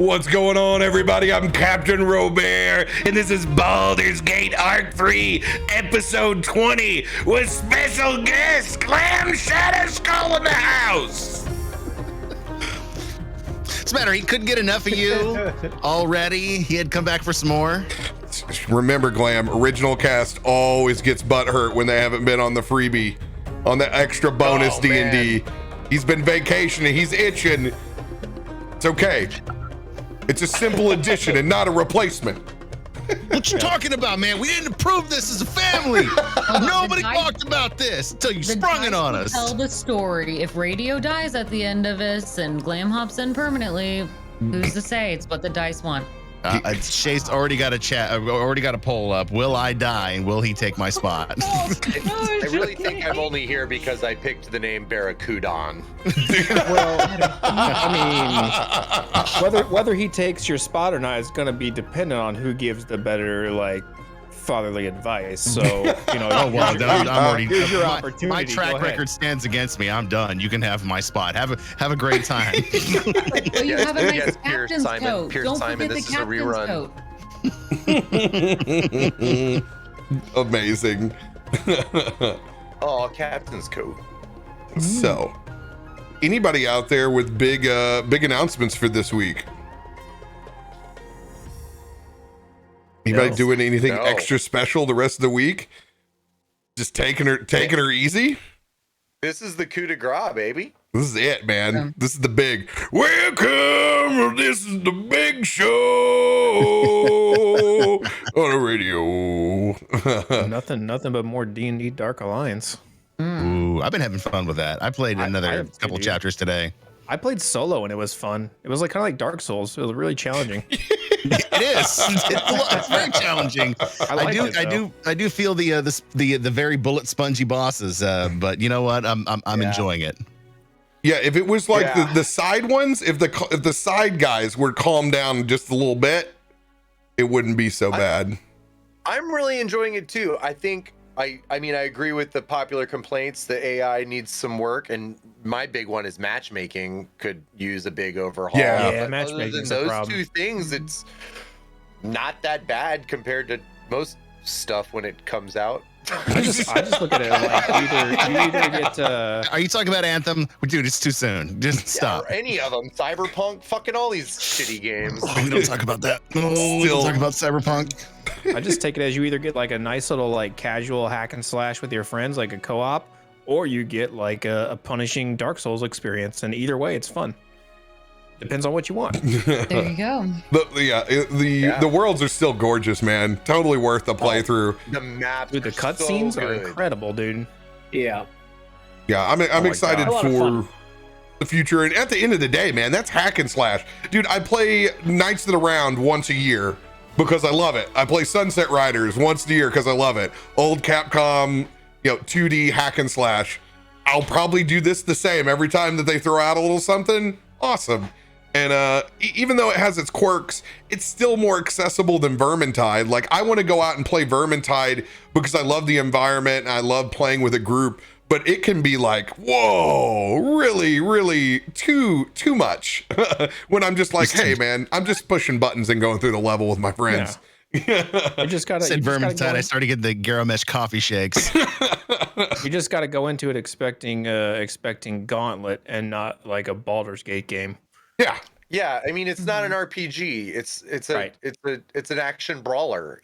What's going on, everybody? I'm CaptainRoBear, and this is Baldur's Gate Arc 3, Episode 20, with special guest Clam Shadow Skull in the house. What's the matter? He couldn't get enough of you already. He had come back for some more. Remember, Glam, original cast always gets butthurt when they haven't been on the freebie, on the extra bonus D&D. He's been vacationing. He's itching. It's okay. It's a simple addition and not a replacement. What you talking about, man? We didn't approve this as a family. Nobody talked about this until you sprung it on us. Tell the story. If radio dies at the end of this and Glam hops in permanently, who's to say? It's what the dice want. Shay's already got a poll up. Will I die and will he take my spot? I really think I'm only here because I picked the name Barracudan. Well, I mean, whether he takes your spot or not is going to be dependent on who gives the better, like, fatherly advice. So, you know, I'm already. Here's your opportunity. My track record stands against me. I'm done. You can have my spot. Have a great time. Well, you have a nice captain's coat. Pierce Don't Simon, forget this the is a captain's rerun. coat. Amazing. Oh, captain's coat. So, anybody out there with big announcements for this week? Anybody doing anything extra special the rest of the week? Just taking her easy? This is the coup de grace, baby. This is it, man. This is the big welcome. This is the big show on the radio. nothing but more D&D Dark Alliance. Ooh, I've been having fun with that. I played another couple chapters today. I played solo and it was fun. It was like kind of like Dark Souls. It was really challenging. It is. It's very challenging. I do feel the very bullet spongy bosses, but you know what? I'm enjoying it. Yeah, if it was like the side ones, if the side guys were calmed down just a little bit, it wouldn't be so bad. I'm really enjoying it too. I think I mean I agree with the popular complaints that AI needs some work, and my big one is matchmaking could use a big overhaul. Yeah, matchmaking. Those two things, it's not that bad compared to most stuff when it comes out. I just look at it like you either get. Are you talking about Anthem? Dude, it's too soon. Just stop. Or any of them, Cyberpunk, fucking all these shitty games. We don't talk about that. We don't talk about Cyberpunk. I just take it as you either get like a nice little like casual hack and slash with your friends, like a co-op, or you get like a punishing Dark Souls experience. And either way, it's fun. Depends on what you want. There you go. The worlds are still gorgeous, man. Totally worth the playthrough. The maps, dude, the cutscenes are incredible, dude. Yeah. Yeah, I'm excited for the future. And at the end of the day, man, that's hack and slash. Dude, I play Knights of the Round once a year because I love it. I play Sunset Riders once a year because I love it. Old Capcom, 2D hack and slash. I'll probably do this the same every time that they throw out a little something. Awesome. And even though it has its quirks, it's still more accessible than Vermintide. Like, I want to go out and play Vermintide because I love the environment and I love playing with a group, but it can be like, whoa, really, really too much when I'm just like, hey, man, I'm just pushing buttons and going through the level with my friends. Yeah. You just gotta. Said Vermintide. I started getting the Garomesh coffee shakes. You just got to go into it expecting Gauntlet and not like a Baldur's Gate game. Yeah, I mean, it's not an RPG. It's an action brawler,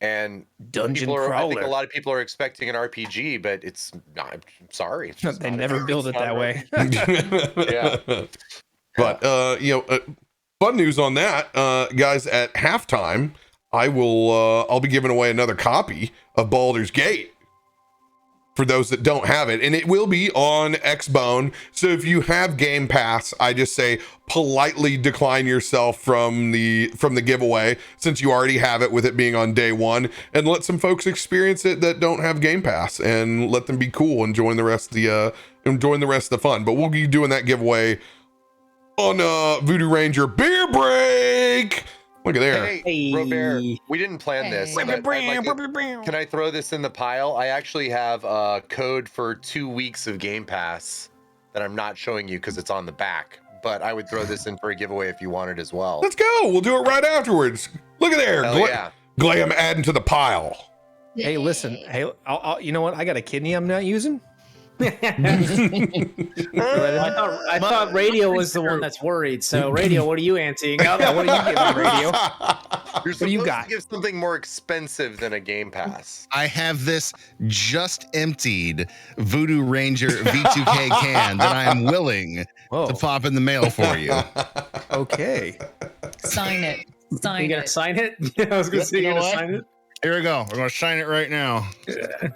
and dungeon crawler. I think crawler. a lot of people are expecting an RPG, but it's not. I'm sorry, it's just They not never build it that way. Yeah. But fun news on that, guys. At halftime, I'll be giving away another copy of Baldur's Gate for those that don't have it, and it will be on Xbone. So if you have Game Pass, I just say politely decline yourself from the giveaway since you already have it with it being on day one, and let some folks experience it that don't have Game Pass, and let them be cool and join the rest of the fun. But we'll be doing that giveaway on Voodoo Ranger Beer Break. Look at there. Hey, RoBear, we didn't plan this. Can I throw this in the pile? I actually have a code for 2 weeks of Game Pass that I'm not showing you because it's on the back. but I would throw this in for a giveaway if you wanted as well. Let's go. We'll do it right afterwards. Look at there. Hell yeah. Glam adding to the pile. Hey, listen. Hey, you know what? I got a kidney I'm not using. I thought Radio was the one that's worried. So Radio, what are you anteing up? What are you giving, Radio? You're What do you supposed got? to give something more expensive than a Game Pass. I have this just emptied Voodoo Ranger V2K can that I am willing Whoa. to pop in the mail for you. Okay. Sign it. Sign You gonna it. sign it? I was gonna say You you know gonna what? sign it. Here we go. We're gonna shine it right now. I'm gonna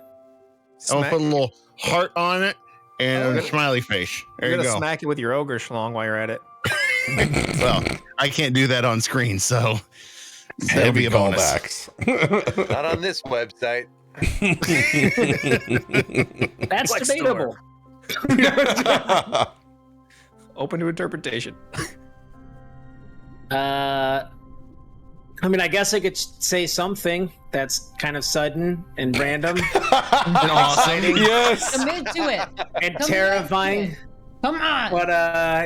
Smack, put a little heart on it and a smiley face. There you're you gonna go. smack it with your ogre schlong while you're at it. Well, I can't do that on screen, so that'll be a bonus. callbacks. Not on this website. That's Flex debatable. Open to interpretation. I mean, I guess I could say something that's kind of sudden and random And awesome. Yes. Commit to it. and Come terrifying. Come on. But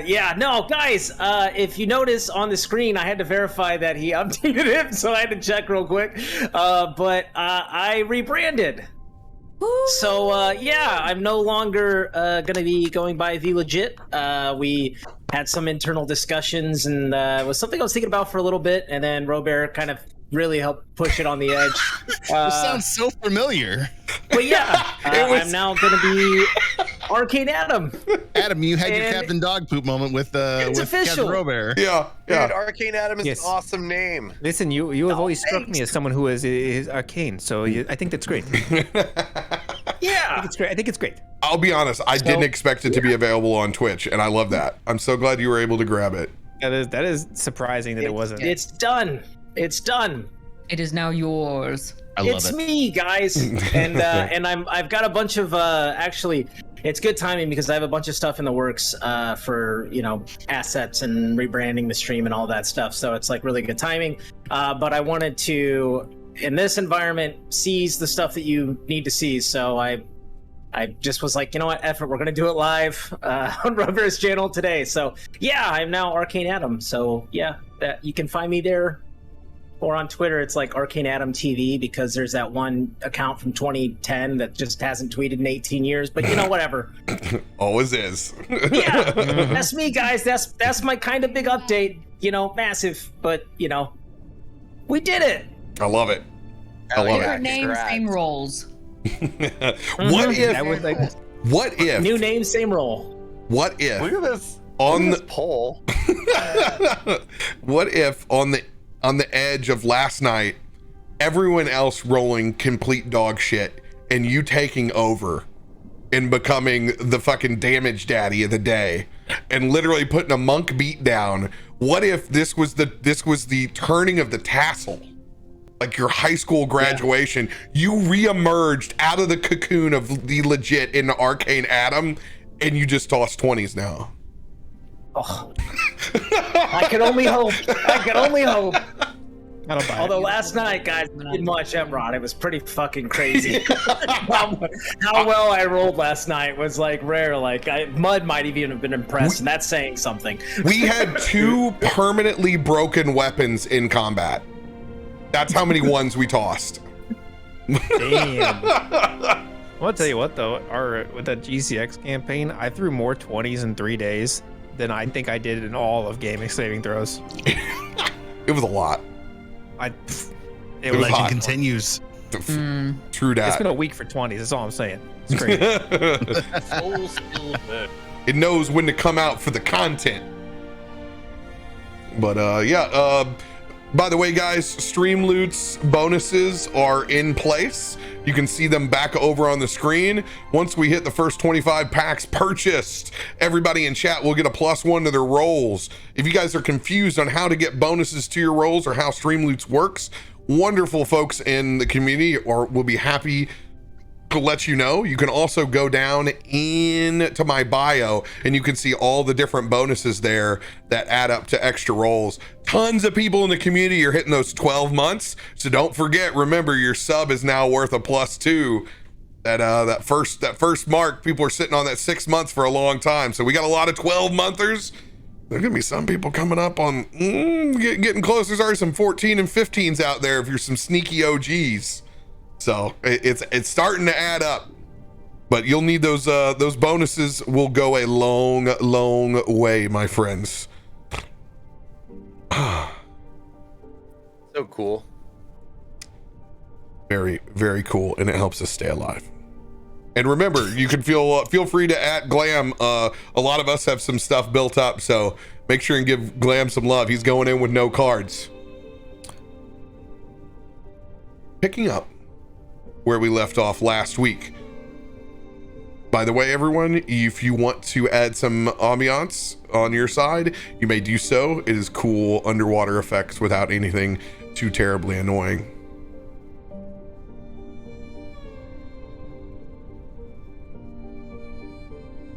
yeah, no, guys, if you notice on the screen, I had to verify that he updated it, so I had to check real quick. But I rebranded. So yeah, I'm no longer gonna be going by TheeLEGIT. We had some internal discussions, and it was something I was thinking about for a little bit, and then RoBear kind of really helped push it on the edge. This sounds so familiar. But yeah, I'm now gonna be Arcane Adam. Adam, you had your And Captain Dog Poop moment with official. CaptainRoBear. Yeah. Dude, Yeah. Arcane Adam is Yes. an awesome name. Listen, you have always struck me as someone who is arcane, so I think that's great. Yeah. It's great. I think it's great. I'll be honest. I didn't expect it to be available on Twitch, and I love that. I'm so glad you were able to grab it. That is surprising that it wasn't. It's done. It's done. It is now yours. I love It's it. me, guys, and I've got a bunch of actually. It's good timing because I have a bunch of stuff in the works for assets and rebranding the stream and all that stuff. So it's like really good timing. But I wanted to, in this environment, seize the stuff that you need to seize. So I just was like, you know what, effort, we're gonna do it live on RoBear's channel today. So yeah, I'm now Arcane Adam. So yeah, that you can find me there. Or on Twitter, it's like Arcane Adam TV because there's that one account from 2010 that just hasn't tweeted in 18 years. But whatever. Always is. Yeah, that's me, guys. That's my kind of big update. Massive, but we did it. I love it. I love Yeah, Different names, congrats. same roles. What if? I would like. What if? New name, same role. What if? Look at this. On Look the at this poll. what if on the edge of last night, everyone else rolling complete dog shit and you taking over and becoming the fucking damage daddy of the day and literally putting a monk beat down? What if this was the turning of the tassel? Like your high school graduation, you re-emerged out of the cocoon of TheeLEGIT into Arcane Adam, and you just toss 20s now. Oh. I can only hope. I can only hope. I don't buy Although it. last night, guys, I didn't watch Emrod. It was pretty fucking crazy. how well I rolled last night was like rare. Like Mud might even have been impressed, and that's saying something. We had 2 permanently broken weapons in combat. That's how many ones we tossed. Damn. I'll tell you what though, with that GCX campaign, I threw more 20s in 3 days than I think I did in all of gaming saving throws. It was a lot. It was was Legend hot. continues. True It's that. been a week for 20s. That's all I'm saying. It's crazy. It knows when to come out for the content. But by the way, guys, stream loots bonuses are in place. You can see them back over on the screen. Once we hit the first 25 packs purchased, everybody in chat will get a +1 to their rolls. If you guys are confused on how to get bonuses to your rolls or how stream loots works, wonderful folks in the community will be happy to let you know. You can also go down into my bio and you can see all the different bonuses there that add up to extra rolls. Tons of people in the community are hitting those 12 months. So don't forget, remember your sub is now worth a +2. That first mark, people are sitting on that 6 months for a long time. So we got a lot of 12 monthers. There's gonna be some people coming up on getting close. There's already some 14 and 15s out there if you're some sneaky OGs. So it's starting to add up. But you'll need those bonuses. Will go a long way, my friends. So cool. Very, very cool, and it helps us stay alive. And remember, you can feel free to at Glam. A lot of us have some stuff built up, so make sure and give Glam some love. He's going in with no cards. Picking up where we left off last week. By the way, everyone, if you want to add some ambiance on your side, you may do so. It is cool underwater effects without anything too terribly annoying.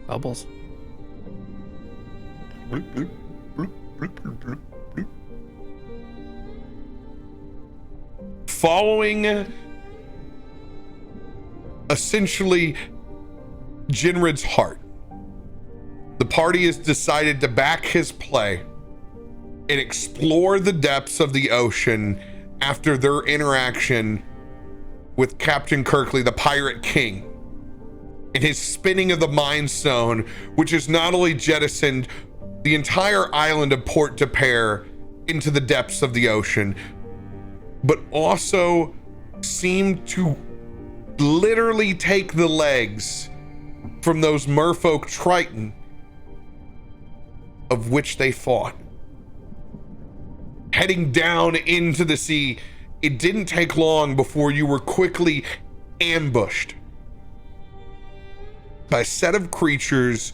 Bubbles. Following essentially Jinrid's heart, the party has decided to back his play and explore the depths of the ocean after their interaction with Captain Kirkley, the Pirate King, and his spinning of the Mind Stone, which has not only jettisoned the entire island of Port de Pair into the depths of the ocean, but also seemed to literally take the legs from those merfolk Triton of which they fought. Heading down into the sea, it didn't take long before you were quickly ambushed by a set of creatures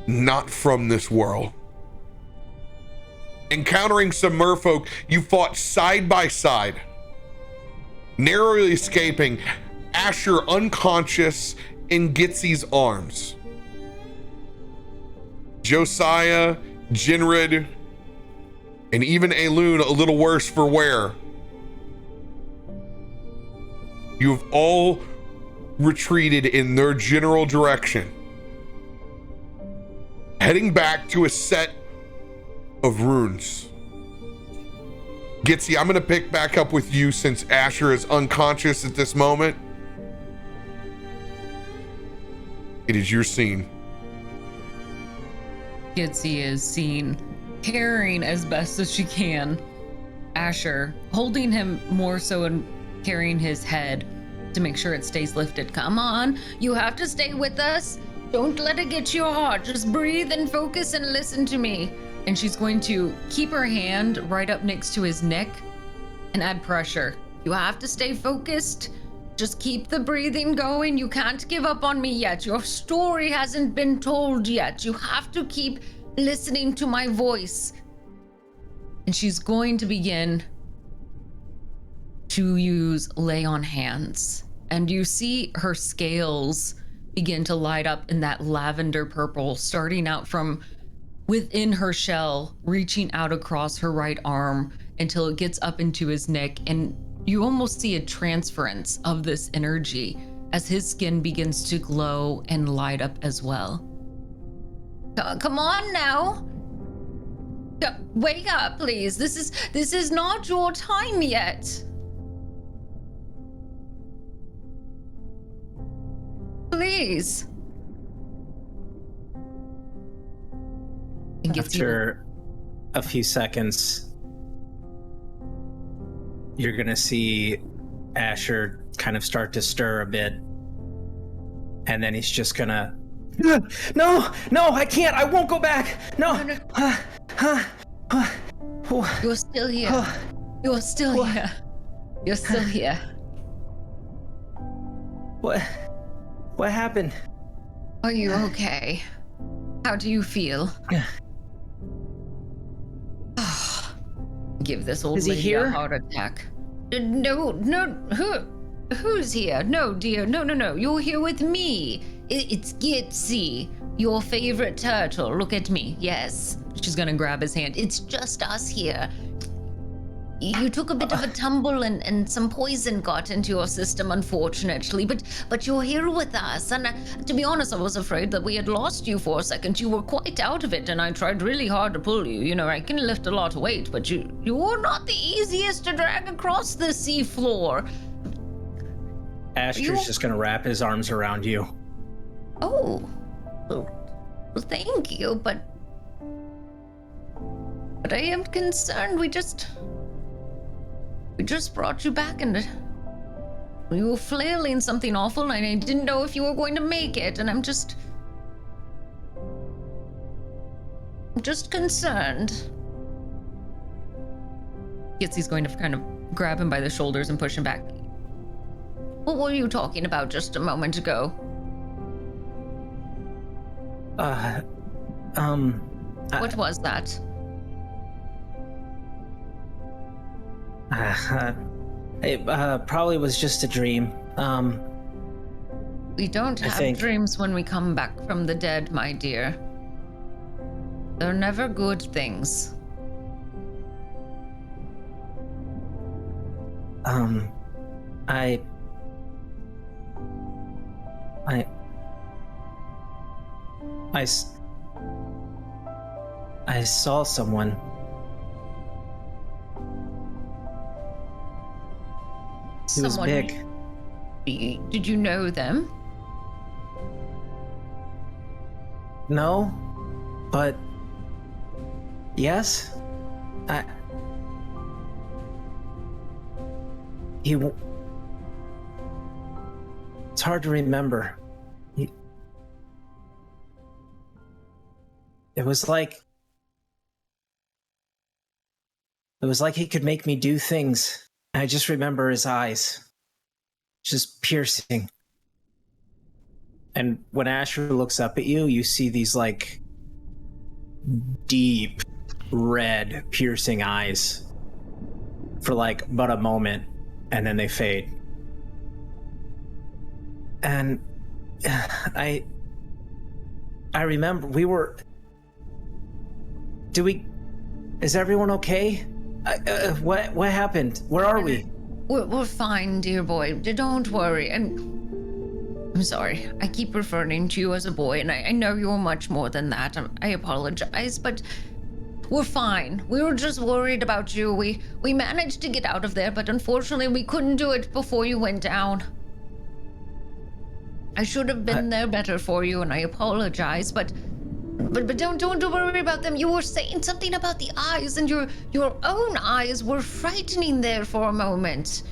not from this world. Encountering some merfolk, you fought side by side, narrowly escaping Asher unconscious in Gitzi's arms. Josiah, Jinrid, and even Aelun, a little worse for wear. You have all retreated in their general direction, heading back to a set of runes. Gitzi, I'm gonna pick back up with you since Asher is unconscious at this moment. It is your scene. Gitzi is seen carrying as best as she can Asher, holding him more so and carrying his head to make sure it stays lifted. Come on, you have to stay with us. Don't let it get to your heart. Just breathe and focus and listen to me. And she's going to keep her hand right up next to his neck and add pressure. You have to stay focused. Just keep the breathing going. You can't give up on me yet. Your story hasn't been told yet. You have to keep listening to my voice. And she's going to begin to use lay on hands. And you see her scales begin to light up in that lavender purple, starting out from within her shell, reaching out across her right arm until it gets up into his neck. And you almost see a transference of this energy as his skin begins to glow and light up as well. Come on now. Wake up, please. This is not your time yet. Please. After a few seconds, you're gonna see Asher kind of start to stir a bit, and then he's just gonna, no, I can't, I won't go back, no. You're still here. You're still here. You're still here. What happened? Are you okay? How do you feel? Give this old lady a heart attack. No, who's here? No, dear, no. You're here with me. It's Gitzi, your favorite turtle. Look at me. Yes. She's gonna grab his hand. It's just us here. You took a bit of a tumble and some poison got into your system, unfortunately, but you're here with us. And to be honest, I was afraid that we had lost you for a second. You were quite out of it, and I tried really hard to pull you. You know, I can lift a lot of weight, but you were not the easiest to drag across the sea floor. Asher's just gonna wrap his arms around you. Oh, well, thank you, but I am concerned. We just brought you back, and you were flailing something awful, and I didn't know if you were going to make it, and I'm just concerned. Gitzi's going to kind of grab him by the shoulders and push him back. What were you talking about just a moment ago? What was that? It probably was just a dream. We don't have dreams when we come back from the dead, my dear. They're never good things. I saw someone. He was big. Did you know them? No, but yes. It's hard to remember. It was like he could make me do things. I just remember his eyes, just piercing. And when Asher looks up at you, you see these like deep red piercing eyes for like but a moment, and then they fade. And I remember is everyone okay? What happened? Where are we? We're fine, dear boy. Don't worry. I'm sorry. I keep referring to you as a boy, and I know you're much more than that. I apologize, but we're fine. We were just worried about you. We managed to get out of there, but unfortunately we couldn't do it before you went down. I should have been there better for you, and I apologize, but don't worry about them. You were saying something about the eyes, and your own eyes were frightening there for a moment.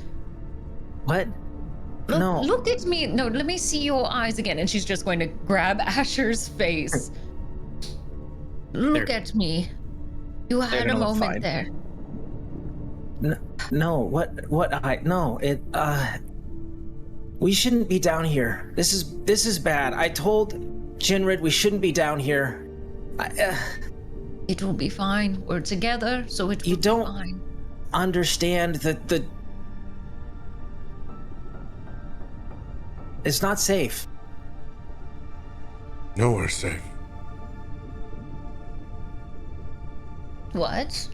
What? No. Look at me. No, let me see your eyes again. And she's just going to grab Asher's face. Look at me. You had a moment there. No, what eye? No, we shouldn't be down here. This is bad. I told Jinrid we shouldn't be down here. It will be fine. We're together, so it will be fine. You don't understand that it's not safe. Nowhere safe. What?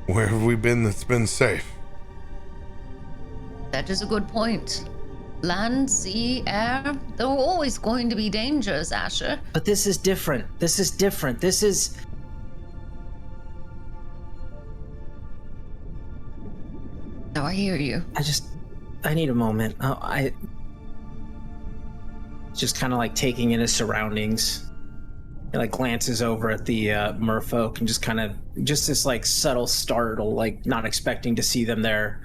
Where have we been that's been safe? That is a good point. Land, sea, air, there are always going to be dangers, Asher. But this is different. This is... No, I hear you. I need a moment. I just kind of like taking in his surroundings. He like glances over at the merfolk and just this like subtle startle, like not expecting to see them there.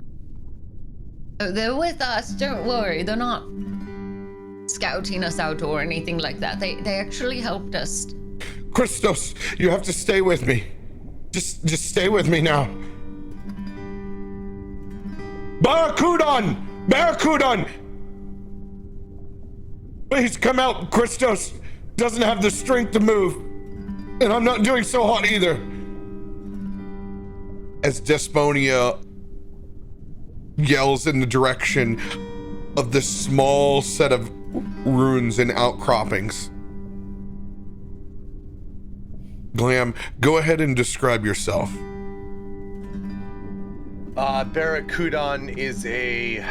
Oh, they're with us. Don't worry. They're not scouting us out or anything like that. They actually helped us. Christos, you have to stay with me. Just stay with me now. Barracudan! Please come out. Christos doesn't have the strength to move. And I'm not doing so hot either. As Desponia yells in the direction of this small set of ruins and outcroppings. Glam, go ahead and describe yourself. Barracudan is you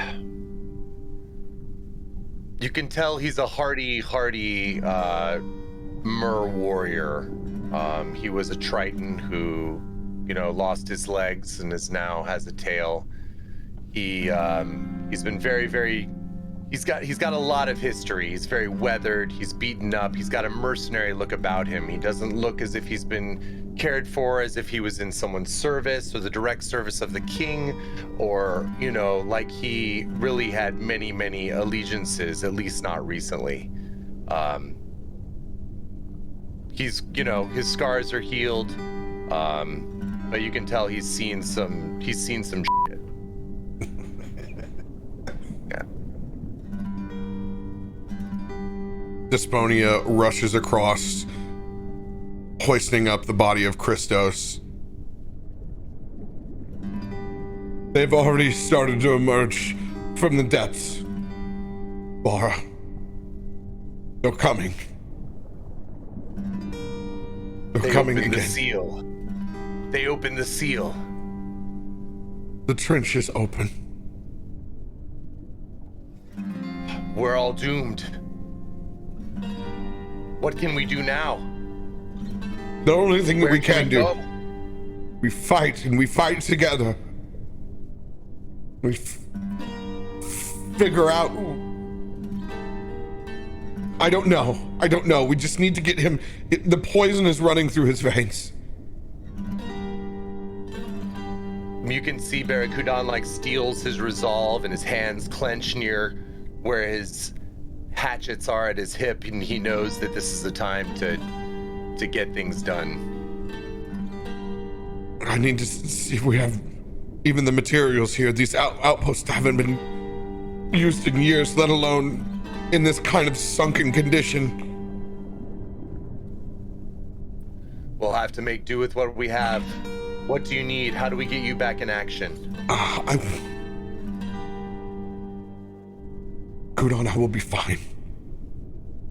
can tell he's a hardy mer warrior. He was a Triton who, lost his legs and now has a tail. He's been he's got a lot of history. He's very weathered. He's beaten up. He's got a mercenary look about him. He doesn't look as if he's been cared for, as if he was in someone's service or the direct service of the king, or, like he really had many allegiances, at least not recently. He's, his scars are healed, but you can tell he's seen some shit. Yeah. Desponia rushes across, hoisting up the body of Christos. They've already started to emerge from the depths. Bara, they're coming. They're coming again. The seal. They opened the seal. The trench is open. We're all doomed. What can we do now? The only thing that Where we can do, go? we fight, and we fight together. We figure out. I don't know. We just need to get him. The poison is running through his veins. You can see Barracudan steals his resolve, and his hands clench near where his hatchets are at his hip, and he knows that this is the time to get things done. I need to see if we have even the materials here. These outposts haven't been used in years, let alone in this kind of sunken condition. We'll have to make do with what we have. What do you need? How do we get you back in action? Kudon, I will be fine.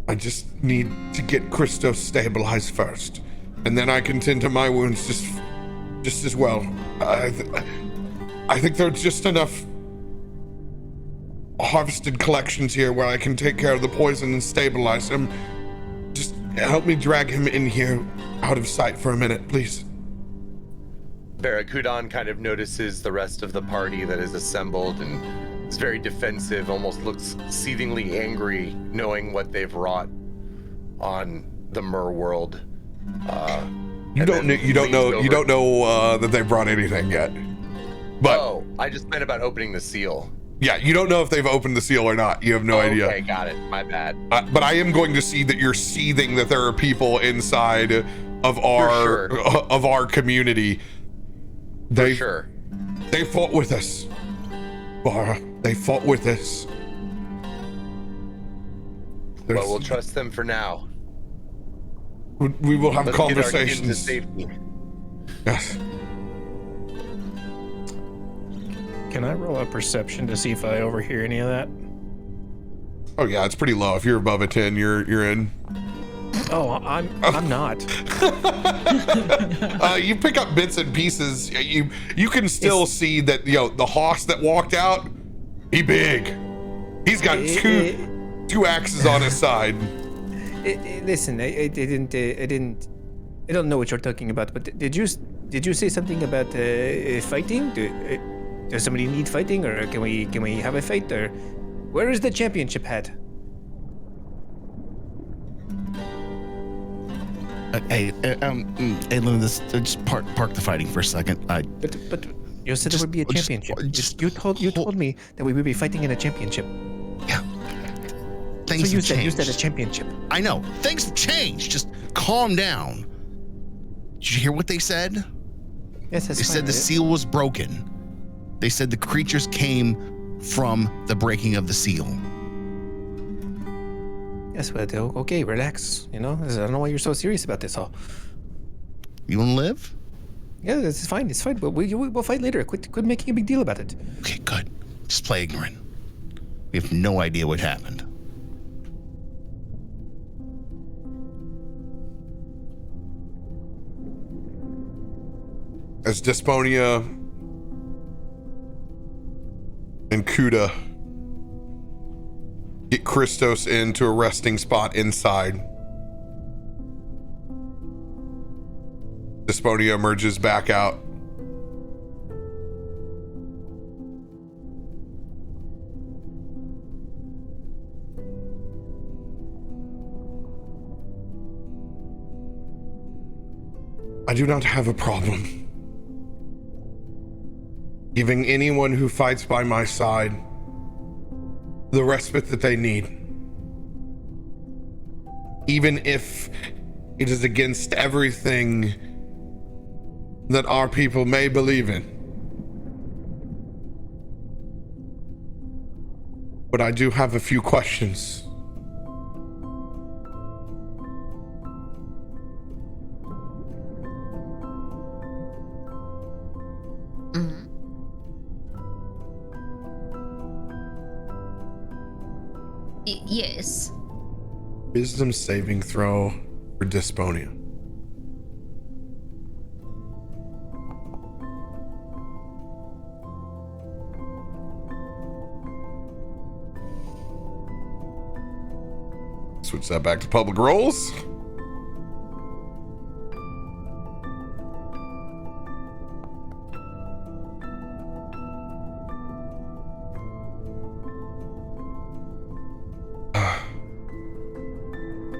I just need to get Christos stabilized first, and then I can tend to my wounds just as well. I think there's just enough harvested collections here where I can take care of the poison and stabilize him. Just help me drag him in here out of sight for a minute, please. Barracudan kind of notices the rest of the party that is assembled and is very defensive, almost looks seethingly angry, knowing what they've wrought on the Mer world. You don't know that they brought anything yet. But I just meant about opening the seal. Yeah, you don't know if they've opened the seal or not. You have no idea. Okay, got it. My bad. But I am going to see that you're seething, that there are people inside of our community. They fought with us, Bara. They fought with us. But we'll trust them for now. We will have conversations. Get our kids to safety. Yes. Can I roll a perception to see if I overhear any of that? Oh yeah, it's pretty low. If you're above a 10, you're in. Oh, I'm not. You pick up bits and pieces. You can still see that the hoss that walked out, he big. He's got two axes on his side. Listen, I don't know what you're talking about, but did you say something about fighting? Does somebody need fighting, or can we have a fight? Or where is the championship hat? Aelun, just park the fighting for a second. But you said there would be a championship. You told me that we would be fighting in a championship. Yeah. Things you said a championship. I know. Things have changed. Just calm down. Did you hear what they said? Yes, that's They said the seal was broken. They said the creatures came from the breaking of the seal. Yes, well, okay, relax. I don't know why you're so serious about this all. You want to live? Yeah, it's fine. It's fine. But we'll fight later. Quit making a big deal about it. Okay, good. Just play ignorant. We have no idea what happened. as Desponia and Kuda get Christos into a resting spot inside, Desponia emerges back out. I do not have a problem giving anyone who fights by my side the respite that they need, even if it is against everything that our people may believe in. But I do have a few questions. Yes. Wisdom saving throw for Desponia. Switch that back to public roles.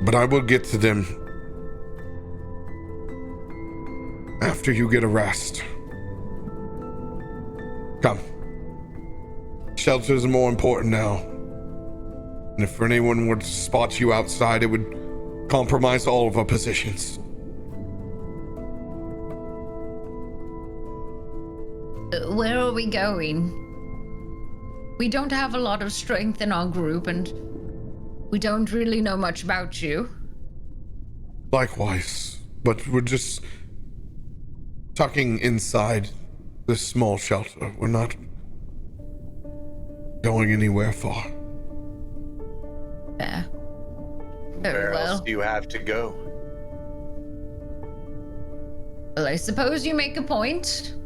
But I will get to them after you get a rest. Come. Shelters are more important now. And if anyone would spot you outside, it would compromise all of our positions. Where are we going? We don't have a lot of strength in our group, and we don't really know much about you. Likewise, but we're just tucking inside this small shelter. We're not going anywhere far. Yeah. Where else do you have to go? Well, I suppose you make a point.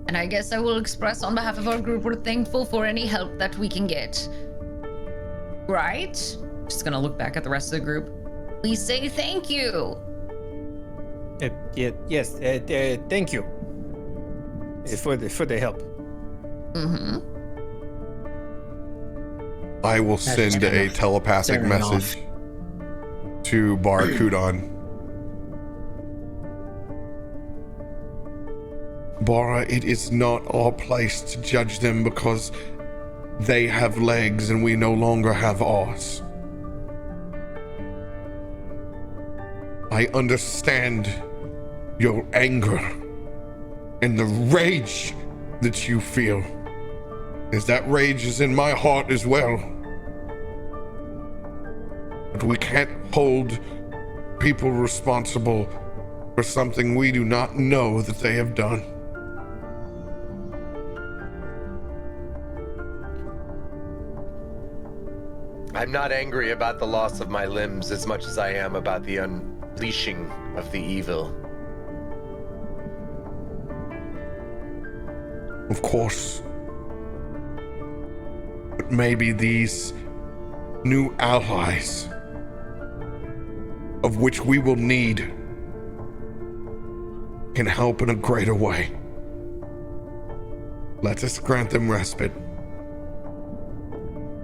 And I guess I will express on behalf of our group we're thankful for any help that we can get. Right? Just gonna look back at the rest of the group. We say thank you. Yes, thank you for the help. Mm-hmm. I will send a telepathic message to Barakudon. Bara, it is not our place to judge them because they have legs and we no longer have ours. I understand your anger and the rage that you feel, as that rage is in my heart as well. But we can't hold people responsible for something we do not know that they have done. I'm not angry about the loss of my limbs as much as I am about the unleashing of the evil. Of course. But maybe these new allies, of which we will need, can help in a greater way. Let us grant them respite.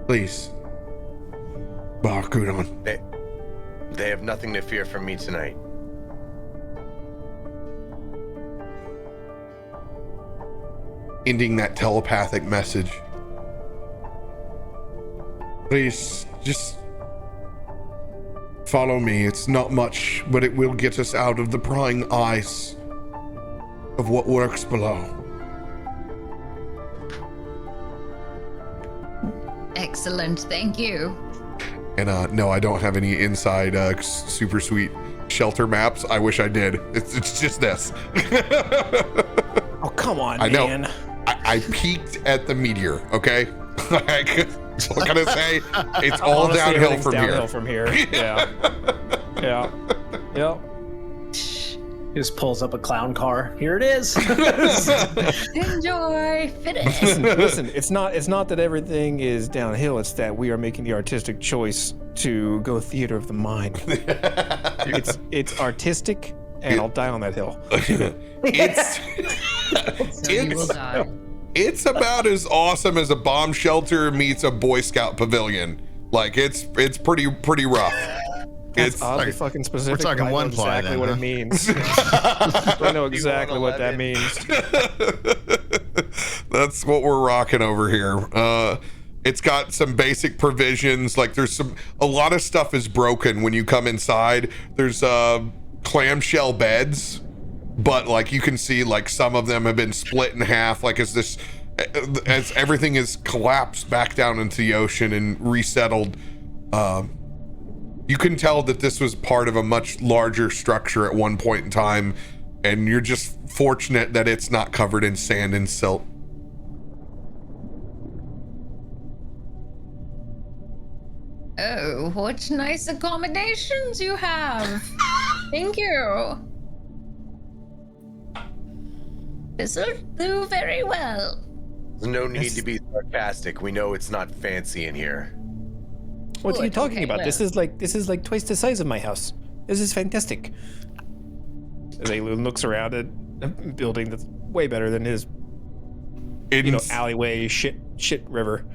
Please. Barakudon. They have nothing to fear from me tonight. Ending that telepathic message. Please, just follow me. It's not much, but it will get us out of the prying eyes of what lurks below. Excellent, thank you. And no, I don't have any inside super sweet shelter maps. I wish I did. It's just this. Oh, come on, I know. man. I peeked at the meteor, okay? Like, what can I say? It's all Honestly, downhill from here. Yeah. Yeah. Yep. He just pulls up a clown car. Here it is. Enjoy. Finish. Listen, it's not that everything is downhill. It's that we are making the artistic choice to go theater of the mind. It's artistic, and I'll die on that hill. It's about as awesome as a bomb shelter meets a Boy Scout pavilion. Like it's pretty rough. It's oddly fucking specific. We're talking one ply exactly then, what huh? it means. I know exactly what that means. That's what we're rocking over here. It's got some basic provisions. Like there's a lot of stuff is broken when you come inside. There's clamshell beds, but like you can see like some of them have been split in half. Like as everything is collapsed back down into the ocean and resettled. You can tell that this was part of a much larger structure at one point in time, and you're just fortunate that it's not covered in sand and silt. Oh, what nice accommodations you have. Thank you. This'll do very well. There's no need to be sarcastic. We know it's not fancy in here. What are you talking Okay, about? well. This is like twice the size of my house. This is fantastic. As Aelun looks around at a building that's way better than his, alleyway shit river.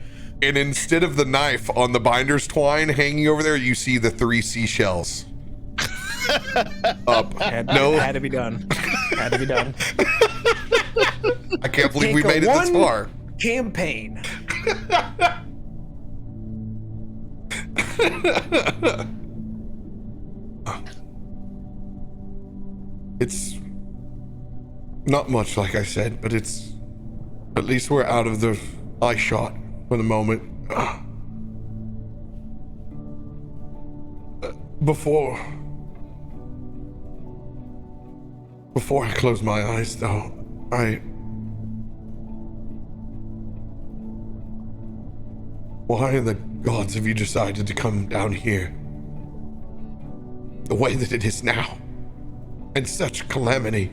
And instead of the knife on the binder's twine hanging over there, you see the 3 seashells. Up. Had to be done. Had to be done. I can't believe we made it this far. Campaign. It's not much, like I said, but it's at least we're out of the eye shot for the moment. Before I close my eyes, though, why in the gods have you decided to come down here the way that it is now, in such calamity?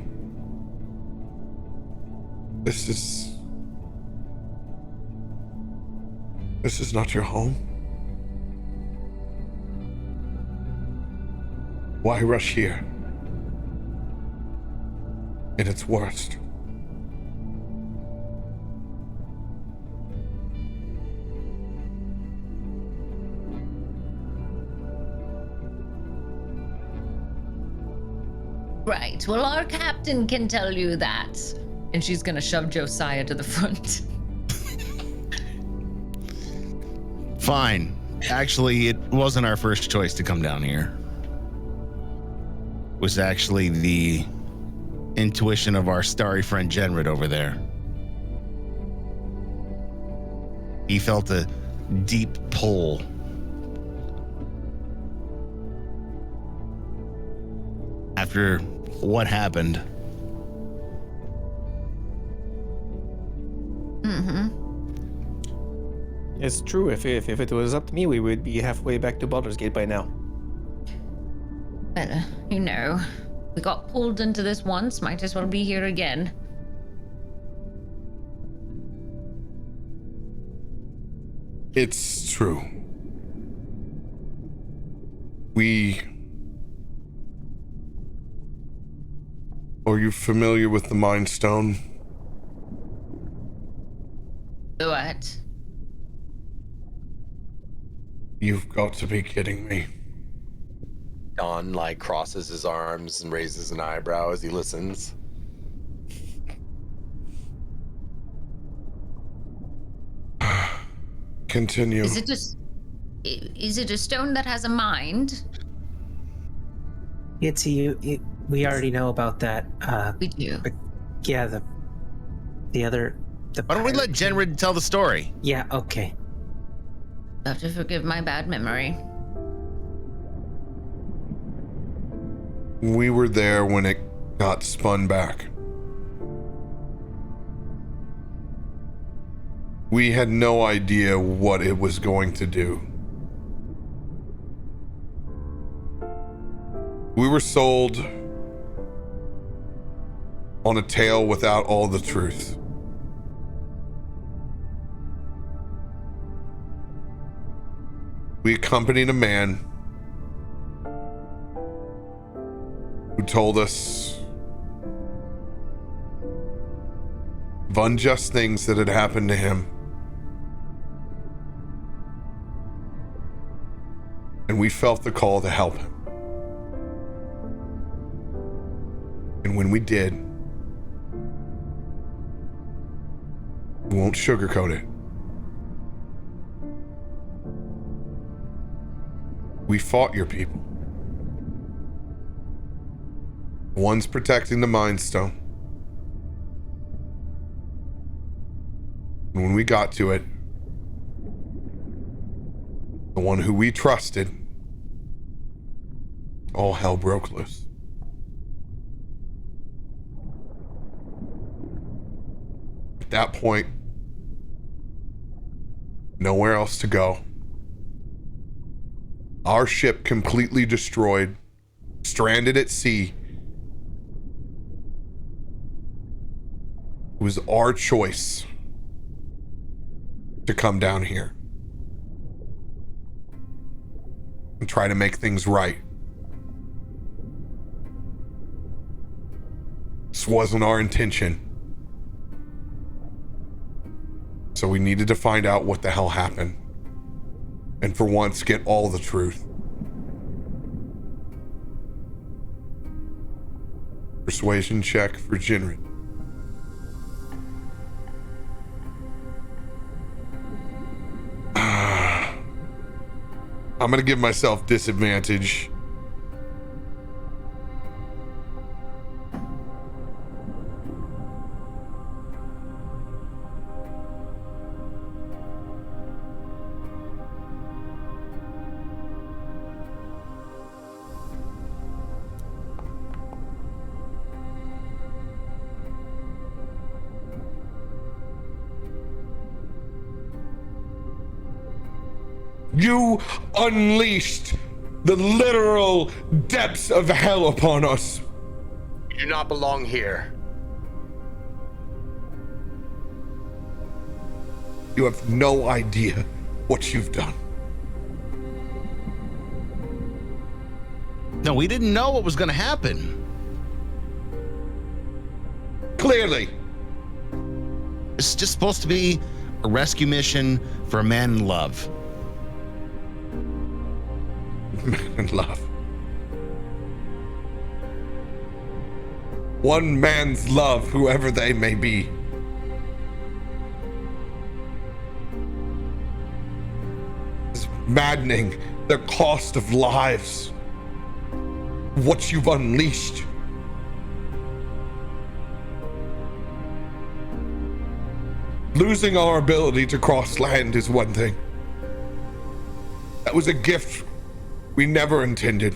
This is not your home. Why rush here in its worst? Right. Well, our captain can tell you that. And she's gonna shove Josiah to the front. Fine. Actually, it wasn't our first choice to come down here. It was actually the intuition of our starry friend Jinrid over there. He felt a deep pull. After what happened. Mm-hmm. It's true. If it was up to me, we would be halfway back to Baldur's Gate by now. Well, we got pulled into this once, might as well be here again. It's true. Are you familiar with the Mind Stone? What? You've got to be kidding me. Don crosses his arms and raises an eyebrow as he listens. Continue. Is it a stone that has a mind? Gitzi, we already know about that. We do. Yeah, the other. Why don't we let Jinrid tell the story? Yeah, okay. You'll have to forgive my bad memory. We were there when it got spun back. We had no idea what it was going to do. We were sold on a tale without all the truth. We accompanied a man who told us of unjust things that had happened to him. And we felt the call to help him. And when we did, we won't sugarcoat it. We fought your people. One's protecting the Mind Stone. And when we got to it, the one who we trusted, all hell broke loose. At that point, nowhere else to go. Our ship completely destroyed, stranded at sea. It was our choice to come down here and try to make things right. This wasn't our intention. So we needed to find out what the hell happened. And for once, get all the truth. Persuasion check for Jinrid. I'm gonna give myself disadvantage. You unleashed the literal depths of hell upon us. You do not belong here. You have no idea what you've done. No, we didn't know what was going to happen. Clearly. It's just supposed to be a rescue mission for a man in love. Man in love. One man's love, whoever they may be. It's maddening, the cost of lives. What you've unleashed. Losing our ability to cross land is one thing. That was a gift we never intended.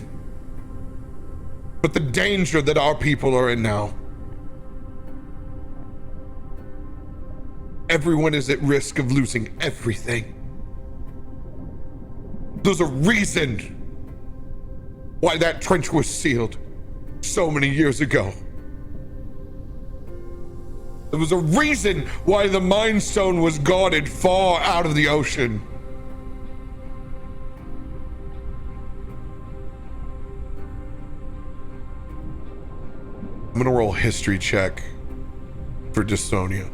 But the danger that our people are in now. Everyone is at risk of losing everything. There's a reason why that trench was sealed so many years ago. There was a reason why the Mind Stone was guarded far out of the ocean. I'm gonna roll a history check for Dysonia.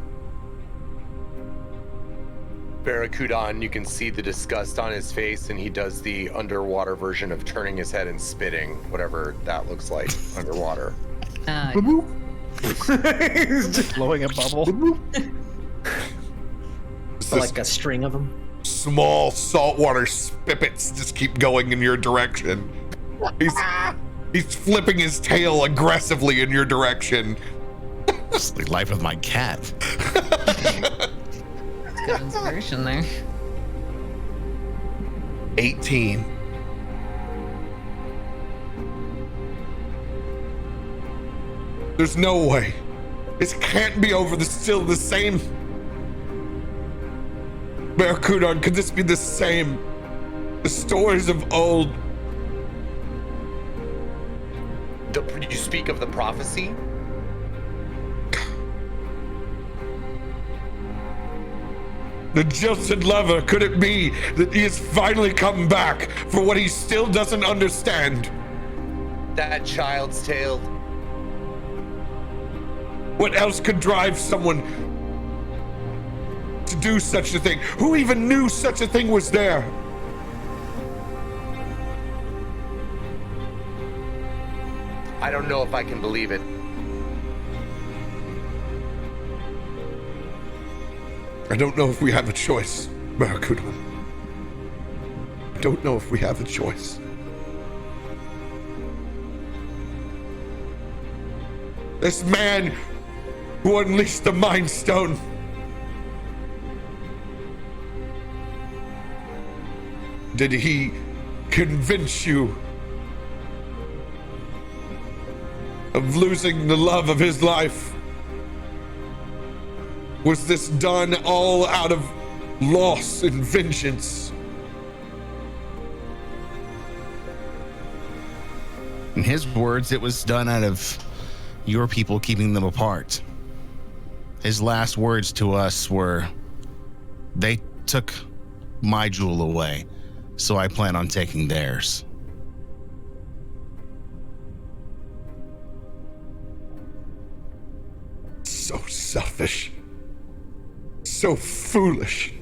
Barracudan, you can see the disgust on his face, and he does the underwater version of turning his head and spitting, whatever that looks like underwater. He's just blowing a bubble. Like a string of them. Small saltwater spigots just keep going in your direction. He's flipping his tail aggressively in your direction. It's the life of my cat. Good inspiration there. 18. There's no way. This can't be over. This is still the same. Barracuda, could this be the same? The stories of old. You speak of the prophecy? The jilted lover, could it be that he has finally come back for what he still doesn't understand? That child's tale. What else could drive someone to do such a thing? Who even knew such a thing was there? I don't know if I can believe it. I don't know if we have a choice, Barracuda. I don't know if we have a choice. This man who unleashed the Mind Stone. Did he convince you of losing the love of his life? Was this done all out of loss and vengeance? In his words, it was done out of your people keeping them apart. His last words to us were, they took my jewel away, so I plan on taking theirs. So selfish. So foolish.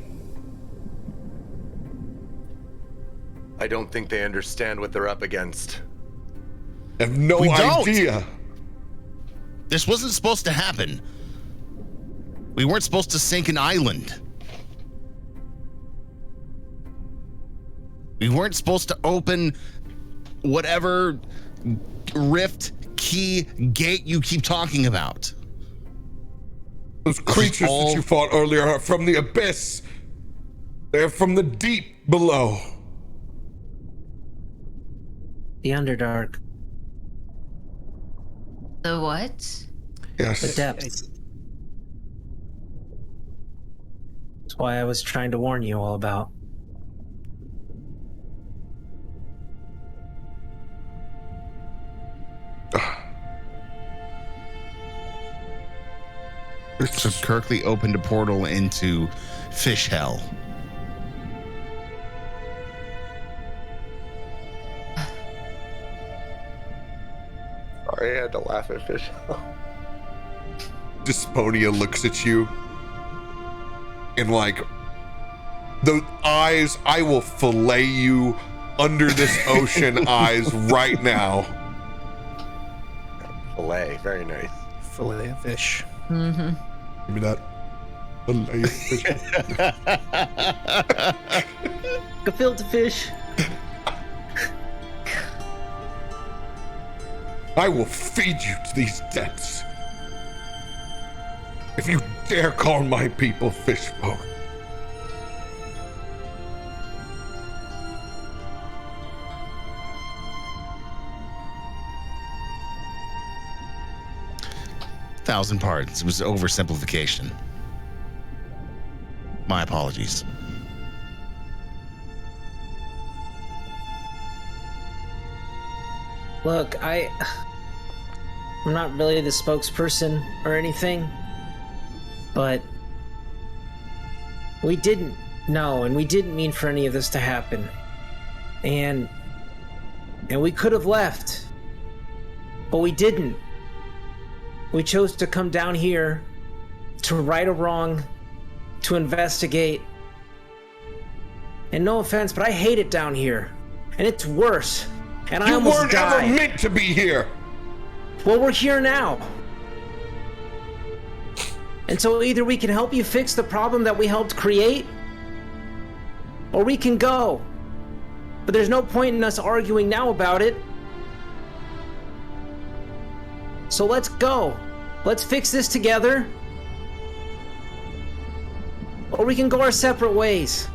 I don't think they understand what they're up against. I have no idea. This wasn't supposed to happen. We weren't supposed to sink an island. We weren't supposed to open whatever rift, key, gate you keep talking about. Those creatures that you fought earlier are from the abyss. They're from the deep below. The Underdark. The what? Yes. The depths. That's why I was trying to warn you all about. So Kirkley opened a portal into Fish Hell. Sorry, I had to laugh at Fish. Desponia looks at you and like those eyes, I will fillet you under this ocean eyes right now. Fillet, very nice. Fillet of fish. Mm-hmm. Give me that fillet of fish. Gefilte fish. I will feed you to these depths. If you dare call my people fishfolk. Thousand pardons. It was oversimplification. My apologies. Look, I'm not really the spokesperson or anything, but we didn't know, and we didn't mean for any of this to happen. And we could have left, but we didn't. We chose to come down here to right a wrong, to investigate. And no offense, but I hate it down here. And it's worse. And I almost weren't died. ever meant to be here. Well, we're here now. And so either we can help you fix the problem that we helped create, or we can go. But there's no point in us arguing now about it. So let's go. Let's fix this together. Or we can go our separate ways.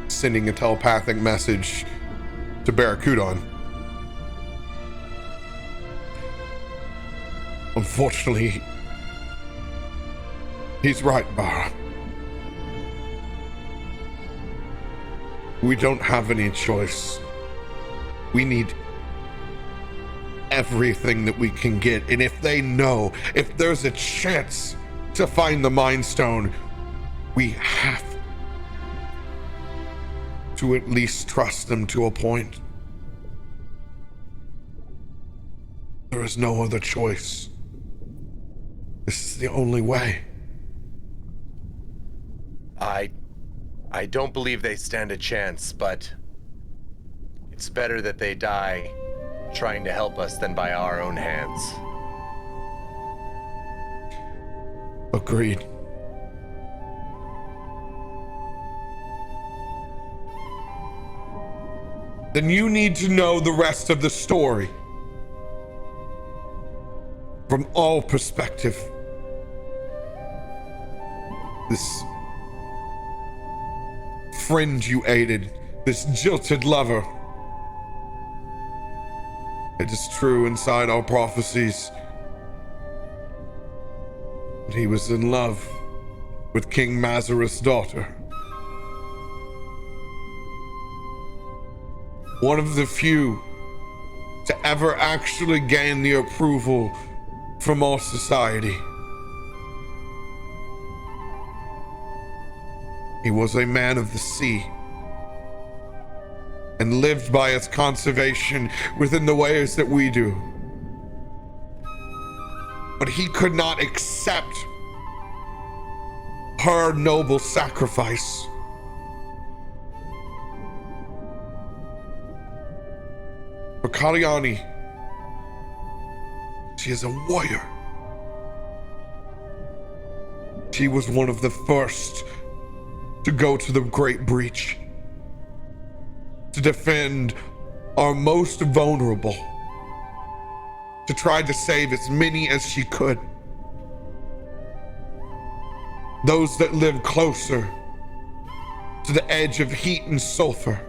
Sending a telepathic message to Barracuda. Unfortunately, he's right, Bar. We don't have any choice. We need everything that we can get. And if they know, if there's a chance to find the Mind Stone, we have to at least trust them to a point. There is no other choice. This is the only way. I don't believe they stand a chance, but it's better that they die trying to help us than by our own hands. Agreed. Then you need to know the rest of the story. From all perspective. This friend you aided, this jilted lover. It is true inside our prophecies that he was in love with King Mazareth's daughter. One of the few to ever actually gain the approval from all society. He was a man of the sea and lived by its conservation within the ways that we do. But he could not accept her noble sacrifice. For Kalyani, she is a warrior. She was one of the first to go to the Great Breach, to defend our most vulnerable, to try to save as many as she could. Those that live closer to the edge of heat and sulfur,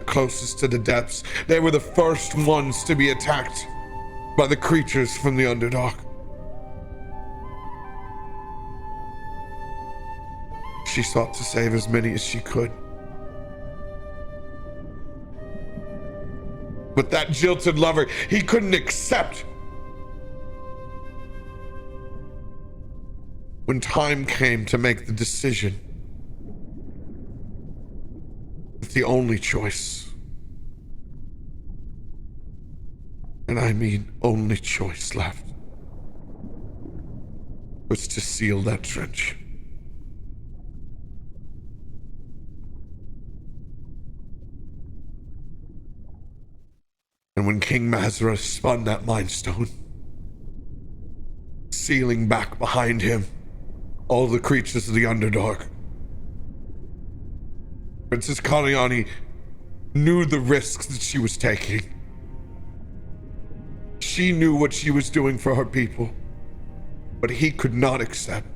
closest to the depths. They were the first ones to be attacked by the creatures from the Underdark. She sought to save as many as she could. But that jilted lover, he couldn't accept. When time came to make the decision, that the only choice, and I mean only choice left, was to seal that trench. And when King Mazareth spun that Mind Stone, sealing back behind him all the creatures of the Underdark, Princess Kalyani knew the risks that she was taking. She knew what she was doing for her people, but he could not accept.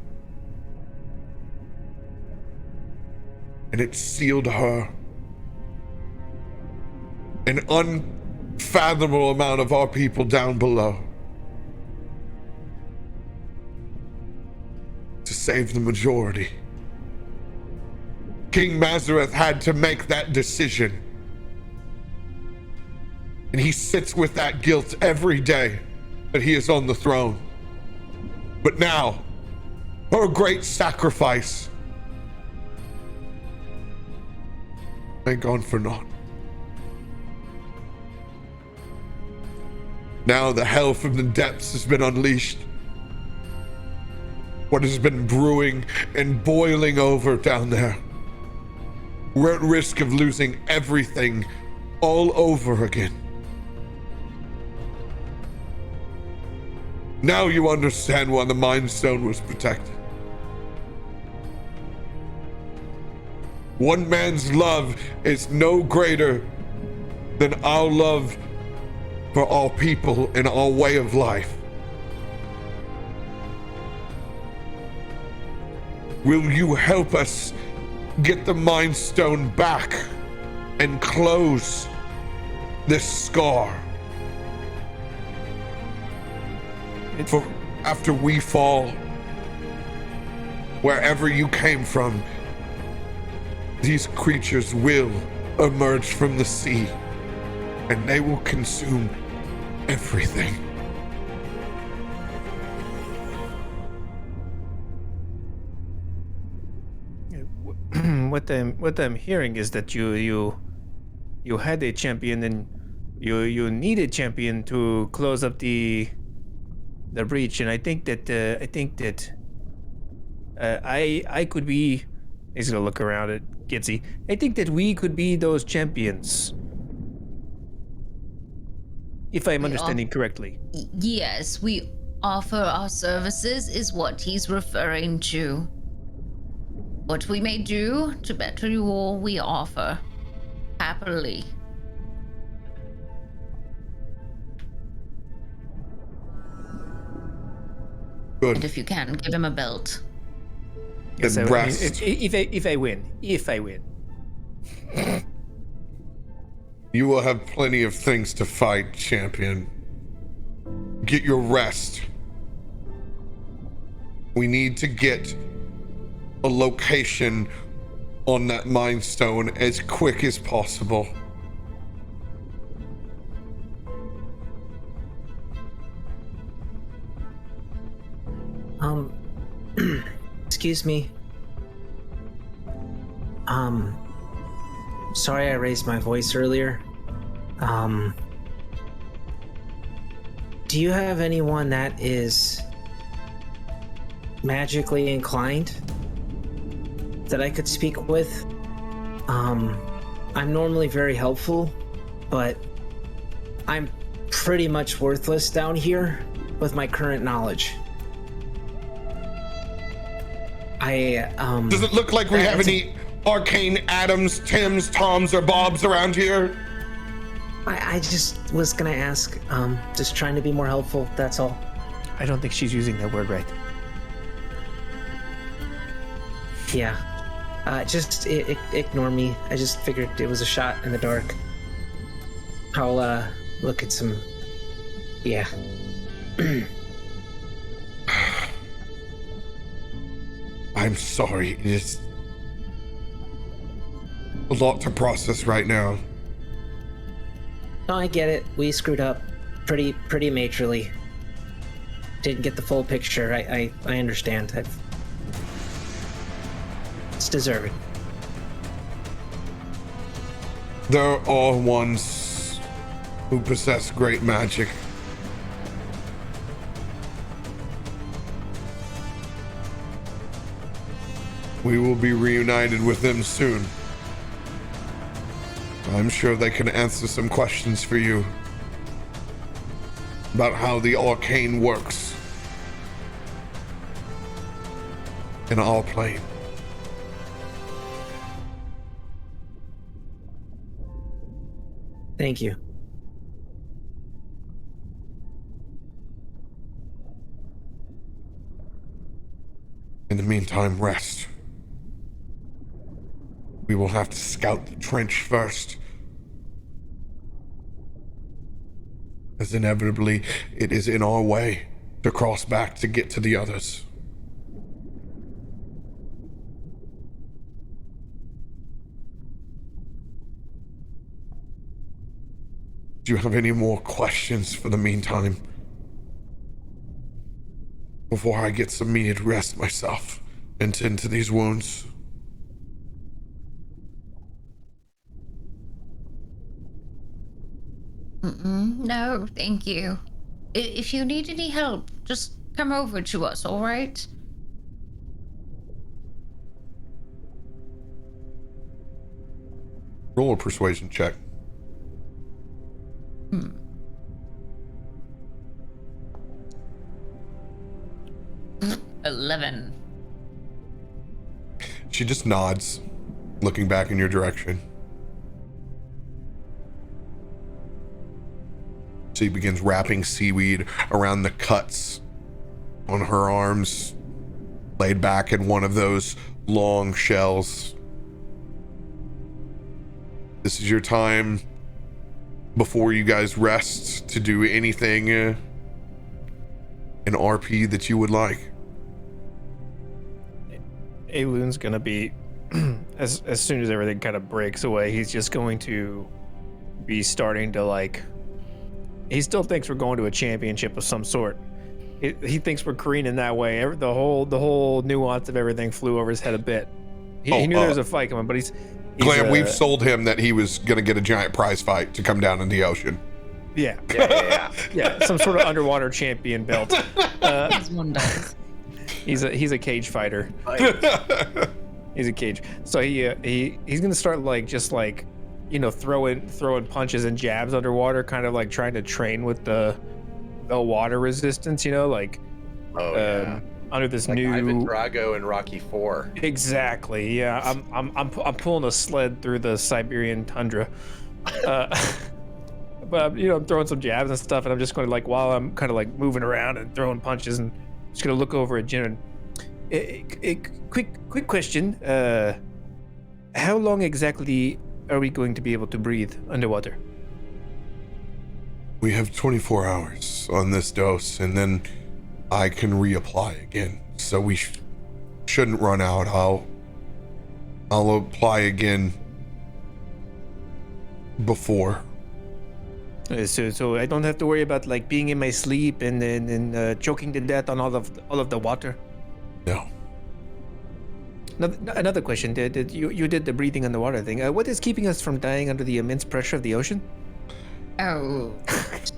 And it sealed her an unfathomable amount of our people down below to save the majority. King Mazareth had to make that decision. And he sits with that guilt every day that he is on the throne. But now, her great sacrifice ain't gone for naught. Now the hell from the depths has been unleashed. What has been brewing and boiling over down there. We're at risk of losing everything all over again. Now you understand why the Mind Stone was protected. One man's love is no greater than our love for all people and our way of life. Will you help us get the Mind Stone back and close this scar? For after we fall, wherever you came from, these creatures will emerge from the sea and they will consume everything. What I'm hearing is that you had a champion and you need a champion to close up the breach, and I think that I could be. He's gonna look around at Gitzi. I think that we could be those champions, if I'm understanding correctly. Yes, we offer our services, is what he's referring to. What we may do to better you all, we offer. Happily. Good. And if you can, give him a belt. Yes, And rest. If I win. You will have plenty of things to fight, champion. Get your rest. We need to get a location on that Mind Stone as quick as possible. Excuse me. Sorry I raised my voice earlier. Do you have anyone that is magically inclined that I could speak with? I'm normally very helpful, but I'm pretty much worthless down here with my current knowledge. Does it look like we have any arcane Adams, Tims, Toms, or Bobs around here? I just was gonna ask, just trying to be more helpful, that's all. I don't think she's using that word right. Yeah. Just ignore me. I just figured it was a shot in the dark. I'll, look at some... Yeah. I'm sorry. It is a lot to process right now. No, I get it. We screwed up pretty majorly. Didn't get the full picture. I understand. It's deserved. There are ones who possess great magic. We will be reunited with them soon. I'm sure they can answer some questions for you about how the arcane works in our plane. Thank you. In the meantime, rest. We will have to scout the trench first, as inevitably it is in our way to cross back to get to the others. Do you have any more questions for the meantime? Before I get some needed rest myself and tend to these wounds? No, thank you. If you need any help, just come over to us, all right? Roll a persuasion check. 11. She just nods, looking back in your direction. She begins wrapping seaweed around the cuts on her arms, laid back in one of those long shells. This is your time before you guys rest to do anything in RP that you would like. Aelun's gonna be as soon as everything kind of breaks away, he's just going to be starting to like. He still thinks we're going to a championship of some sort. He thinks we're careening that way. The whole nuance of everything flew over his head a bit. He knew there was a fight coming, but he's Glam, we've sold him that he was going to get a giant prize fight to come down in the ocean. Yeah, some sort of underwater champion belt. As one does. He's a cage fighter. He's a cage. So he's gonna start throwing punches and jabs underwater, kind of like trying to train with the water resistance. Under this like new Ivan Drago in Rocky 4. Exactly. Yeah, I'm pulling a sled through the Siberian tundra. But I'm throwing some jabs and stuff, and I'm just going to while I'm kind of moving around and throwing punches, and just going to look over at Jinrid. Quick question. How long exactly are we going to be able to breathe underwater? We have 24 hours on this dose, and then I can reapply again. So we shouldn't run out. I'll apply again before. So I don't have to worry about being in my sleep and then choking to death on all of the water. No. Another question. You did the breathing underwater thing. What is keeping us from dying under the immense pressure of the ocean? Oh,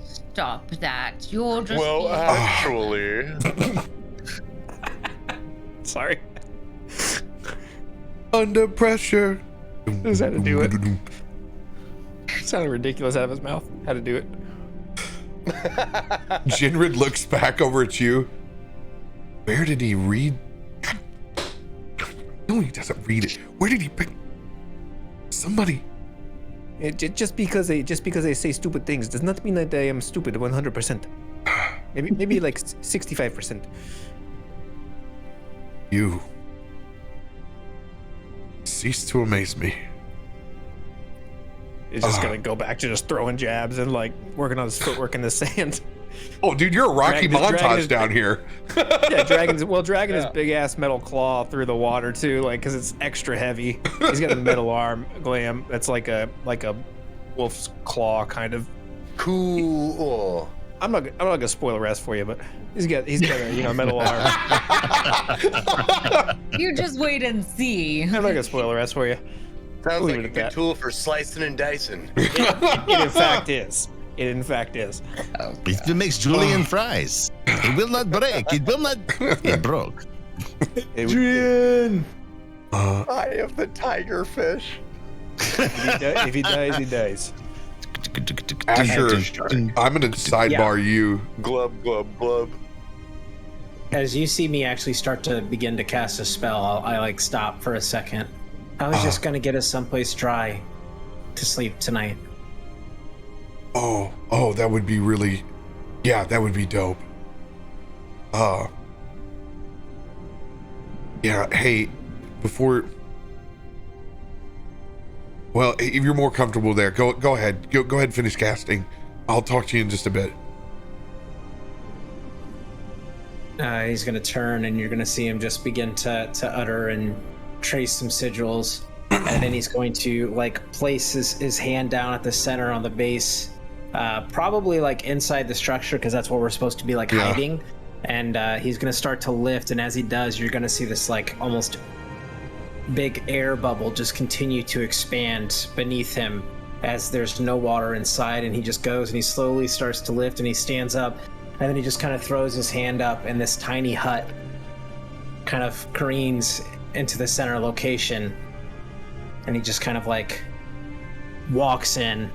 stop that. You're just actually. Sorry. Under pressure. Does that do it? Sounded ridiculous out of his mouth. How to do it. Jinrid looks back over at you. Where did he read? No, he doesn't read it. Where did he pick? Somebody. Just because they say stupid things does not mean that I am stupid 100%. Maybe 65%. You cease to amaze me. He's just gonna go back to just throwing jabs and working on his footwork in the sand. Oh, dude, you're a Rocky montage down here. Yeah, dragging his big ass metal claw through the water too, because it's extra heavy. He's got a metal arm, Glam. That's like a wolf's claw kind of. Cool. I'm not gonna spoil the rest for you, but he's got a metal arm. You just wait and see. I'm not gonna spoil the rest for you. Sounds like a good tool for slicing and dicing. It in fact is. It in fact is. Oh, it makes julienne fries. It will not break. It will not. It broke. Adrian! Eye of the tiger fish. If he dies, he dies. Asher, I'm gonna sidebar you. Glub, glub, glub. As you see me actually start to begin to cast a spell, I stop for a second. I was just gonna get us someplace dry to sleep tonight. Oh, that would be really, that would be dope. Yeah, hey, before, well, if you're more comfortable there, go ahead. Go ahead and finish casting. I'll talk to you in just a bit. He's gonna turn, and you're gonna see him just begin to utter and trace some sigils, and then he's going to place his hand down at the center on the base, probably inside the structure, because that's where we're supposed to be hiding. And he's gonna start to lift, and as he does, you're gonna see this almost big air bubble just continue to expand beneath him as there's no water inside, and he just goes and he slowly starts to lift, and he stands up, and then he just kind of throws his hand up, and this tiny hut kind of careens into the center location, and he just kind of walks in.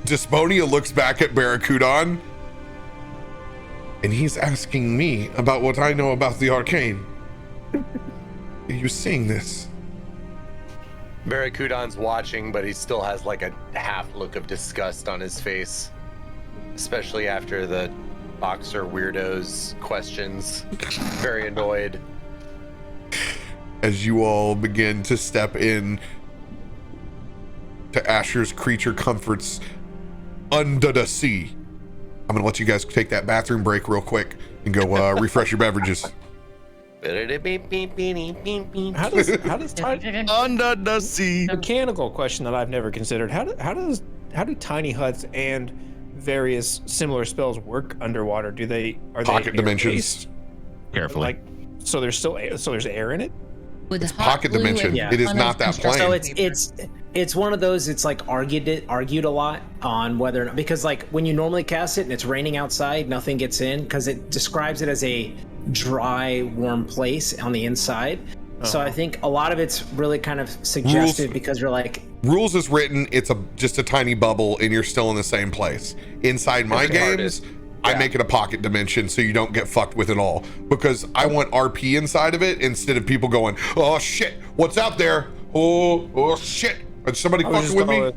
Desponia looks back at Barracudan, and he's asking me about what I know about the arcane. Are you seeing this? Barracudan's watching, but he still has a half look of disgust on his face, especially after the boxer weirdo's questions. Very annoyed. As you all begin to step in to Asher's creature comforts under the sea, I'm gonna let you guys take that bathroom break real quick and go refresh your beverages. How does tiny, under the sea? mechanical question that I've never considered? How do tiny huts and various similar spells work underwater? Are they Pocket dimensions. air-based? Carefully. Like, so there's air in it. With It's hot pocket glue dimension. and Yeah. It is ton not of that construction plane. So paper. it's one of those. It's like argued a lot on whether or not, because like when you normally cast it and it's raining outside, nothing gets in because it describes it as a dry, warm place on the inside. So I think a lot of it's really kind of suggestive because you're like, Rules is written, it's just a tiny bubble and you're still in the same place. Inside my games, I make it a pocket dimension so you don't get fucked with it all. Because I want RP inside of it instead of people going, oh shit, what's out there? Oh shit. Is somebody fucking with me? It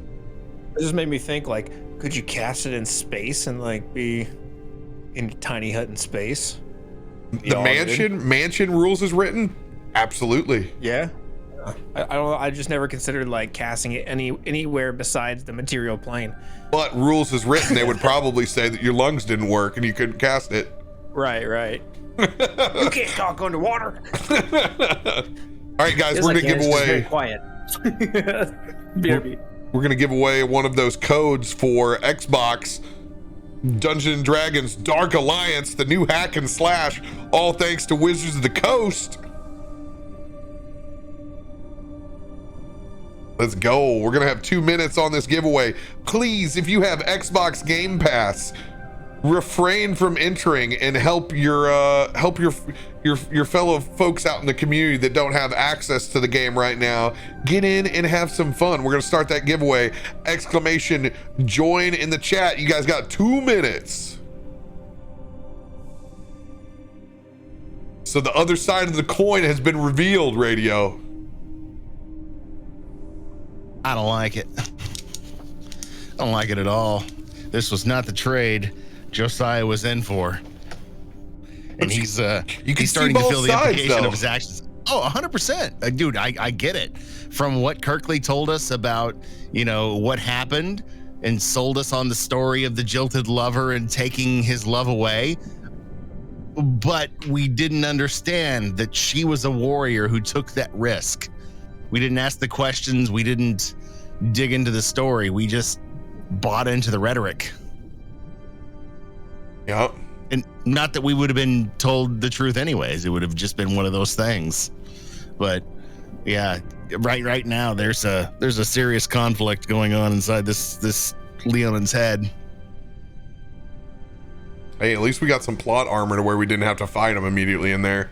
just made me think, like, could you cast it in space and like be in a tiny hut in space? The mansion rules is written? Absolutely. Yeah. I don't know. I just never considered like casting it anywhere besides the material plane. But rules is written, they would probably say that your lungs didn't work and you couldn't cast it. Right. You can't talk underwater. All right, guys, we're gonna give Very away. quiet. BRB. We're gonna give away one of those codes for Xbox Dungeons and Dragons Dark Alliance, the new hack and slash, all thanks to Wizards of the Coast. Let's go. We're gonna have 2 minutes on this giveaway. Please, if you have Xbox Game Pass, refrain from entering and help your fellow folks out in the community that don't have access to the game right now. Get in and have some fun. We're gonna start that giveaway. Exclamation join in the chat. You guys got 2 minutes. So the other side of the coin has been revealed, Radio. I don't like it. I don't like it at all. This was not the trade Josiah was in for. And he's starting to feel the implication of his actions. Oh, 100%. Dude, I get it. From what Kirkley told us about, what happened and sold us on the story of the jilted lover and taking his love away. But we didn't understand that she was a warrior who took that risk. We didn't ask the questions. We didn't dig into the story. We just bought into the rhetoric. Yep. And not that we would have been told the truth anyways. It would have just been one of those things. But yeah, right now there's a serious conflict going on inside this Leon's head. Hey, at least we got some plot armor to where we didn't have to fight him immediately in there.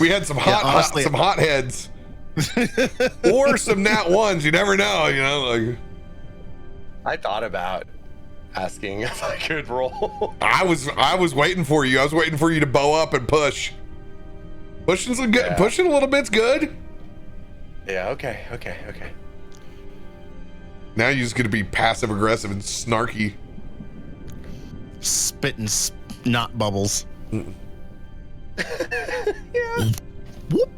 We had some hot heads, or some nat ones. You never know, Like I thought about asking if I could roll. I was waiting for you. I was waiting for you to bow up and push. Pushing a little bit's good. Yeah. Okay. Now you're just gonna be passive aggressive and snarky. Spitting snot bubbles. Yeah. Whoop.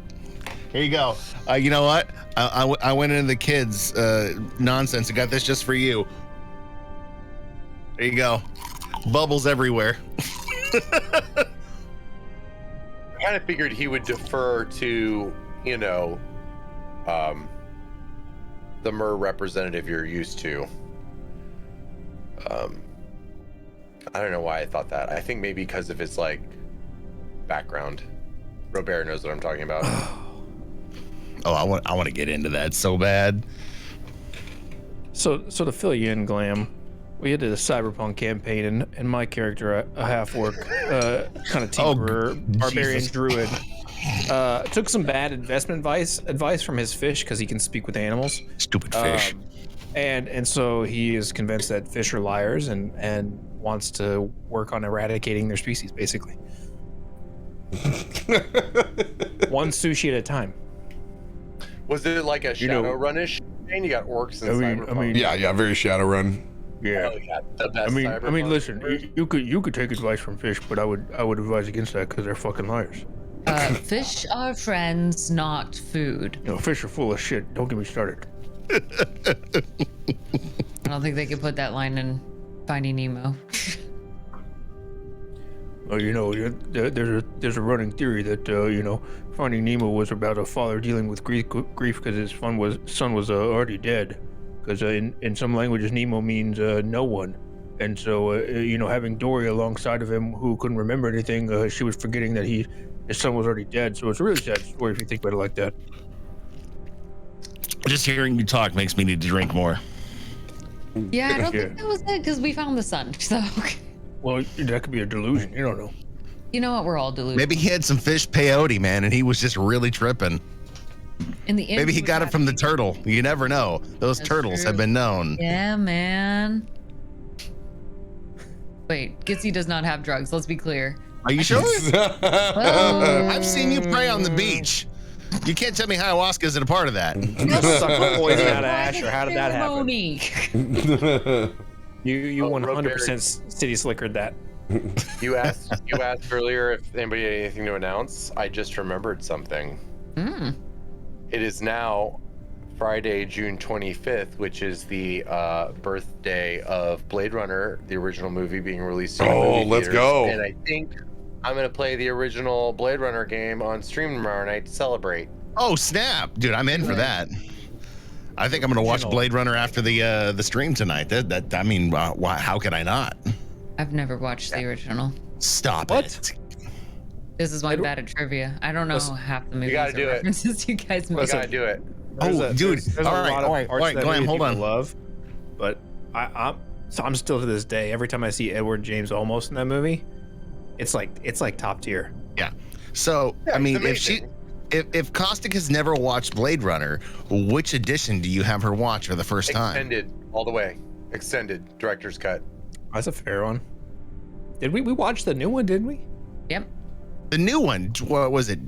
Here you go. You know what? I went into the kids' nonsense. I got this just for you. There you go. Bubbles everywhere. I kind of figured he would defer to, the Mer representative you're used to. I don't know why I thought that. I think maybe because of his background. RoBear knows what I'm talking about. Oh, I want to get into that so bad. So to fill you in, Glam, we did a cyberpunk campaign, and my character, a half-orc, kind of tinkerer, barbarian Jesus. druid, took some bad investment advice from his fish because he can speak with animals. Stupid fish. And so he is convinced that fish are liars and wants to work on eradicating their species, basically. One sushi at a time. Was it like a Shadowrun-ish? And you got orcs and cyberpunk. Yeah, very Shadowrun. Yeah. Oh, yeah, the best I mean, cyberpunk listen, version. you could take advice from fish, but I would advise against that because they're fucking liars. Fish are friends, not food. Fish are full of shit. Don't get me started. I don't think they could put that line in Finding Nemo. there's a running theory that Finding Nemo was about a father dealing with grief because his son was already dead. Because in some languages, Nemo means no one, and so having Dory alongside of him who couldn't remember anything, she was forgetting that his son was already dead. So it's a really sad story if you think about it like that. Just hearing you talk makes me need to drink more. Yeah, I don't think that was it because we found the sun. So. Well, that could be a delusion. You don't know. You know what? We're all delusional. Maybe he had some fish peyote, man, and he was just really tripping. In the end, maybe he got it from the turtle. You never know. Those turtles have been known. Yeah, man. Wait, Gitzi does not have drugs. Let's be clear. Are you sure? I've seen you pray on the beach. You can't tell me ayahuasca isn't a part of that. You suck poison out of Asher. How did that happen? You 100% city slickered that. You asked earlier if anybody had anything to announce. I just remembered something. It is now Friday, June 25th, which is the birthday of Blade Runner, the original movie being released. Let's go! And I think I'm gonna play the original Blade Runner game on stream tomorrow night to celebrate. Oh snap, dude! I'm in for that. I think I'm gonna watch Blade Runner after the stream tonight. I mean, how can I not? I've never watched the original. Stop it. This is why I'm bad at trivia. I don't know half the movies. You gotta do it. You guys you gotta do it. Dude. All right, Glam, hold on. Love, but I'm still to this day. Every time I see Edward James Olmos in that movie, it's like top tier. Yeah. So I mean, if Caustic has never watched Blade Runner, which edition do you have her watch for the first time? Extended all the way. Extended director's cut. That's a fair one. Did we watch the new one? Didn't we? Yep. The new one, what was it?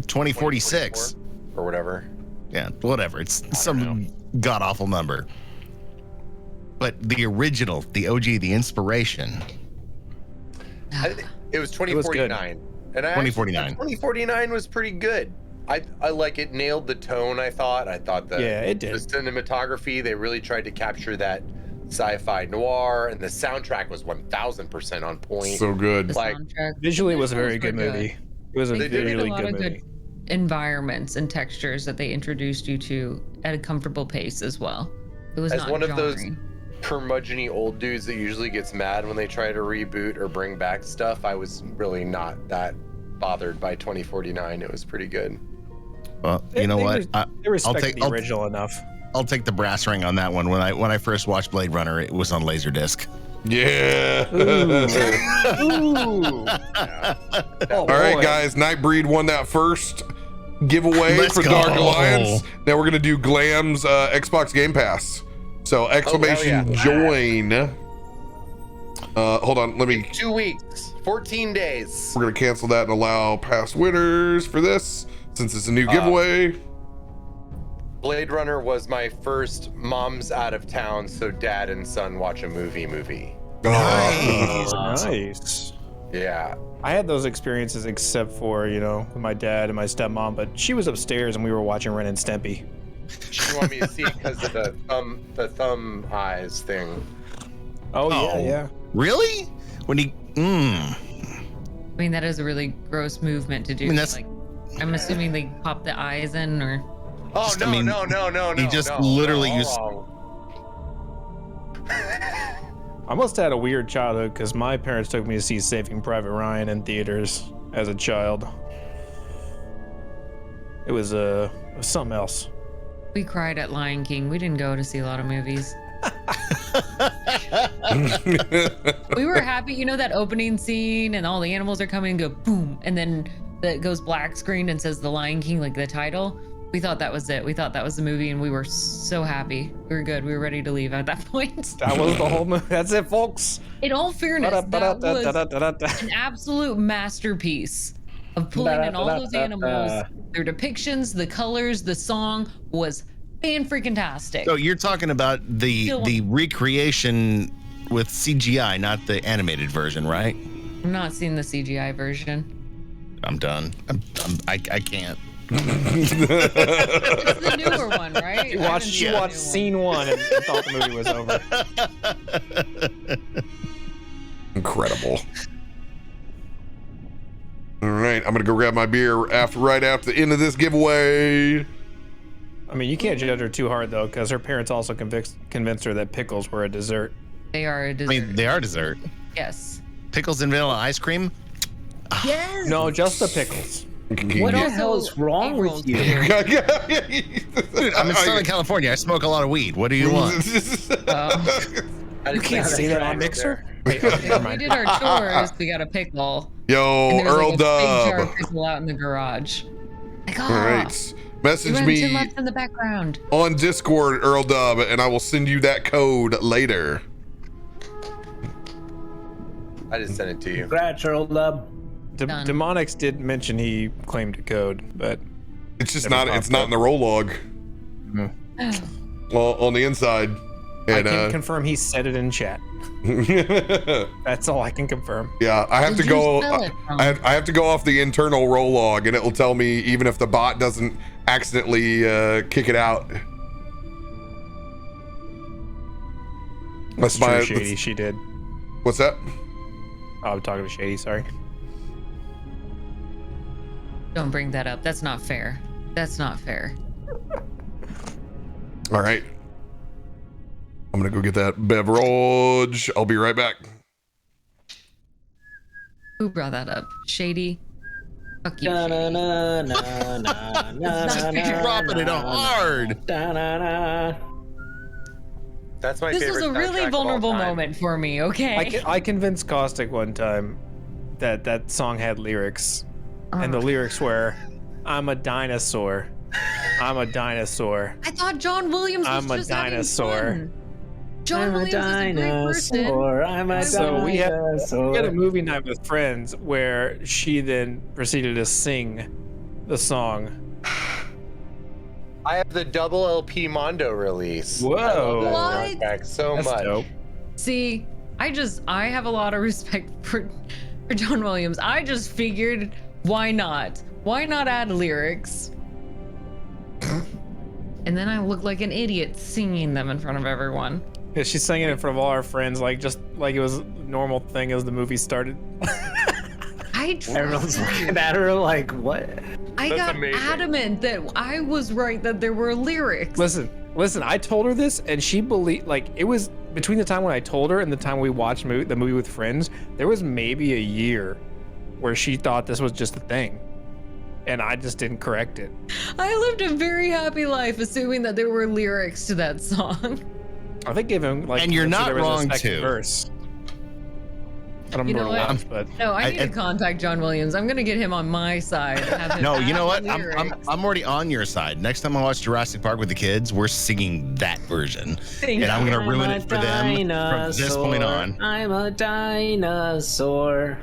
2046 or whatever. Yeah, whatever. It's some god awful number. But the original, the OG, the inspiration. It was 2049. And 2049. 2049 was pretty good. I like it. Nailed the tone. I thought that it did. The cinematography, they really tried to capture that sci-fi noir, and the soundtrack was 1000% on point. So good. Visually, it was a very good movie. It was a visually good movie. Environments and textures that they introduced you to at a comfortable pace as well. It was as not one jarring. of those curmudgeon-y old dudes that usually gets mad when they try to reboot or bring back stuff. I was really not that bothered by 2049. It was pretty good. Well, you know what? They respect the original enough. I'll take the brass ring on that one. When I first watched Blade Runner, it was on Laserdisc. Yeah. Ooh. All right, guys. Nightbreed won that first giveaway for go. Dark Alliance. Now we're gonna do Glam's Xbox Game Pass. So exclamation join. Hold on. Let me. 2 weeks. 14 days. We're gonna cancel that and allow past winners for this since it's a new giveaway. Blade Runner was my first mom's out of town, so dad and son watch a movie. Nice. Yeah. I had those experiences except for, with my dad and my stepmom, but she was upstairs and we were watching Ren and Stimpy. She wanted me to see because of the thumb eyes thing. Oh, yeah. Really? When he I mean, that is a really gross movement to do. I mean, that's... I'm assuming they pop the eyes in or... Oh, no. He just literally used... I must have had a weird childhood because my parents took me to see Saving Private Ryan in theaters as a child. It was something else. We cried at Lion King. We didn't go to see a lot of movies. We were happy, that opening scene and all the animals are coming and go boom, and then it goes black screen and says The Lion King, like the title. We thought that was it. We thought that was the movie, and we were so happy. We were good. We were ready to leave at that point. That was the whole movie. That's it, folks. In all fairness, that was an absolute masterpiece of pulling in all those animals. Their depictions, the colors, the song was fan-freaking-tastic. So you're talking about the recreation with CGI, not the animated version, right? I'm not seeing the CGI version. I'm done. I can't. It's the newer one, right? You watched scene 1 and thought the movie was over. All right, I'm gonna go grab my beer right after the end of this giveaway. I mean, you can't judge her too hard though, because her parents also convinced her that pickles were a dessert. They are a dessert. I mean, they are dessert. Yes. Pickles and vanilla ice cream? Yes. No, just the pickles. What the hell is wrong with you? Dude, I'm in Southern California. I smoke a lot of weed. What do you want? You can't say that on Mixer. Wait, When we did our chores, we got a pickle. Yo, And there was Earl like a big jar Dub. of pickle out in the garage. Like, All right, message me me left in the background. on Discord, Earl Dub, and I will send you that code later. I just sent it to you. Congrats, Earl Dub. Done. Demonix did mention he claimed a code, but It's just Never not. It's popped not up. in the roll log. Well, on the inside. I And can confirm he said it in chat. That's all I can confirm. yeah, I have Where'd to you go. spell it from? I have to go off the internal roll log, and it will tell me even if the bot doesn't accidentally kick it out. That's True, Shady. She did. What's that? Oh, I'm talking to Shady. Sorry. Don't bring that up. That's not fair. That's not fair. All right. I'm gonna go get that beverage. I'll be right back. Who brought that up? Shady? Fuck you, Na, Shady. na, na, na, na, Just na, keep na, dropping it na, hard. na, na, na. That's my This favorite. was a really soundtrack of all vulnerable time. moment for me, okay? I convinced Caustic one time that that song had lyrics, and the lyrics were, "I'm a dinosaur, I'm a dinosaur." I thought John Williams was I'm a just having dinosaur. fun. John I'm a Williams is a great person. dinosaur. I'm a So we had dinosaur. a movie night with friends where she then proceeded to sing the song. I have the double LP Mondo release. Whoa. I love that What? soundtrack so That's much. dope. See, I have a lot of respect for John Williams. I just figured, why not? Why not add lyrics? And then I look like an idiot singing them in front of everyone. Yeah, she's singing it in front of all our friends, like just like it was a normal thing as the movie started. Everyone's looking at her like, what? I That's got amazing. adamant that I was right that there were lyrics. Listen, I told her this, and she believed. Like, it was between the time when I told her and the time we watched the movie with friends. There was maybe a year where she thought this was just a thing, and I just didn't correct it. I lived a very happy life assuming that there were lyrics to that song. I think even like, And you're so not there was a wrong, second too. Verse. I don't You know remember what? what, but No, I need I- to contact John Williams. I'm gonna get him on my side. Have him No, you know add what? the I'm lyrics. already on your side. Next time I watch Jurassic Park with the kids, we're singing that version, Thank and I'm you. gonna ruin it for them from this point on. I'm a dinosaur.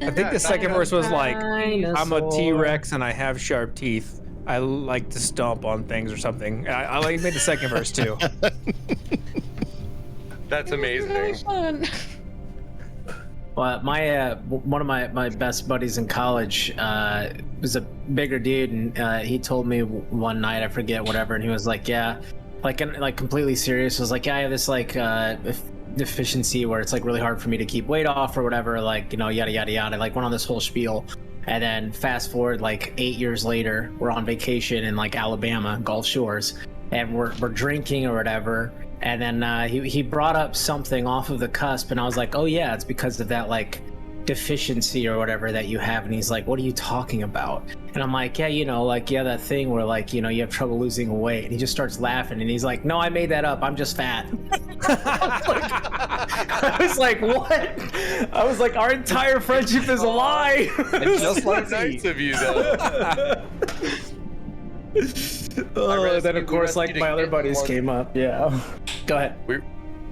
I think the second verse was like, "I'm a Dinosaur. T-Rex and I have sharp teeth. I like to stomp on things or something." I like made the second verse too. That's It was really amazing. fun. Well, my one of my best buddies in college was a bigger dude, and he told me one night, I forget whatever, and he was like, "Yeah," like completely serious. Was like, "Yeah, I have this like deficiency where it's like really hard for me to keep weight off or whatever, like, you know, yada yada yada." Like went on this whole spiel, and then fast forward like 8 years later, we're on vacation in like Alabama, Gulf Shores, and we're drinking or whatever. And then he brought up something off of the cusp, and I was like, "Oh yeah, it's because of that like deficiency or whatever that you have." And he's like, "What are you talking about?" And I'm like, "Yeah, you know, like, yeah, that thing where like, you know, you have trouble losing weight." And he just starts laughing, and he's like, "No, I made that up. I'm just fat." I was like, "What?" I was like, "Our entire friendship is a lie." Just like So nice me. of you, though. Oh, then of we course, like rescued a my other kitten buddies once. came up. Yeah. Go ahead.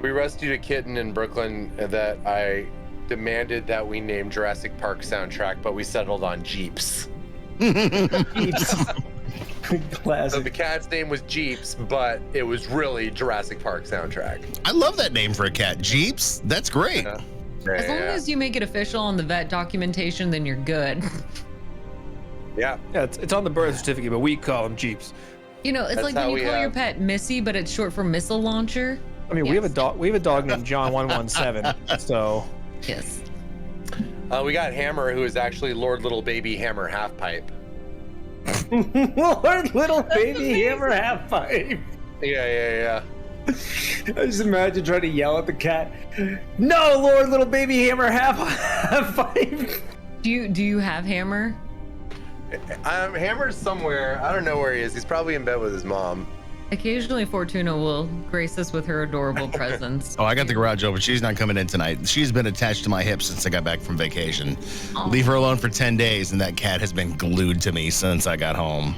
We rescued a kitten in Brooklyn that I demanded that we name Jurassic Park soundtrack, but we settled on Jeeps. So Classic. the cat's name was Jeeps, but it was really Jurassic Park soundtrack. I love that name for a cat. Jeeps? That's great. Yeah. As long as you make it official on the vet documentation, then you're good. Yeah. Yeah, it's on the birth certificate, but we call them Jeeps. You know, it's That's like how when we you call your have- pet Missy, but it's short for missile launcher. I mean, we have a dog. We have a dog named John 117. So Yes. We got Hammer, who is actually Lord Little Baby Hammer Halfpipe. Lord Little Baby Hammer Halfpipe. Yeah. I just imagine trying to yell at the cat. No, Lord Little Baby Hammer Halfpipe. Do you have Hammer? Hammer's somewhere. I don't know where he is. He's probably in bed with his mom. Occasionally, Fortuna will grace us with her adorable presence. Oh, I got the garage open. She's not coming in tonight. She's been attached to my hip since I got back from vacation. Aw. Leave her alone for 10 days, and that cat has been glued to me since I got home.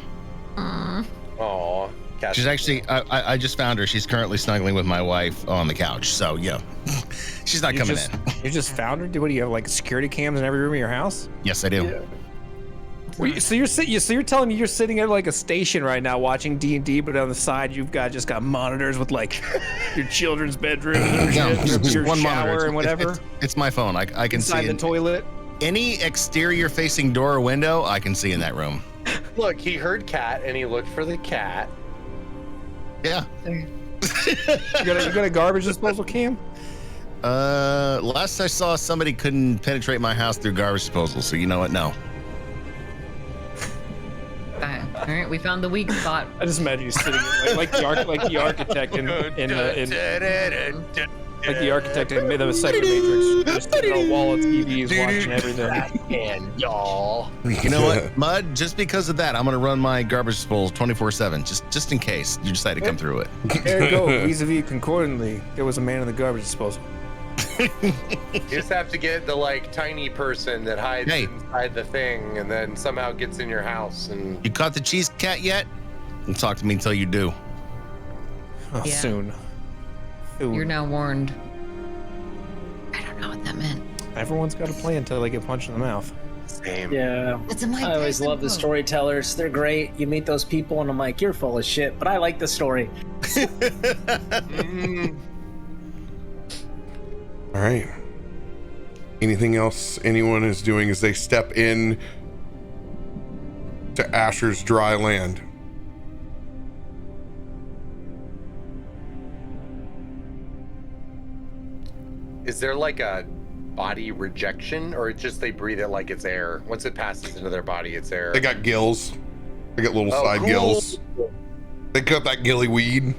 Aw. She's actually, I just found her. She's currently snuggling with my wife on the couch. So, yeah, she's not coming in. You just found her? What do you have, like security cams in every room of your house? Yes, I do. Yeah. So you're telling me you're sitting at like a station right now watching D&D, but on the side you've just got monitors with like your children's bedroom, your one shower, monitor and whatever. It's my phone. I can Inside see the toilet. any exterior facing door or window. I can see in that room. Look, he heard cat and he looked for the cat. Yeah. You got a garbage disposal cam? Last I saw, somebody couldn't penetrate my house through garbage disposal. So you know what? No. All right, we found the weak spot. I just imagine you sitting like the architect in like the architect in the Cyber Matrix, just sitting on a wall of TVs watching everything. And y'all. You know what, Mud? Just because of that, I'm gonna run my garbage disposal 24/7, just in case you decide to come through it. There you go. Vis-a-vis concordantly, there was a man in the garbage disposal. You just have to get the like tiny person that hides Hey. inside the thing and then somehow gets in your house and You caught the cheese cat yet? Don't talk to me until you do. Oh, Yeah. Soon. You're now warned. I don't know what that meant. Everyone's got a plan until they get punched in the mouth. same. Yeah. It's a Mike I always Tyson love the quote. storytellers. They're great. You meet those people, and I'm like, you're full of shit, but I like the story. All right. Anything else anyone is doing as they step in to Asher's dry land? Is there like a body rejection or it's just they breathe it like it's air? Once it passes into their body, it's air. They got gills. They got little Oh, side cool. gills. They cut that gilly weed.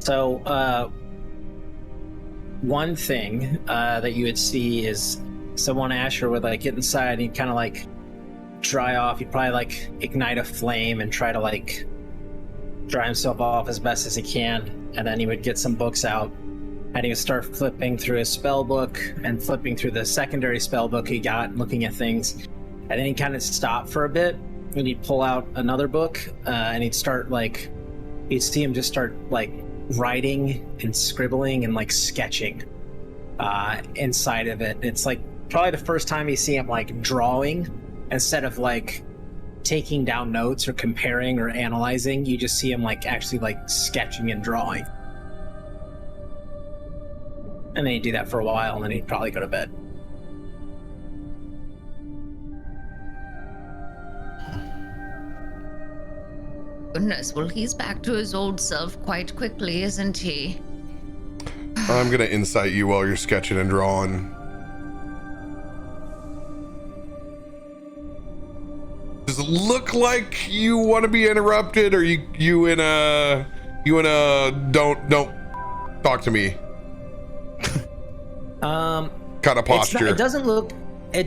So, one thing that you would see is someone Asher would like get inside and he'd kind of like dry off. He'd probably like ignite a flame and try to like dry himself off as best as he can. And then he would get some books out and he would start flipping through his spell book and flipping through the secondary spell book he got, looking at things. And then he'd kind of stop for a bit and he'd pull out another book and he'd start like, you'd see him just start like writing and scribbling and like sketching inside of it. It's like probably the first time you see him like drawing instead of like taking down notes or comparing or analyzing. You just see him like actually like sketching and drawing. And then he'd do that for a while and then he'd probably go to bed. Goodness, well, he's back to his old self quite quickly, isn't he? I'm gonna insight you while you're sketching and drawing. Does it look like you want to be interrupted, or you in a don't talk to me kind of posture? It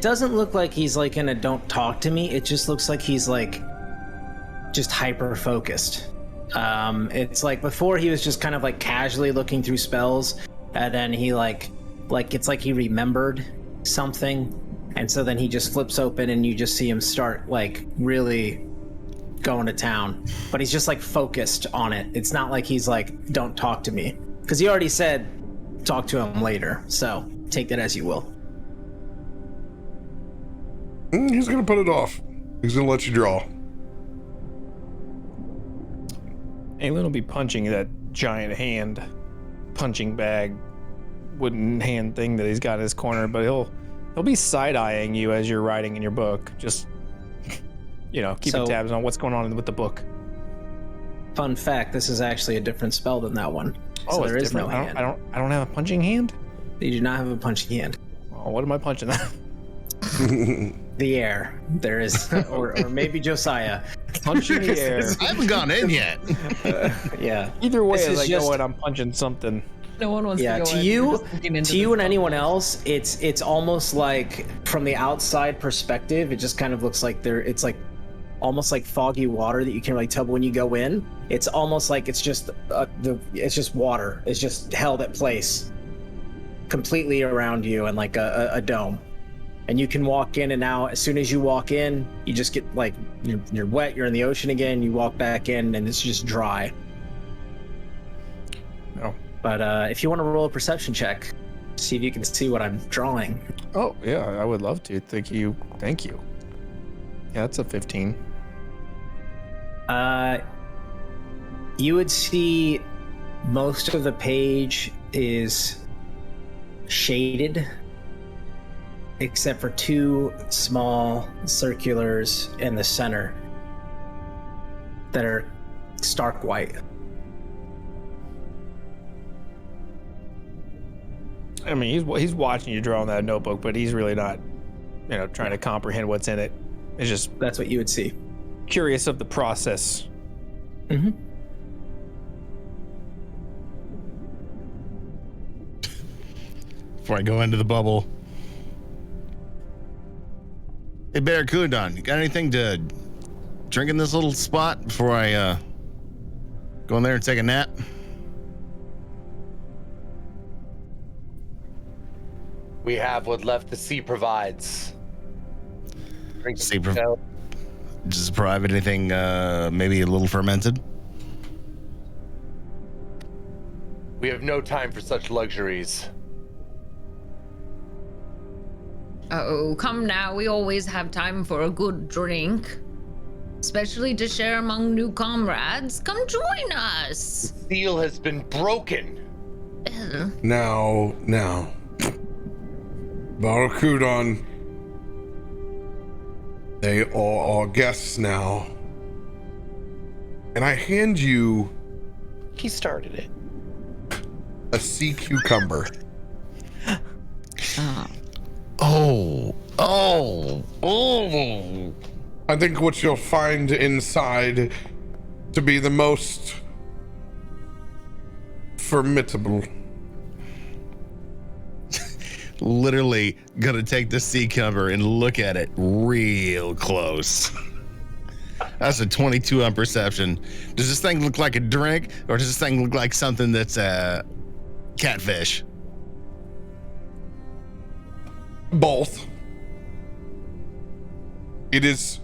doesn't look like he's like in a don't talk to me. It just looks like he's like just hyper focused. It's like before he was just kind of like casually looking through spells, and then he like it's like he remembered something, and so then he just flips open and you just see him start like really going to town. But he's just like focused on it. It's not like he's like don't talk to me, because he already said talk to him later, so take that as you will. He's gonna put it off. He's gonna let you draw. Aelun will be punching that giant hand punching bag wooden hand thing that he's got in his corner, but he'll be side-eyeing you as you're writing in your book, just keeping tabs on what's going on with the book. Fun fact, this is actually a different spell than that one. Oh, So it's there is different. no hand. I don't have a punching hand. You do not have a punching hand. Oh, what am I punching that? The air. There is, or maybe Josiah. Punching the air. I haven't gone in yet. Yeah. Either way, This as is I go just- in, I'm punching something. No one wants Yeah, to go to in. you- We're just looking into To you this and anyone bubble. else, it's almost like from the outside perspective, it just kind of looks like it's like almost like foggy water that you can't really tell. But when you go in, it's almost like it's just it's just water. It's just held at place, completely around you, and like a dome. And you can walk in and out. As soon as you walk in, you just get like you're wet. You're in the ocean again. You walk back in, and it's just dry. Oh. But if you want to roll a perception check, see if you can see what I'm drawing. Oh, yeah, I would love to. Thank you. Yeah, that's a 15. You would see most of the page is shaded, except for two small circulars in the center that are stark white. I mean, he's watching you draw on that notebook, but he's really not, trying to comprehend what's in it. It's just That's what you would see. curious of the process. Mm-hmm. Before I go into the bubble. Hey, Barracuda, you got anything to drink in this little spot before I go in there and take a nap? We have what left the sea provides. Drink Sea some ale. Does it provide anything maybe a little fermented? We have no time for such luxuries. Oh, come now. We always have time for a good drink. Especially to share among new comrades. Come join us. Seal has been broken. Ugh. Now, Barakudon, they are our guests now. And I hand you He started it. a sea cucumber. Oh. I think what you'll find inside to be the most formidable. Literally gonna take the sea cover and look at it real close. That's a 22 on perception. Does this thing look like a drink, or does this thing look like something that's catfish? Both. It is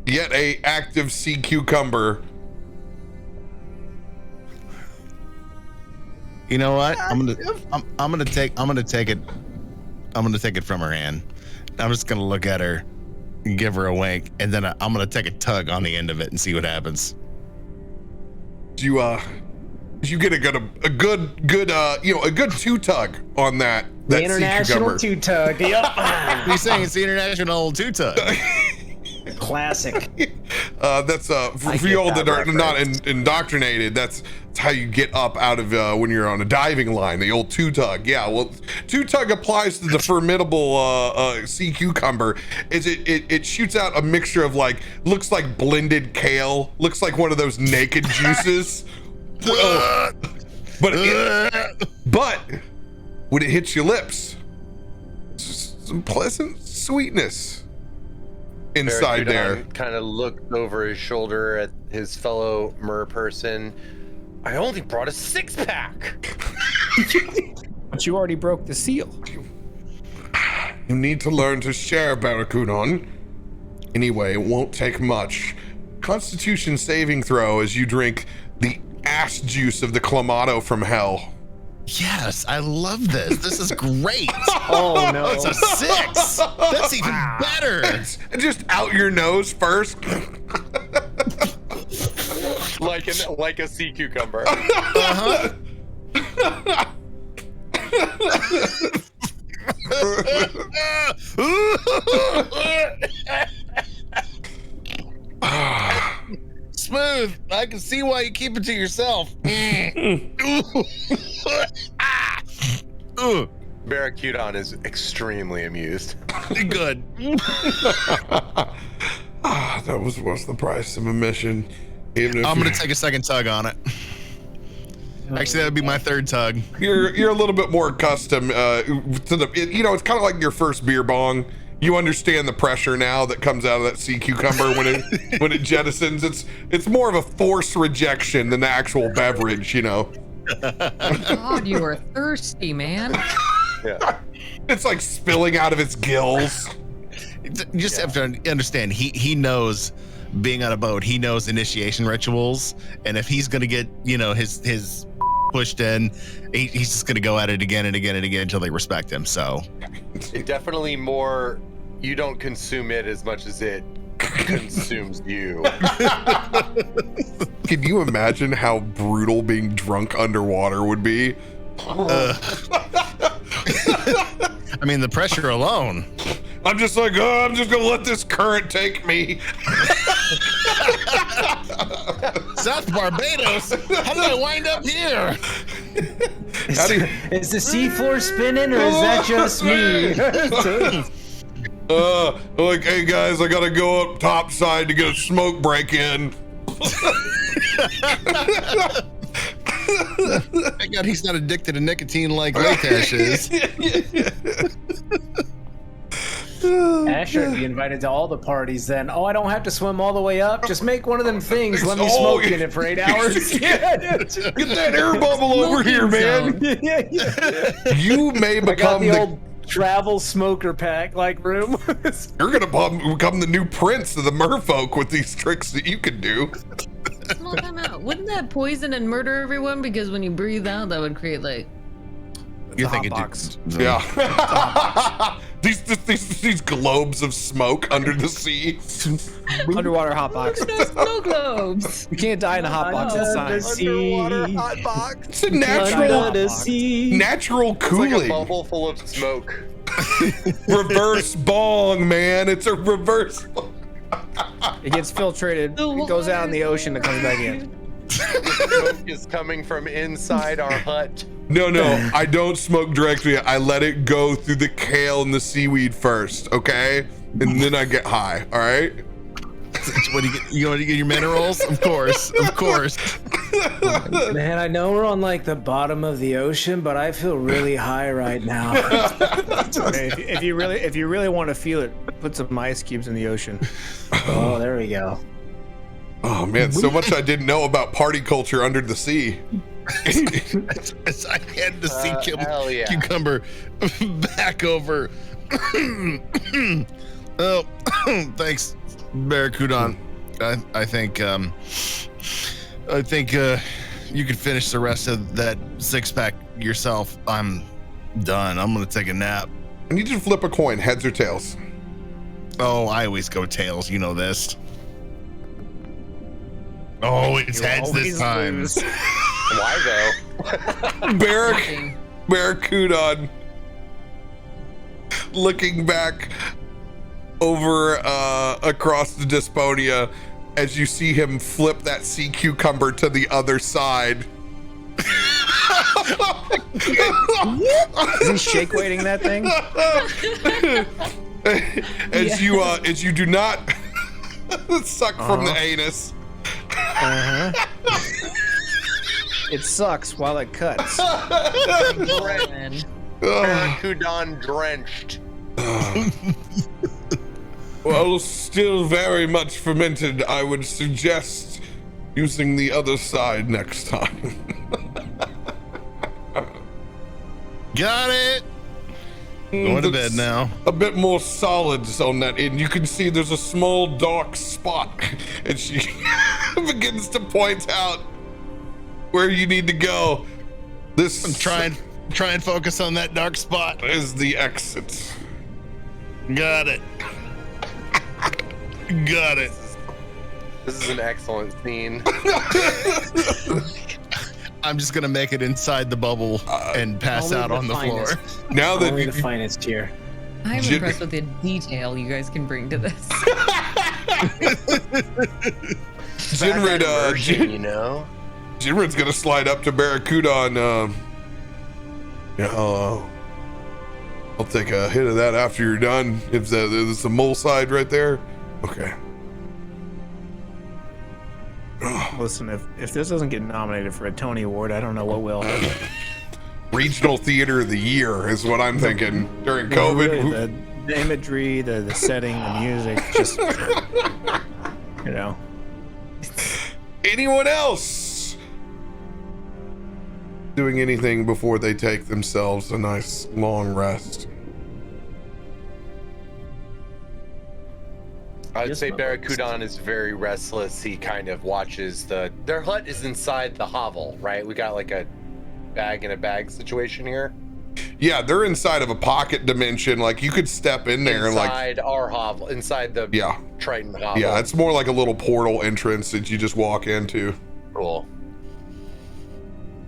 yet a active sea cucumber. You know what? I'm gonna take it from her hand. I'm just gonna look at her and give her a wink, and then I'm gonna take a tug on the end of it and see what happens. You get a good two tug on that The sea international cucumber. two tug. Yep. He's saying it's the international two tug. Classic. That's for you all that are not indoctrinated. That's how you get up out of when you're on a diving line. The old two tug. Yeah, well, two tug applies to the formidable sea cucumber. Is it shoots out a mixture of looks like blended kale. Looks like one of those naked juices. But when it hits your lips, it's just some pleasant sweetness inside there. Kind of looked over his shoulder at his fellow mer person. I only brought a 6-pack. But you already broke the seal. You need to learn to share, Barakudon. Anyway, it won't take much. Constitution saving throw as you drink the ass juice of the Clamato from hell. Yes, I love this. This is great. Oh no. It's a 6. That's even better. Just out your nose first. like a sea cucumber. Uh-huh. Smooth. I can see why you keep it to yourself. Barracuda is extremely amused. Good. That was what's the price of admission? Even if I'm gonna take a second tug on it. Actually, that would be my third tug. you're a little bit more accustomed to the. It's kind of like your first beer bong. You understand the pressure now that comes out of that sea cucumber when it jettisons. It's more of a forced rejection than the actual beverage. God, you are thirsty, man. Yeah. It's like spilling out of its gills. You just have to understand. He knows being on a boat. He knows initiation rituals, and if he's gonna get his pushed in, he's just gonna go at it again and again and again until they respect him. So It definitely more. You don't consume it as much as it consumes you. Can you imagine how brutal being drunk underwater would be? I mean, the pressure alone. I'm just like, I'm just gonna let this current take me. South Barbados. How did I wind up here? Is the seafloor spinning, or is that just me? Like, hey guys, I gotta go up topside to get a smoke break in. Thank God he's not addicted to nicotine like Lakesh is. Asher would be invited to all the parties then. Oh, I don't have to swim all the way up. Just make one of them things. Let me smoke in it for 8 hours. Yeah, Get that air bubble over here, man. You may become the old travel smoker pack like room. You're gonna become the new prince of the merfolk with these tricks that you can do. Small time out. Wouldn't that poison and murder everyone? Because when you breathe out, that would create like. You're thinking, box. Yeah. these globes of smoke under the sea. Underwater hotbox. No snow globes. You can't die in a hotbox. It's science. Underwater hot box. It's a natural It's like a Kool-Aid. bubble full of smoke. Reverse bong, man. It's a reverse. It gets filtrated. It goes out in the ocean. It comes back in. The smoke is coming from inside our hut. No, I don't smoke directly. I let it go through the kale and the seaweed first, okay? And then I get high, all right? What do you get? You want to get your minerals? Of course. Man, I know we're on like the bottom of the ocean, but I feel really high right now. If you really want to feel it, put some ice cubes in the ocean. Oh, there we go. Oh man, so much I didn't know about party culture under the sea. As I hand the sea hell yeah. cucumber back over. Oh, thanks, Barracuda. I think you can finish the rest of that 6-pack yourself. I'm done. I'm gonna take a nap. I need you to flip a coin, heads or tails. Oh, I always go tails. You know this. Oh, it's heads this time. Why though? Barracuda looking back over across the Desponia as you see him flip that sea cucumber to the other side. Is he shake weighting that thing? As you do not suck from the anus. It sucks while it cuts. Barracuda drenched. Well, still very much fermented. I would suggest using the other side next time. Got it. Going to bed now. A bit more solids on that end. You can see there's a small dark spot, and she begins to point out where you need to go. This Try and focus on that dark spot. is the exit. Got it. Got it. This is an excellent scene. I'm just gonna make it inside the bubble and pass out on the floor. Now that Only the finest tier. I'm impressed with the detail you guys can bring to this. Jinrid, you know. Jinrid's gonna slide up to Barracuda and hello. I'll take a hit of that after you're done. If there's the mole side right there. Okay. Listen, if this doesn't get nominated for a Tony Award, I don't know what will. Regional Theater of the Year is what I'm thinking during COVID. Really, the imagery, the setting, the music, just, you know. Anyone else doing anything before they take themselves a nice long rest? I'd say Barracudan is very restless. He kind of watches their hut is inside the hovel, right? We got like a bag in a bag situation here. Yeah, they're inside of a pocket dimension. Like you could step in there and like inside our hovel, inside the Triton hovel. Yeah, it's more like a little portal entrance that you just walk into. Cool.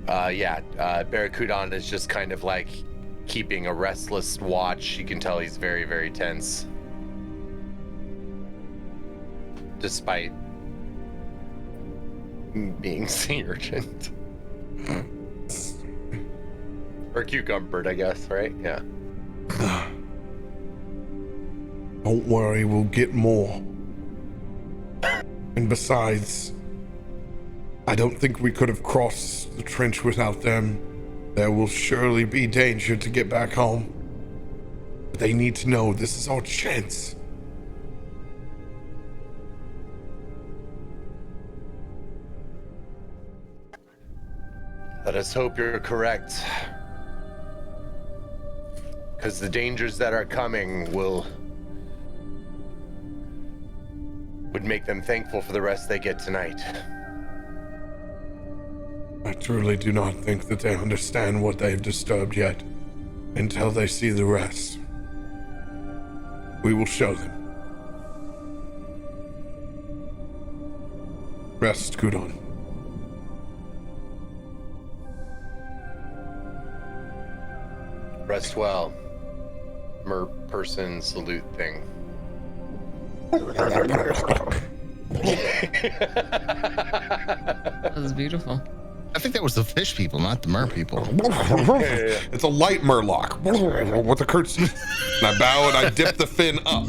Barracudan is just kind of like keeping a restless watch. You can tell he's very, very tense. Despite being sea urchin. Or cucumbered, I guess, right? Yeah. Don't worry, we'll get more. And besides, I don't think we could have crossed the trench without them. There will surely be danger to get back home. But they need to know this is our chance. Let us hope you're correct. Because the dangers that are coming would make them thankful for the rest they get tonight. I truly do not think that they understand what they've disturbed yet, until they see the rest. We will show them. Rest, Gudon. Rest well. Mer person salute thing. That was beautiful. I think that was the fish people, not the mer people. It's a light murloc with a curtsy. And I bow and I dip the fin up.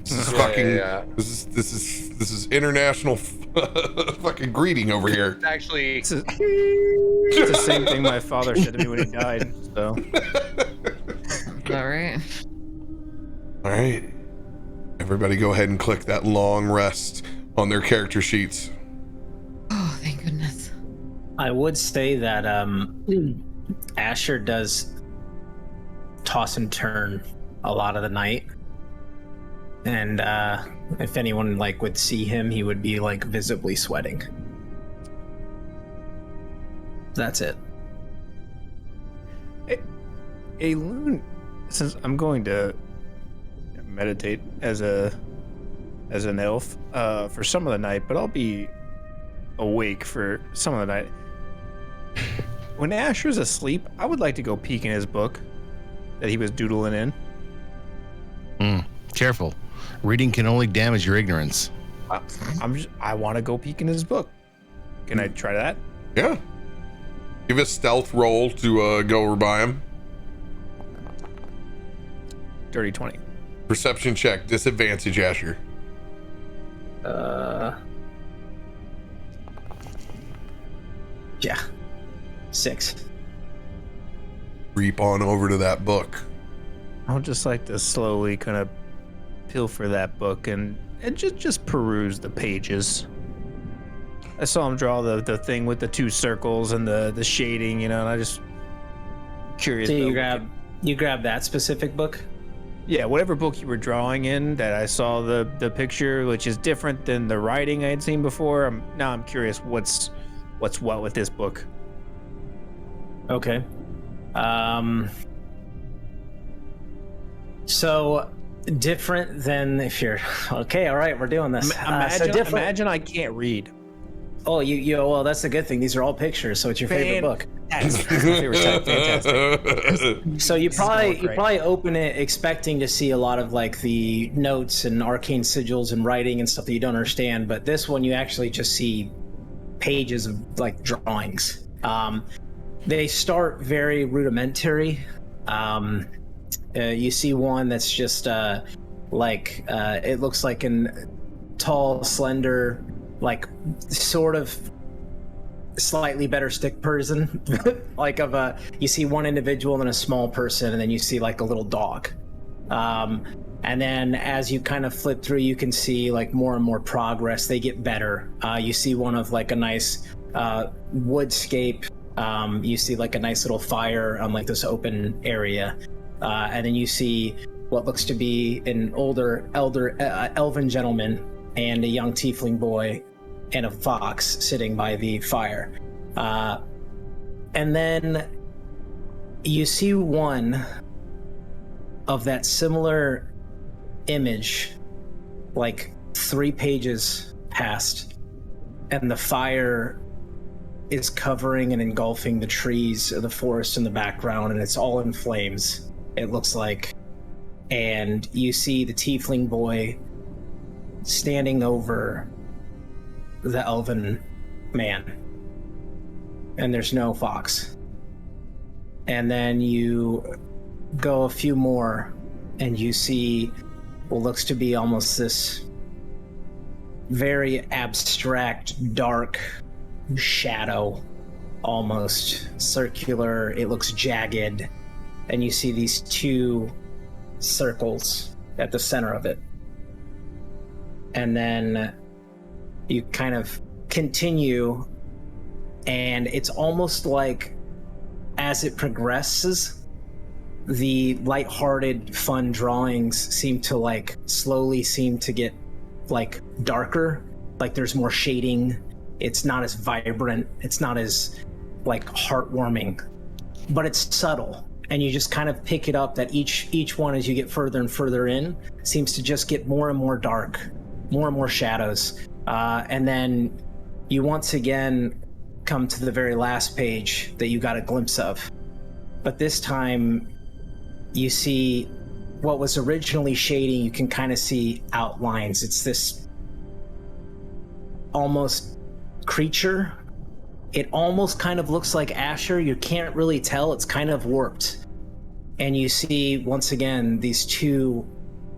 This is fucking. This is international fucking greeting over here. Actually, It's the same thing my father said to me when he died. So. All right. All right. Everybody go ahead and click that long rest on their character sheets. Oh, thank goodness. I would say that Asher does toss and turn a lot of the night. And if anyone like would see him, he would be like visibly sweating. That's it. Aelun, since I'm going to meditate as an elf for some of the night, but I'll be awake for some of the night. When Asher's asleep, I would like to go peek in his book that he was doodling in. Careful. Reading can only damage your ignorance. I want to go peek in his book. Can I try that? Yeah. Give a stealth roll to go over by him. Dirty 20. Perception check, disadvantage, Asher. Yeah. 6. Creep on over to that book. I would just like to slowly kind of pilfer that book and just peruse the pages. I saw him draw the thing with the 2 circles and the shading, and I just curious. So you grab that specific book? Yeah, whatever book you were drawing in that I saw the picture, which is different than the writing I had seen before. I'm curious what's what with this book. Okay. So different than if you're okay. All right, we're doing this. Imagine I can't read. Oh, well, that's the good thing. These are all pictures, so it's your favorite book. That's my favorite type. Fantastic. So you probably open it expecting to see a lot of like the notes and arcane sigils and writing and stuff that you don't understand, but this one you actually just see pages of like drawings. They start very rudimentary. You see one that's just it looks like an tall, slender, like sort of slightly better stick person. You see one individual and a small person, and then you see like a little dog. And then as you kind of flip through, you can see like more and more progress. They get better. You see one of like a nice woodscape. You see like a nice little fire on like this open area. And then you see what looks to be an elven gentleman and a young tiefling boy and a fox sitting by the fire. And then you see one of that similar image, like 3 pages past, and the fire is covering and engulfing the trees of the forest in the background, and it's all in flames, it looks like. And you see the tiefling boy standing over the elven man, and there's no fox. And then you go a few more and you see what looks to be almost this very abstract, dark shadow, almost circular. It looks jagged, and you see these 2 circles at the center of it. And then you kind of continue, and it's almost like as it progresses, the lighthearted, fun drawings seem to like slowly seem to get like darker, like there's more shading. It's not as vibrant, it's not as like heartwarming, but it's subtle, and you just kind of pick it up that each one, as you get further and further in, seems to just get more and more dark, more and more shadows. And then you once again come to the very last page that you got a glimpse of, but this time you see what was originally shading. You can kind of see outlines. It's this almost creature. It almost kind of looks like Asher. You can't really tell. It's kind of warped. And you see, once again, these 2,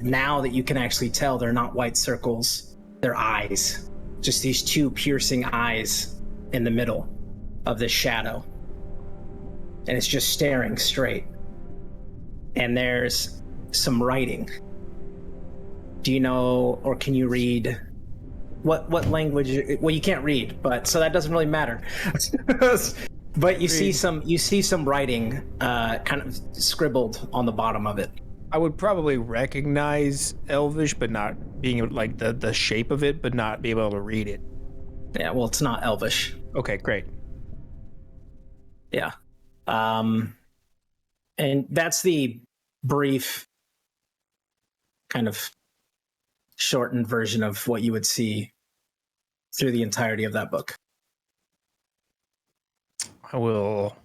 now that you can actually tell, they're not white circles. They're eyes. Just these 2 piercing eyes in the middle of this shadow. And it's just staring straight. And there's some writing. Do you know, or can you read what language? Well, you can't read, but so that doesn't really matter. But you see some writing kind of scribbled on the bottom of it. I would probably recognize Elvish, but not being able, like the shape of it, but not be able to read it. Yeah, well, it's not Elvish. Okay, great. Yeah. And that's the brief, kind of shortened version of what you would see through the entirety of that book. I will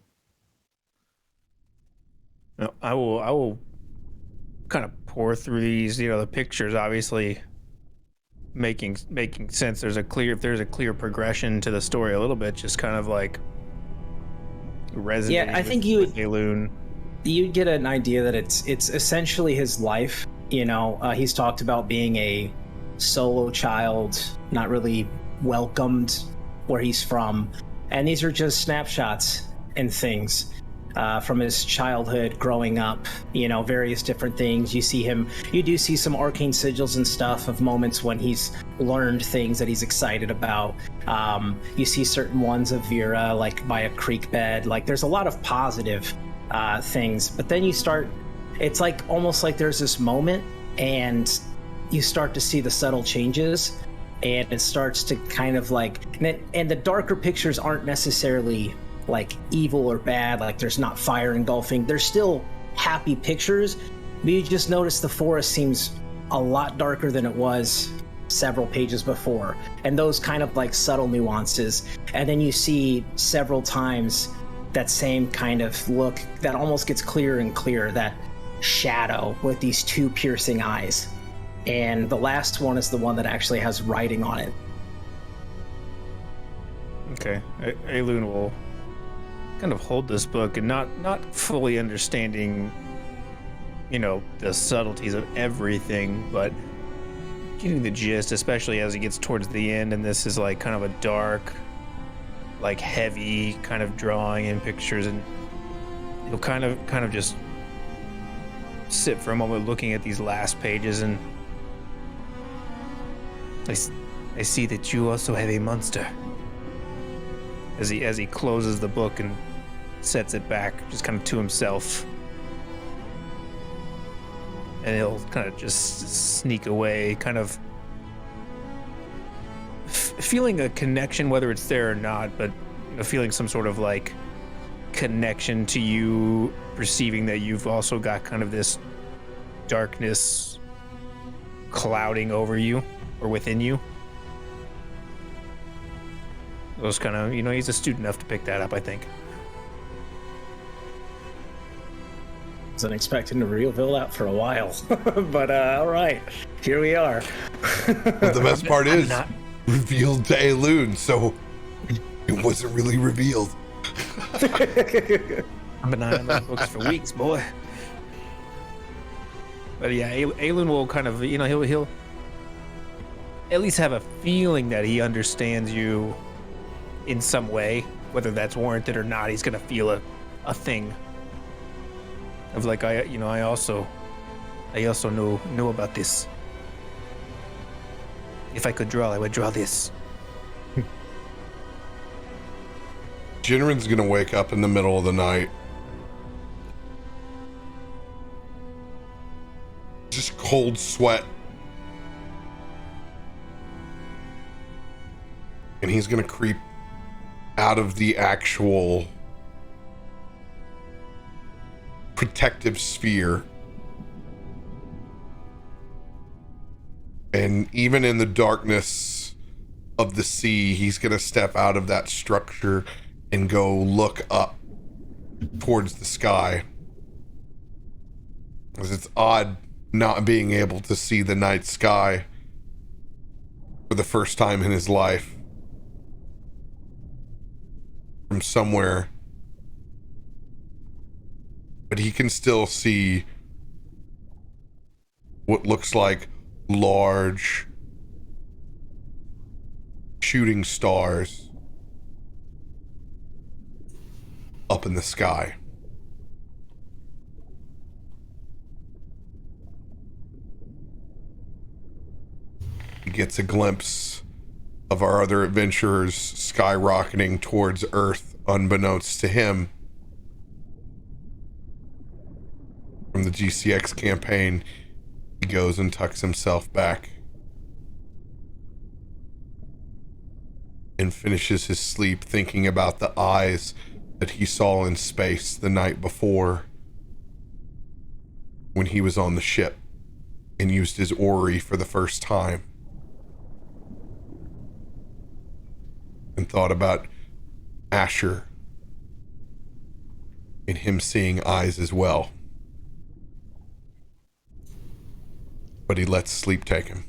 kind of pour through these, the pictures obviously making sense. If there's a clear progression to the story a little bit, just kind of like resonating. Yeah, I think with Aelun. You'd get an idea that it's essentially his life. He's talked about being a solo child, not really welcomed where he's from, and these are just snapshots and things from his childhood, growing up, various different things. You do see some arcane sigils and stuff of moments when he's learned things that he's excited about. You see certain ones of Vera, like by a creek bed. Like there's a lot of positive things, but then it's like almost like there's this moment and you start to see the subtle changes, and it starts to kind of like, and the darker pictures aren't necessarily like evil or bad, like there's not fire engulfing. There's still happy pictures, but you just notice the forest seems a lot darker than it was several pages before, and those kind of like subtle nuances. And then you see several times that same kind of look that almost gets clearer and clearer, that shadow with these 2 piercing eyes. And the last one is the one that actually has writing on it. Okay, Aelun will kind of hold this book and not fully understanding the subtleties of everything, but getting the gist, especially as it gets towards the end, and this is like kind of a dark, like heavy kind of drawing in pictures, and you'll kind of just sit for a moment looking at these last pages, and I see that you also have a monster. As he closes the book and sets it back, just kind of to himself, and he'll kind of just sneak away, kind of feeling a connection, whether it's there or not, but feeling some sort of like connection to you, perceiving that you've also got kind of this darkness clouding over you or within you. Those kind of, he's astute enough to pick that up, I think. Wasn't expecting to reveal that for a while, but all right, here we are. But the best part is revealed to Aelun, so it wasn't really revealed. I've been eyeing those books for weeks, boy. But yeah, Aelun will kind of, he'll at least have a feeling that he understands you in some way, whether that's warranted or not. He's gonna feel a thing of like, I also know about this. If I could draw, I would draw this. Jinrid's gonna wake up in the middle of the night, just cold sweat, and he's gonna creep out of the actual protective sphere, and even in the darkness of the sea, he's gonna step out of that structure and go look up towards the sky, because it's odd not being able to see the night sky for the first time in his life from somewhere, but he can still see what looks like large shooting stars up in the sky. He gets a glimpse of our other adventurers skyrocketing towards Earth, unbeknownst to him. From the GCX campaign, he goes and tucks himself back and finishes his sleep thinking about the eyes that he saw in space the night before when he was on the ship and used his Ori for the first time, and thought about Asher and him seeing eyes as well. But he lets sleep take him.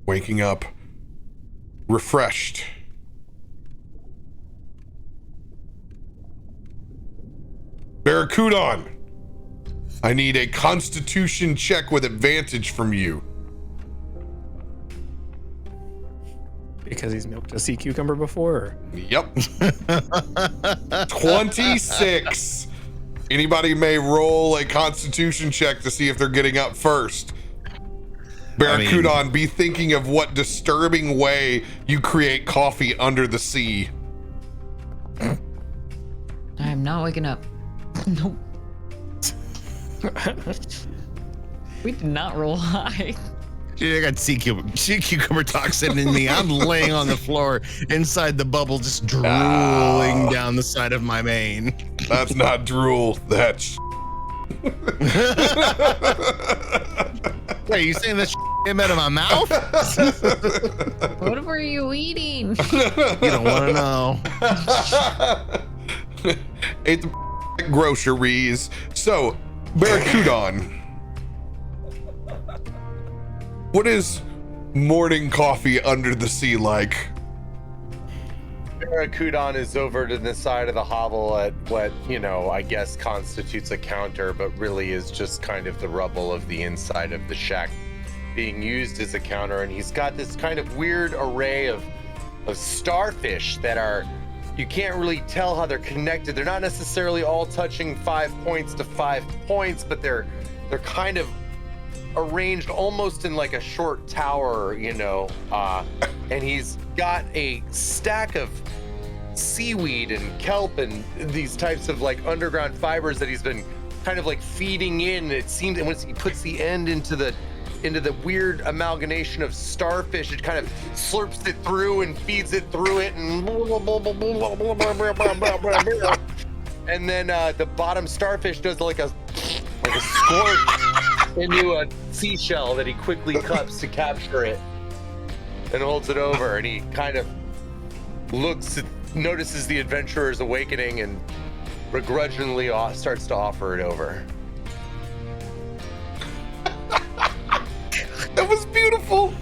Waking up refreshed. Barracudan, I need a constitution check with advantage from you. Because he's milked a sea cucumber before? Or? Yep. 26. Anybody may roll a constitution check to see if they're getting up first. Barracudan, be thinking of what disturbing way you create coffee under the sea. I am not waking up. Nope. We did not roll high. Dude, I got sea cucumber toxin in me. I'm laying on the floor inside the bubble, just drooling down the side of my mane. That's not drool. That's Wait, you saying that came out of my mouth? What were you eating? You don't want to know. Ate the groceries. So, Barracudan, what is morning coffee under the sea like? Barracudan is over to the side of the hovel at what, I guess constitutes a counter, but really is just kind of the rubble of the inside of the shack being used as a counter. And he's got this kind of weird array of starfish that are, you can't really tell how they're connected. They're not necessarily all touching 5 points to 5 points, but they're kind of arranged almost in like a short tower, and he's got a stack of seaweed and kelp and these types of like underground fibers that he's been kind of like feeding in. It seems, and once he puts the end into the weird amalgamation of starfish, it kind of slurps it through and feeds it through it, and then the bottom starfish does like a squirt into a seashell that he quickly cups to capture it and holds it over, and he kind of notices the adventurer's awakening and begrudgingly starts to offer it over. That was beautiful.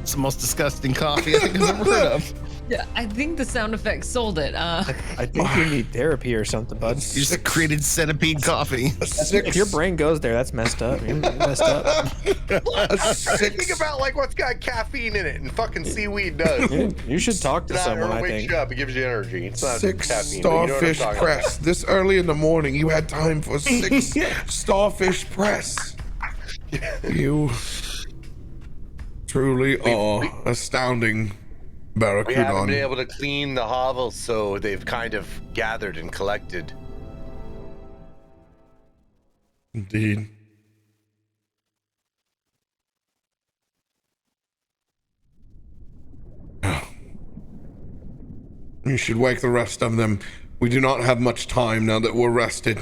It's the most disgusting coffee I think I've ever heard of. Yeah, I think the sound effects sold it. I think you need therapy or something, bud. You just created centipede coffee. If your brain goes there, that's messed up. You're messed up. Think about like what's got caffeine in it and fucking seaweed does. You should talk to someone, I It wakes think. you up. It gives you energy. It's not 6 caffeine, but you know what I'm starfish talking press. This early in the morning, you had time for 6 starfish press. You truly are astounding, We haven't been Barracudan. able to clean the hovel, so they've kind of gathered and collected. Indeed. You should wake the rest of them. We do not have much time now that we're rested.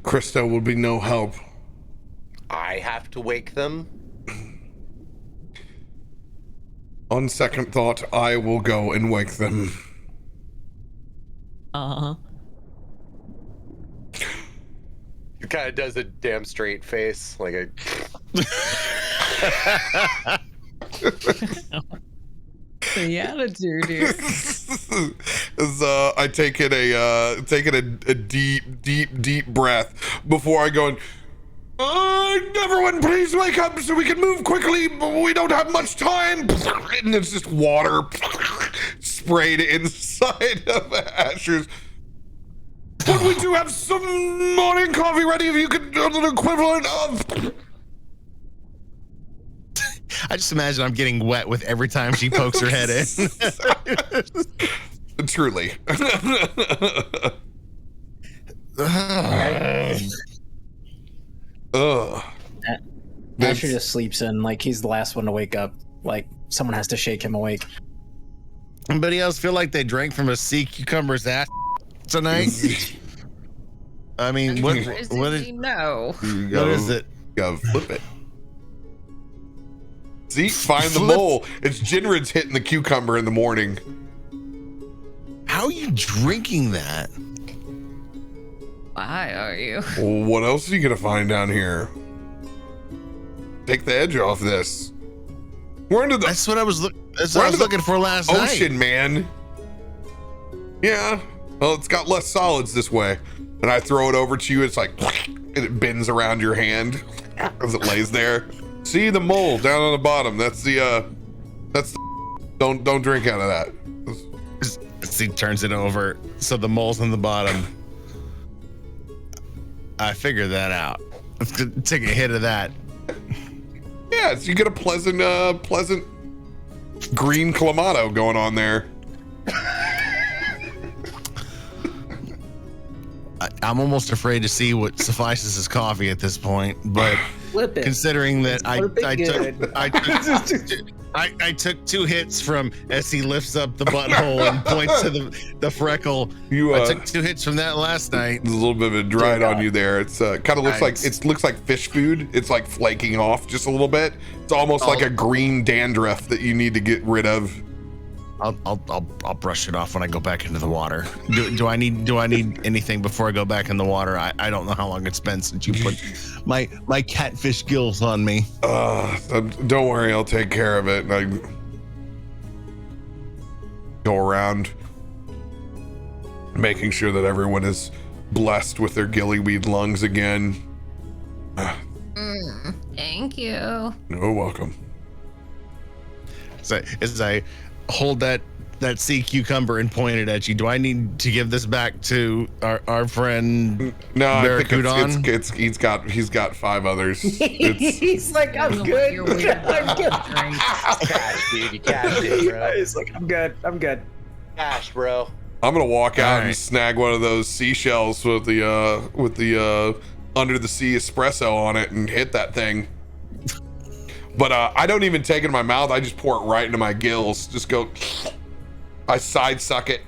Krista will be no help. I have to wake them. On second thought, I will go and wake them. He kind of does a damn straight face, like a. The attitude here. As I take in a deep breath before I go in. Everyone, please wake up so we can move quickly. We don't have much time. And there's just water sprayed inside of Asher's. But we do have some morning coffee ready if you could do an equivalent of. I just imagine I'm getting wet with every time she pokes her head in. Truly. Ugh. Asher just sleeps in, like he's the last one to wake up. Like someone has to shake him awake. Anybody else feel like they drank from a sea cucumber's ass tonight? I mean, what is No. what is it? Go flip it. See, find the mole. It's Jinrid's hitting the cucumber in the morning. How are you drinking that? Why are you? What else are you gonna find down here? Take the edge off this. We're into the That's what I was looking for last ocean, night. man. Yeah. Well, it's got less solids this way. And I throw it over to you. It's like, and it bends around your hand as it lays there. See the mole down on the bottom. That's the don't drink out of that. He turns it over, so the mole's on the bottom. I figured that out. Let's take a hit of that. Yeah, so you get a pleasant green clamato going on there. I'm almost afraid to see what suffices as coffee at this point, but Flip it. considering that Flip it I took 2 hits from as he lifts up the butthole and points to the freckle. I took 2 hits from that last night. There's a little bit of it dried on you there. It's kind of looks like fish food. It's like flaking off just a little bit. It's almost like a green dandruff that you need to get rid of. I'll brush it off when I go back into the water. Do I need anything before I go back in the water? I don't know how long it's been since you put my catfish gills on me. Don't worry, I'll take care of it. go around making sure that everyone is blessed with their gillyweed lungs again. Thank you. You're welcome. So as I hold that sea cucumber and point it at you, do I need to give this back to our friend? No, I think Barracuda? he's got 5 others. He's like, I'm good. You're weird. I'm good. Cash, dude. You cashed it, bro. He's like, I'm good. I'm good. Cash, bro. I'm gonna walk out and right. snag one of those seashells with the under the sea espresso on it and hit that thing. But I don't even take it in my mouth. I just pour it right into my gills. Just go. I side suck it.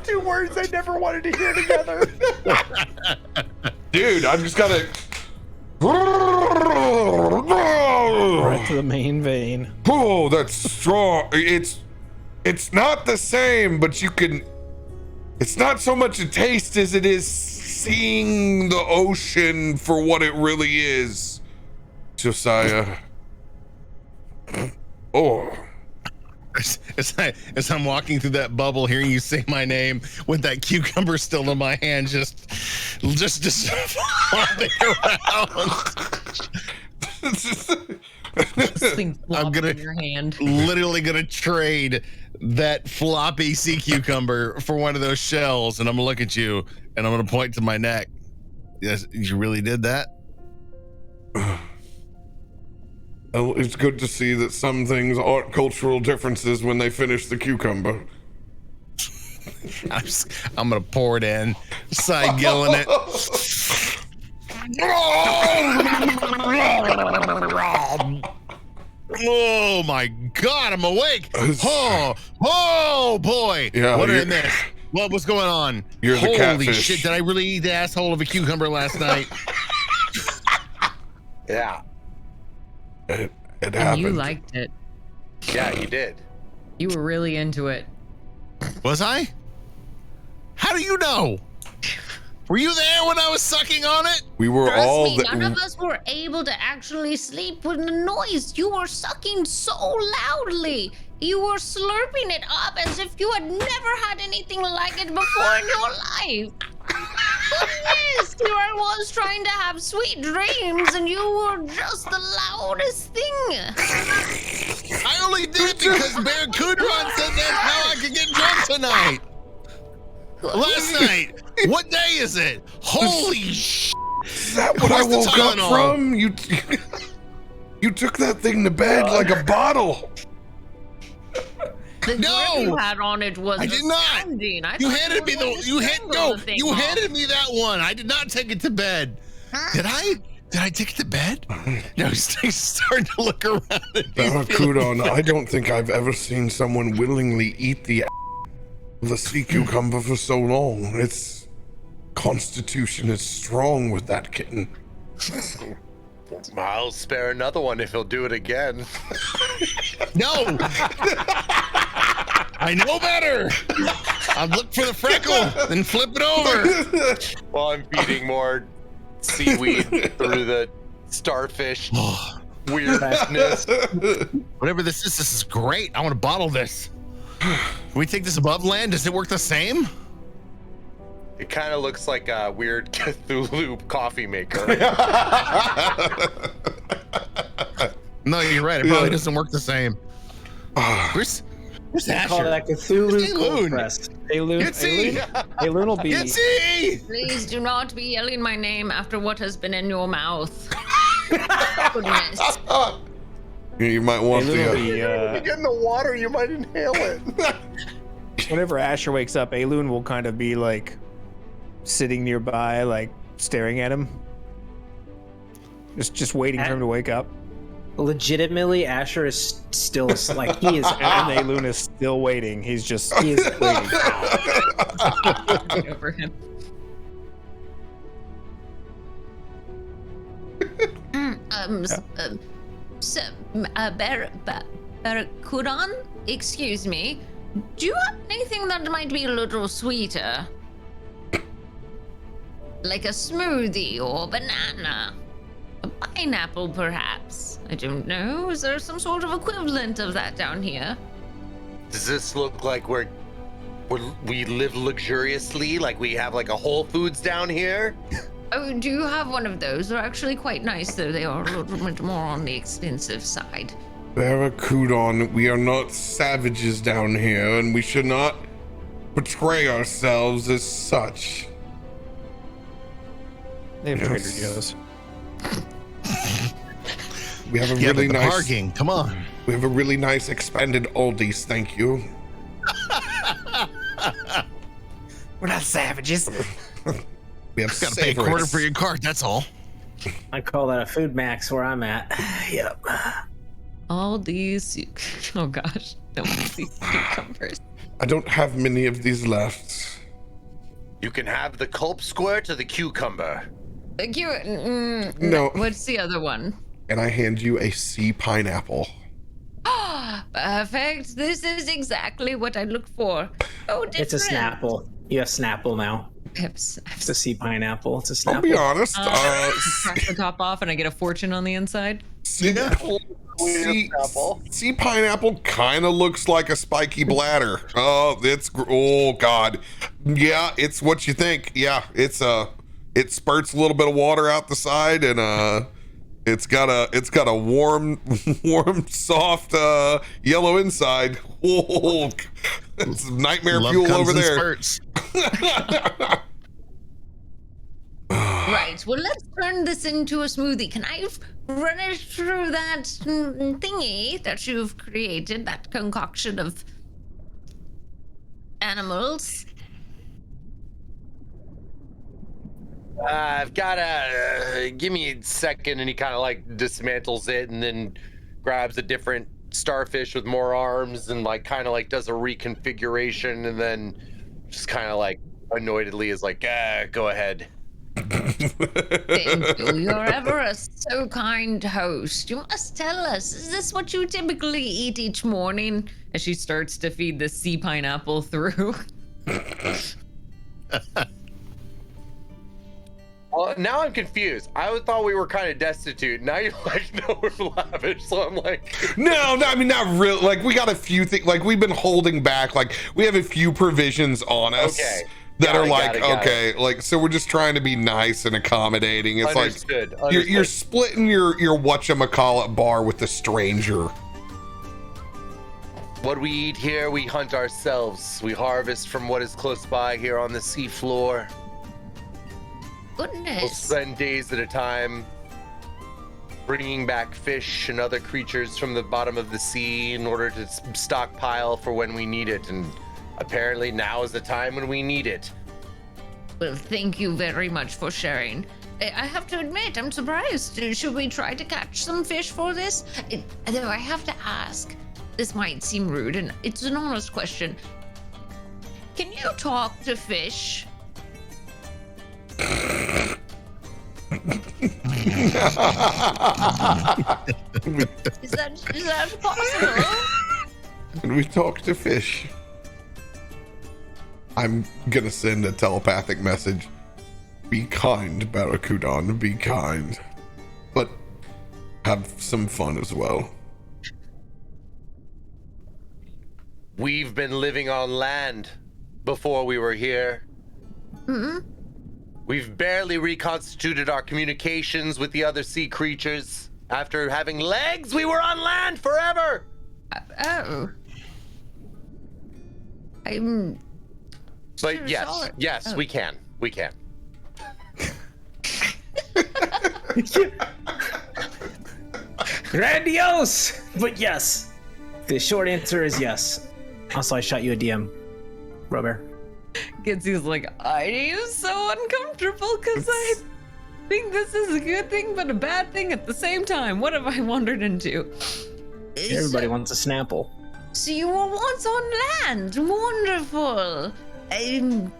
2 words I never wanted to hear together. Dude, I'm just gonna. Right to the main vein. Oh, that's strong. It's not the same, but you can. It's not so much a taste as it is seeing the ocean for what it really is, Josiah. Oh. As I'm walking through that bubble, hearing you say my name with that cucumber still in my hand, just flopping around. I'm gonna in your hand. literally gonna trade that floppy sea cucumber for one of those shells, and I'm gonna look at you and I'm gonna point to my neck. Yes, you really did that? It's good to see that some things aren't cultural differences when they finish the cucumber. I'm gonna pour it in, side gilling it. Oh my God, I'm awake! Oh boy! Yeah, what did I miss? What was going on? You're the Holy catfish. shit! Did I really eat the asshole of a cucumber last night? Yeah. It And happened. you liked it. Yeah, you did. You were really into it. Was I? How do you know? Were you there when I was sucking on it? We were Trust all me, that. none of us were able to actually sleep with the noise. You were sucking so loudly. You were slurping it up as if you had never had anything like it before in your life. Goodness, here I was trying to have sweet dreams, and you were just the loudest thing. I only did it because Barracuda said that's how I could get drunk tonight. Last night. What day is it? Holy sh! Is that what I Where's the woke up Tylenol? from? You took that thing to bed like a bottle. The No! grip you had on it was I did not. astounding. I You thought handed me were going to you strangle the thing you off. handed me that one. I did not take it to bed. Did I? Did I take it to bed? No, he's starting to look around. And he's Barracuda, I don't think I've ever seen someone willingly eat the of a sea cucumber for so long. Its constitution is strong with that kitten. I'll spare another one if he'll do it again. No! I know better! I'd look for the freckle, then flip it over. While I'm feeding more seaweed through the starfish weirdness. Whatever this is great. I want to bottle this. Can we take this above land? Does it work the same? It kind of looks like a weird Cthulhu coffee maker. No, you're right. It probably doesn't work the same. Where's Asher? Call that Cthulhu Aelun. cold press. Aelun, Gitzi! Aelun will be. Gitzi! Please do not be yelling my name after what has been in your mouth. Goodness. You might want Aelun will to. be, You get in the water, you might inhale it. whenever Asher wakes up, Aelun will kind of be like sitting nearby, like staring at him, just waiting for him to wake up. Legitimately, Asher is still like he is And Aelun is still waiting. He's just he is waiting. Over him. Barracuda, excuse me. Do you have anything that might be a little sweeter? Like a smoothie or banana? A pineapple, perhaps? I don't know. Is there some sort of equivalent of that down here? Does this look like we live luxuriously? Like we have like a Whole Foods down here? Oh, do you have one of those? They're actually quite nice, though. They are a little bit more on the expensive side. Barracudan, we are not savages down here, and we should not portray ourselves as such. They have Trader Yes. Joe's. We have a Yeah, really but the nice parking, come on. We have a really nice expanded Aldi's, thank you. We're not savages. We have Gotta pay a quarter favorites. for your cart, that's all. I call that a food max where I'm at. Yep. All these, oh gosh, don't want these cucumbers. I don't have many of these left. You can have the culp squirt or the cucumber. No. What's the other one? And I hand you a sea pineapple. Perfect. This is exactly what I looked for. Oh, different. It's a Snapple. You have Snapple now. It's a sea pineapple. It's a Snapple. I'll be honest. Crack the top off and I get a fortune on the inside. Sea pineapple kind of looks like a spiky bladder. Oh God. Yeah, it's what you think. Yeah, it spurts a little bit of water out the side, and it's got a warm, soft yellow inside. Whoa, it's nightmare Love fuel comes over in there. spurts. Right. Well, let's turn this into a smoothie. Can I run it through that thingy that you've created, that concoction of animals? I've got to give me a second, and he kind of like dismantles it and then grabs a different starfish with more arms and like kind of like does a reconfiguration and then just kind of like annoyedly is like, go ahead. Thank you. You're ever a so kind host. You must tell us, is this what you typically eat each morning? As she starts to feed the sea pineapple through. Well, now I'm confused. I thought we were kind of destitute. Now you're like, no, we're lavish. So I'm like, No, I mean, not really. Like, we got a few things. Like, we've been holding back. Like, we have a few provisions on us that are like, like, so we're just trying to be nice and accommodating. It's understood. like you're splitting your whatchamacallit bar with the stranger. What we eat here, we hunt ourselves. We harvest from what is close by here on the seafloor. Goodness. We'll spend days at a time bringing back fish and other creatures from the bottom of the sea in order to stockpile for when we need it. And apparently now is the time when we need it. Well, thank you very much for sharing. I have to admit, I'm surprised. Should we try to catch some fish for this? Though I have to ask, this might seem rude, and it's an honest question. Can you talk to fish? Is that possible? Can we talk to fish? I'm gonna send a telepathic message. Be kind, Barracudan, be kind. But have some fun as well. We've been living on land before we were here. Mm-hmm. We've barely reconstituted our communications with the other sea creatures. After having legs, we were on land forever. Oh. I'm. But sure yes, sorry. yes, Oh. we can. We can. Grandiose! But yes. The short answer is yes. Also, I shot you a DM, RoBear. Gitzi's like, I am so uncomfortable because I think this is a good thing but a bad thing at the same time. What have I wandered into? Everybody wants a Snapple. So you were once on land. Wonderful. Land.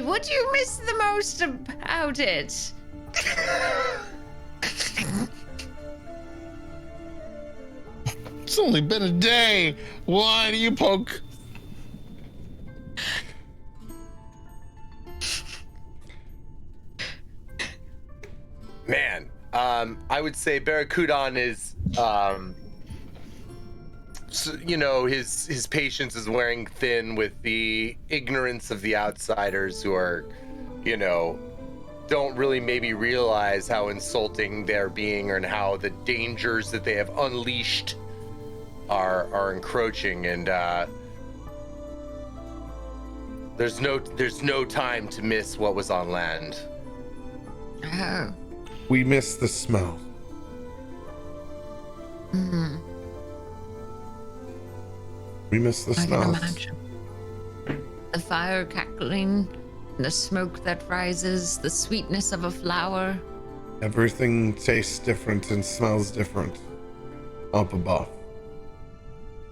What do you miss the most about it? It's only been a day. Why do you poke? Man, I would say Barracudan is you know, his patience is wearing thin with the ignorance of the outsiders who are, you know, don't really maybe realize how insulting they're being and how the dangers that they have unleashed are encroaching, and there's no time to miss what was on land. Oh. We miss the smell. Mm-hmm. We miss the I smell. can imagine. The fire crackling, the smoke that rises, the sweetness of a flower. Everything tastes different and smells different up above.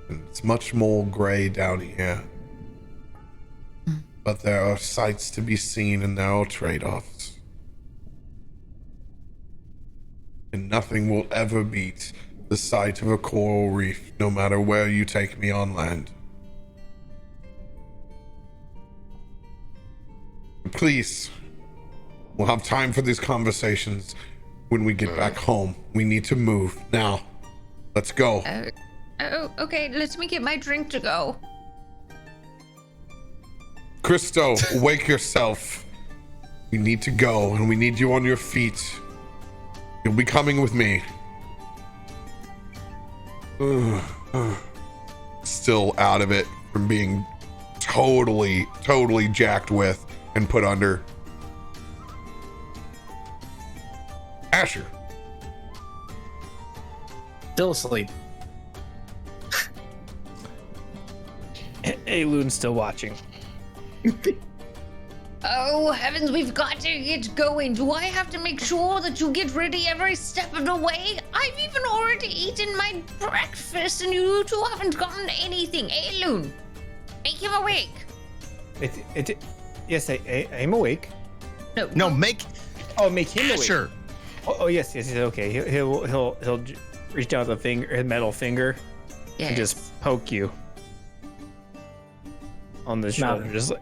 And it's much more gray down here. But there are sights to be seen and there are trade-offs. And nothing will ever beat the sight of a coral reef, no matter where you take me on land. Please, we'll have time for these conversations when we get back home. We need to move now. Let's go. Okay, let me get my drink to go. Christo, wake yourself. We need to go, and we need you on your feet. You'll be coming with me. Still out of it from being totally jacked with and put under. Asher. Still asleep. Aelun's still watching. Oh heavens, we've got to get going. Do I have to make sure that you get ready every step of the way? I've even already eaten my breakfast and you two haven't gotten anything. Aelun, make him awake. Yes, I'm awake. No, make Make him awake. Asher. Oh yes, okay. He'll reach down with his metal finger and just poke you on the shoulder, just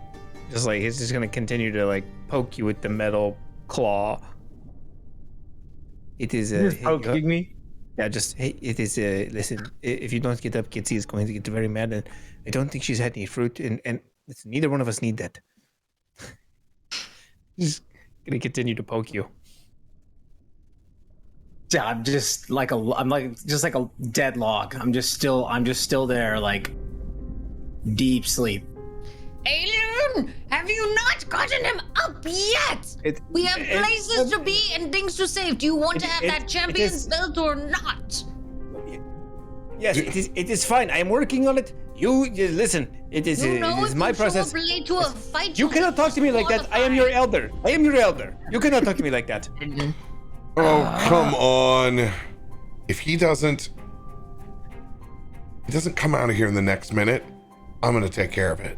like he's just gonna continue to like poke you with the metal claw. It is poking me. Yeah, it is listen. If you don't get up, Gitzi is going to get very mad, and I don't think she's had any fruit, and listen, neither one of us need that. He's gonna continue to poke you. Yeah, I'm just like a dead log. I'm just still there, like deep sleep. Aelun, have you not gotten him up yet? We have places to be and things to save. Do you want to have that champion's belt or not? Yes, it is fine. I am working on it. You just listen. It is my process. To a fight, You cannot talk to me like that. I am your elder. You cannot talk to me like that. Oh, come on. If he doesn't come out of here in the next minute, I'm gonna take care of it.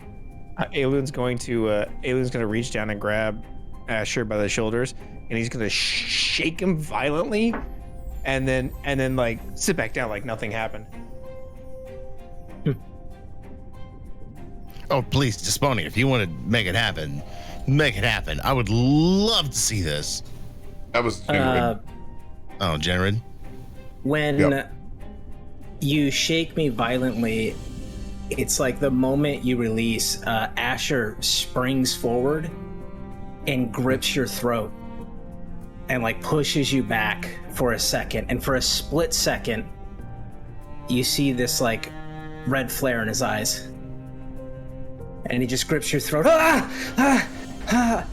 Aelun's going to reach down and grab Asher by the shoulders, and he's gonna shake him violently, and then like sit back down like nothing happened. Oh, please, Desponi, if you want to make it happen, make it happen. I would love to see this. That was Jinrid. Jinrid. When you shake me violently, it's like the moment you release, Asher springs forward and grips your throat and like pushes you back for a second. And for a split second, you see this like red flare in his eyes. And he just grips your throat. And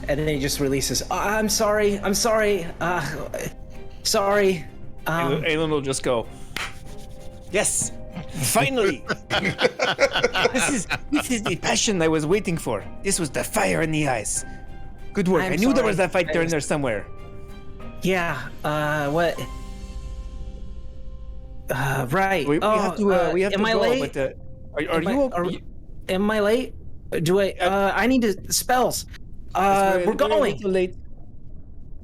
then he just releases. I'm sorry. Sorry. Aelun will just go, yes, finally. This is the passion I was waiting for. This was the fire in the eyes. Good work. I knew there was that fight in there somewhere. Yeah. What? Right. We have to am I go. late? But, am I late? Do I? I need to spells. We're going. Too late.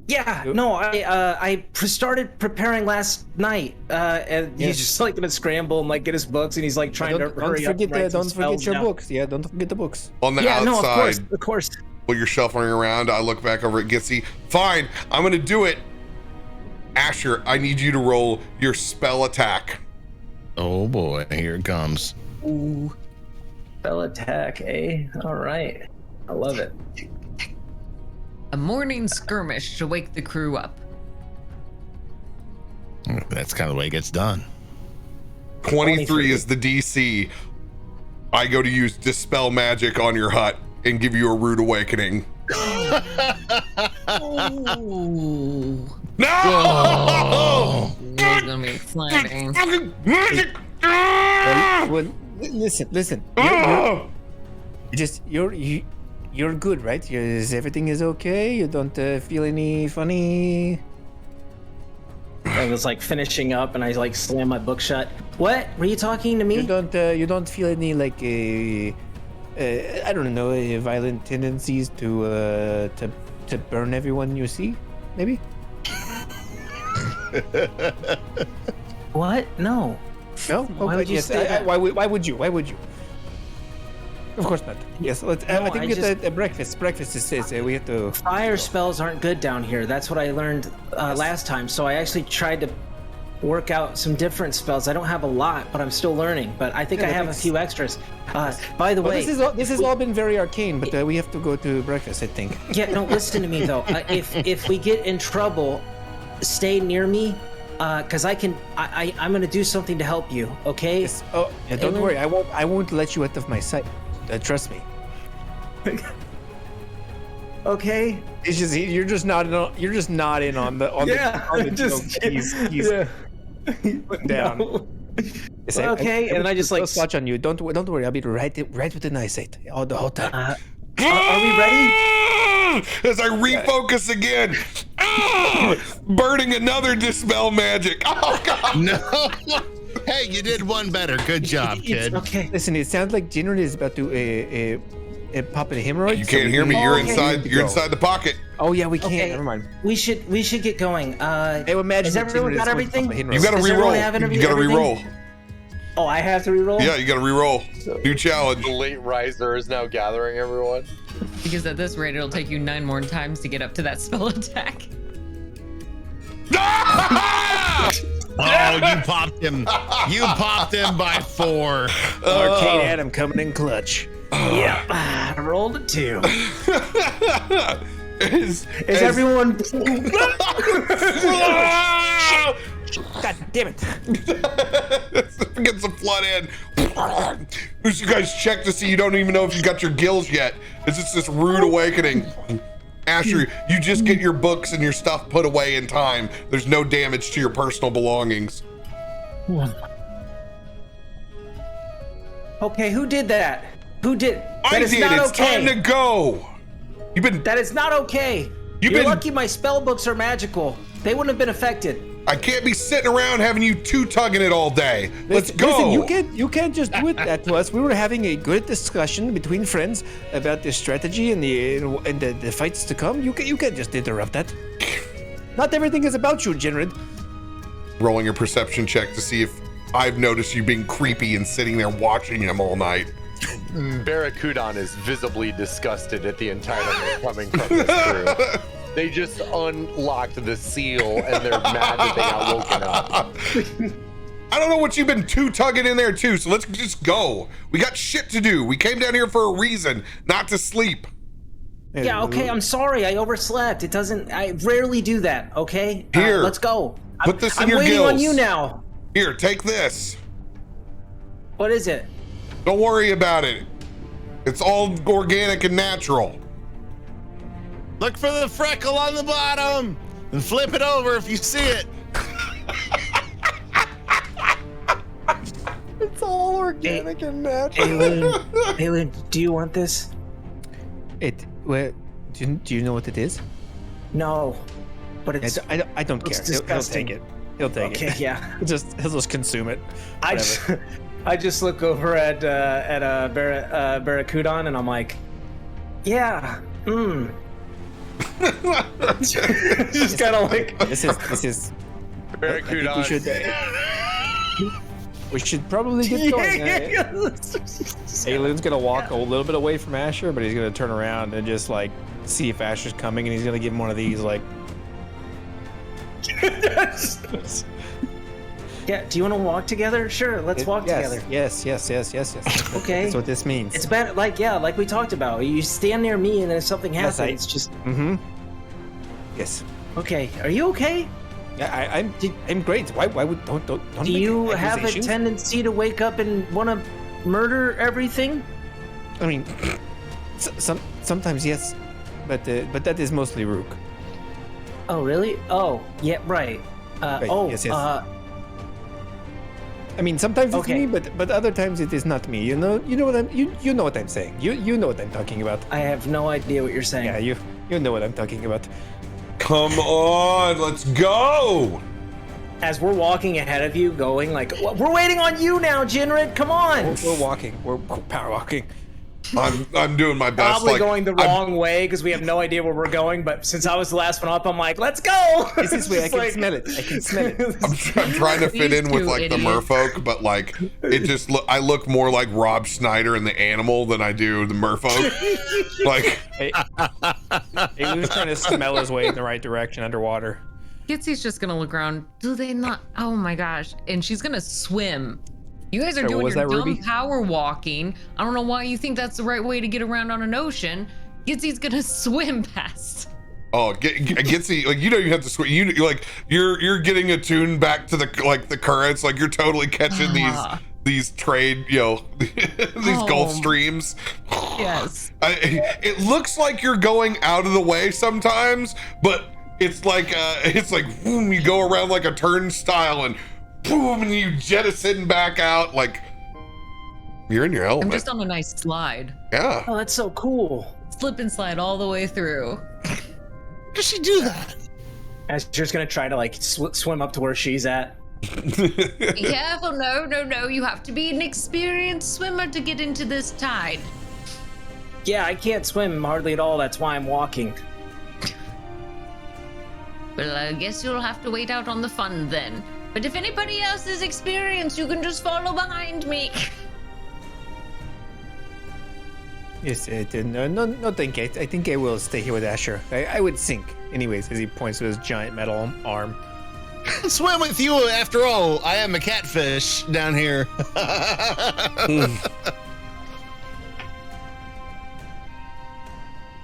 Yeah, no, I started preparing last night, and he's just like gonna scramble and like get his books, and he's like trying to hurry up. Don't forget your books. Yeah, don't forget the books. On the outside, no, of course. While you're shuffling around, I look back over at Gitzi. Fine, I'm gonna do it. Asher, I need you to roll your spell attack. Oh boy, here it comes. Ooh. Spell attack, eh? All right. I love it. A morning skirmish to wake the crew up. That's kind of the way it gets done. 23 is the DC. I go to use Dispel Magic on your hut and give you a rude awakening. Ooh. No! Oh. This is gonna be exciting. Well, listen. You're good, right? Everything is okay. You don't feel any funny. I was like finishing up, and I like slammed my book shut. What? Were you talking to me? You don't feel any like I don't know, violent tendencies to burn everyone you see, maybe? What? No. No? Why would you yes. say that? Why would you? Why would you? Of course not. Yes. Let's. No, I think I we get a breakfast. Breakfast is we have to. Fire spells aren't good down here. That's what I learned last time. So I actually tried to work out some different spells. I don't have a lot, but I'm still learning. But I think I have a few extras. By the way, this has all been very arcane, but we have to go to breakfast, I think. Yeah, no, listen to me though. If we get in trouble, stay near me, because I'm gonna do something to help you. Okay? Yes. Oh, yeah, don't worry. I won't let you out of my sight. Trust me. Okay. It's just you're just not in on the joke he's putting down. No. Yes, Okay, and I just like watch on you. Don't worry. I'll be right within eyesight all the whole time. Are we ready? As I refocus again, burning another Dispel Magic. Oh God! No. Hey, you did one better. Good job, kid. Okay. Listen, it sounds like Jinrid is about to pop in a hemorrhoid. You can't hear me. You're inside. You're inside the pocket. Oh yeah, we can't. Okay. Never mind. We should get going. Hey, imagine has everyone got everything? You got to re-roll. You got to re-roll. Oh, I have to re-roll? Yeah, you got to re-roll. New challenge. The late riser is now gathering everyone. Because at this rate, it'll take you 9 more times to get up to that spell attack. Oh, you popped him. You popped him by 4. Arcane Adam coming in clutch. Yeah. I rolled a 2. Is everyone? God damn it! Get some flood in. You guys check to see you don't even know if you got your gills yet. It's just this rude awakening. Asher, you just get your books and your stuff put away in time. There's no damage to your personal belongings. Okay, who did that? Who did? I did. It's time to go. That is not okay. You're lucky my spell books are magical. They wouldn't have been affected. I can't be sitting around having you two tugging it all day. Let's go. Listen, you can't just do it that to us. We were having a good discussion between friends about the strategy and the fights to come. You can't just interrupt that. Not everything is about you, Jinrid. Rolling a perception check to see if I've noticed you being creepy and sitting there watching him all night. Barracudan is visibly disgusted at the entitlement coming from this crew. They just unlocked the seal and they're mad that they got woken up. I don't know what you've been tugging in there too, so let's just go. We got shit to do. We came down here for a reason, not to sleep. Yeah, okay, I'm sorry. I overslept. I rarely do that, okay? Here. Let's go. Put this in your I'm waiting gills. on you now. Here, take this. What is it? Don't worry about it. It's all organic and natural. Look for the freckle on the bottom and flip it over if you see it. It's all organic and natural. Aelun, do you want this? Do you know what it is? No, but it's. I don't care. He'll take it. He'll take it. Okay, yeah. He'll just consume it. I just look over at Barracudan and I'm like, yeah, just kind of like this is. Barracudan. We should probably get going. Aelun's gonna walk a little bit away from Asher, but he's gonna turn around and just like see if Asher's coming, and he's gonna give him one of these like. Yeah, do you want to walk together? Sure, let's walk together. Yes. Okay. That's what this means. It's better, like we talked about. You stand near me, and then if something happens, just. Mm-hmm. Yes. Okay. Are you okay? Yeah, I'm great. Why would don't Do you have a accusations? tendency to wake up and want to murder everything? I mean, sometimes yes, but that is mostly Rook. Oh, really? Oh, yeah, right. Right, yes. I mean, sometimes it's Okay. me, but other times it is not me. You know what you know what I'm saying. You know what I'm talking about. I have no idea what you're saying. Yeah, you know what I'm talking about. Come on, let's go. As we're walking ahead of you, going like, we're waiting on you now, Jinrid. Come on. We're walking. We're power walking. I'm doing my best. Probably like, going the wrong way because we have no idea where we're going. But since I was the last one up, I'm like, let's go. It's this way. I can smell it. I can smell it. I'm trying to fit in with You like the idiot. merfolk, but like it just I look more like Rob Schneider in The Animal than I do the merfolk. Like Aelun's trying to smell his way in the right direction underwater. Gitzi's just gonna look around. Do they not? Oh my gosh! And she's gonna swim. You guys are Sorry, what doing was your that, dumb Ruby? power walking. I don't know why you think that's the right way to get around on an ocean. Gitzi's gonna swim past. Gitzi, like you have to swim. You're getting attuned back to the currents. Like you're totally catching these trade these Gulf streams. Yes. It looks like you're going out of the way sometimes, but it's like boom, you go around like a turnstile and boom, and you jettison back out like you're in your element. I'm just on a nice slide. Yeah. Oh, that's so cool. Slip and slide all the way through. How does she do that? As you're just gonna try to like swim up to where she's at. Be careful, no. You have to be an experienced swimmer to get into this tide. Yeah, I can't swim hardly at all. That's why I'm walking. Well, I guess you'll have to wait out on the fun then. But if anybody else is experienced, you can just follow behind me. Yes, no, thank you. I think I will stay here with Asher. I would sink. Anyways, as he points to his giant metal arm. Swim with you after all. I am a catfish down here.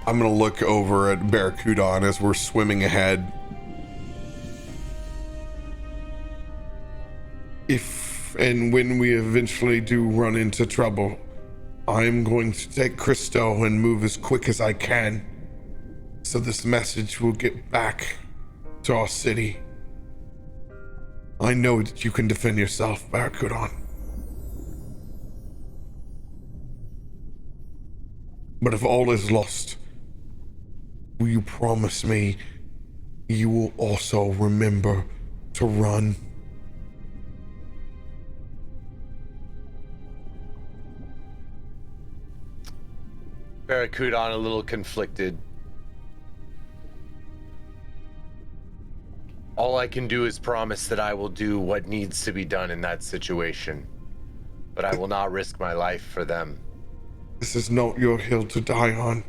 I'm gonna look over at Barracuda as we're swimming ahead. If and when we eventually do run into trouble, I'm going to take Christo and move as quick as I can, so this message will get back to our city. I know that you can defend yourself, Barracuda. But if all is lost, will you promise me you will also remember to run? Barracuda a little conflicted. All I can do is promise that I will do what needs to be done in that situation, but I will not risk my life for them. This is not your hill to die on.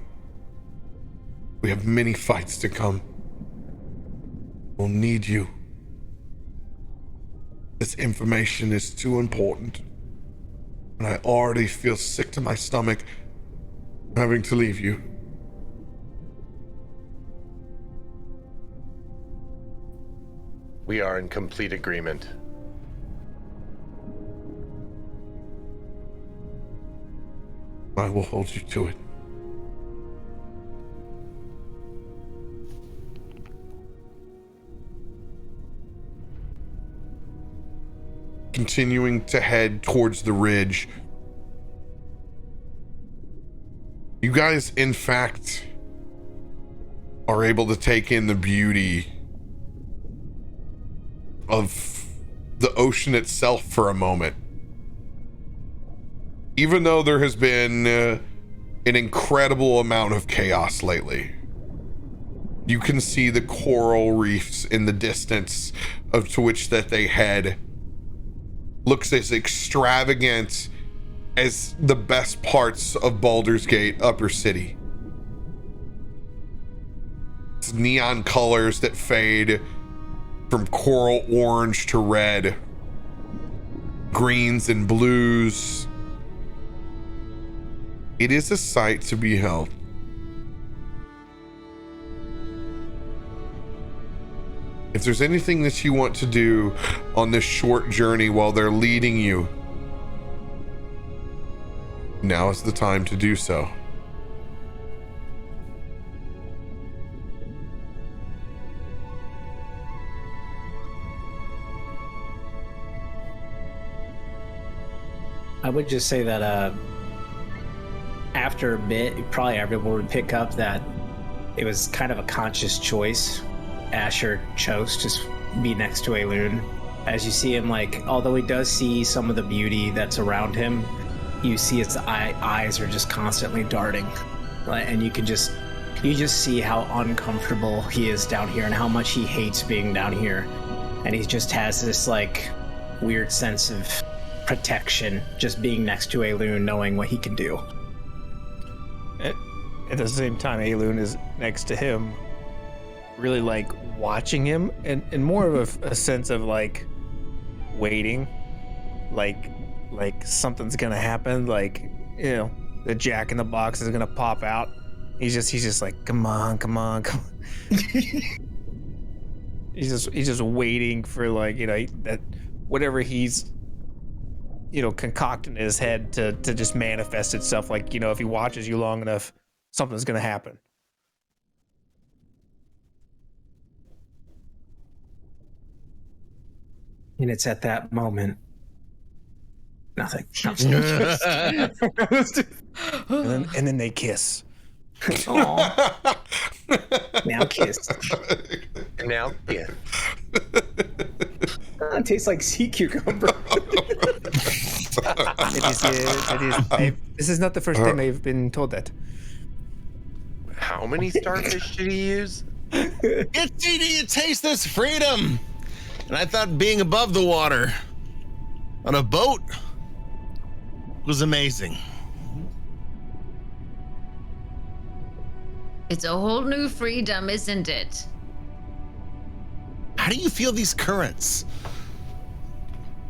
We have many fights to come. We'll need you. This information is too important, and I already feel sick to my stomach having to leave you. We are in complete agreement. I will hold you to it. Continuing to head towards the ridge. You guys, in fact, are able to take in the beauty of the ocean itself for a moment. Even though there has been an incredible amount of chaos lately, you can see the coral reefs in the distance to which that they head. Looks as extravagant as the best parts of Baldur's Gate Upper City. It's neon colors that fade from coral orange to red, greens and blues. It is a sight to behold. If there's anything that you want to do on this short journey while they're leading you, now is the time to do so. I would just say that after a bit, probably everyone would pick up that it was kind of a conscious choice. Asher chose to be next to Aelun. As you see him, like, although he does see some of the beauty that's around him, you see his eyes are just constantly darting, and you just see how uncomfortable he is down here and how much he hates being down here, and he just has this like weird sense of protection just being next to Aelun, knowing what he can do. At the same time, Aelun is next to him, really like watching him, and more of a sense of like waiting, like something's gonna happen, like, you know, the Jack in the Box is gonna pop out. He's just like, come on. He's just waiting for, like, you know, that whatever he's, you know, concocting in his head to just manifest itself. Like, you know, if he watches you long enough, something's gonna happen. And it's at that moment, nothing. and then they kiss. Aww. Now kiss. Now, yeah. It tastes like sea cucumber. This is not the first time I've been told that. How many starfish did he use? Gitzi, do you taste this freedom? And I thought being above the water on a boat was amazing. It's a whole new freedom, isn't it? How do you feel these currents?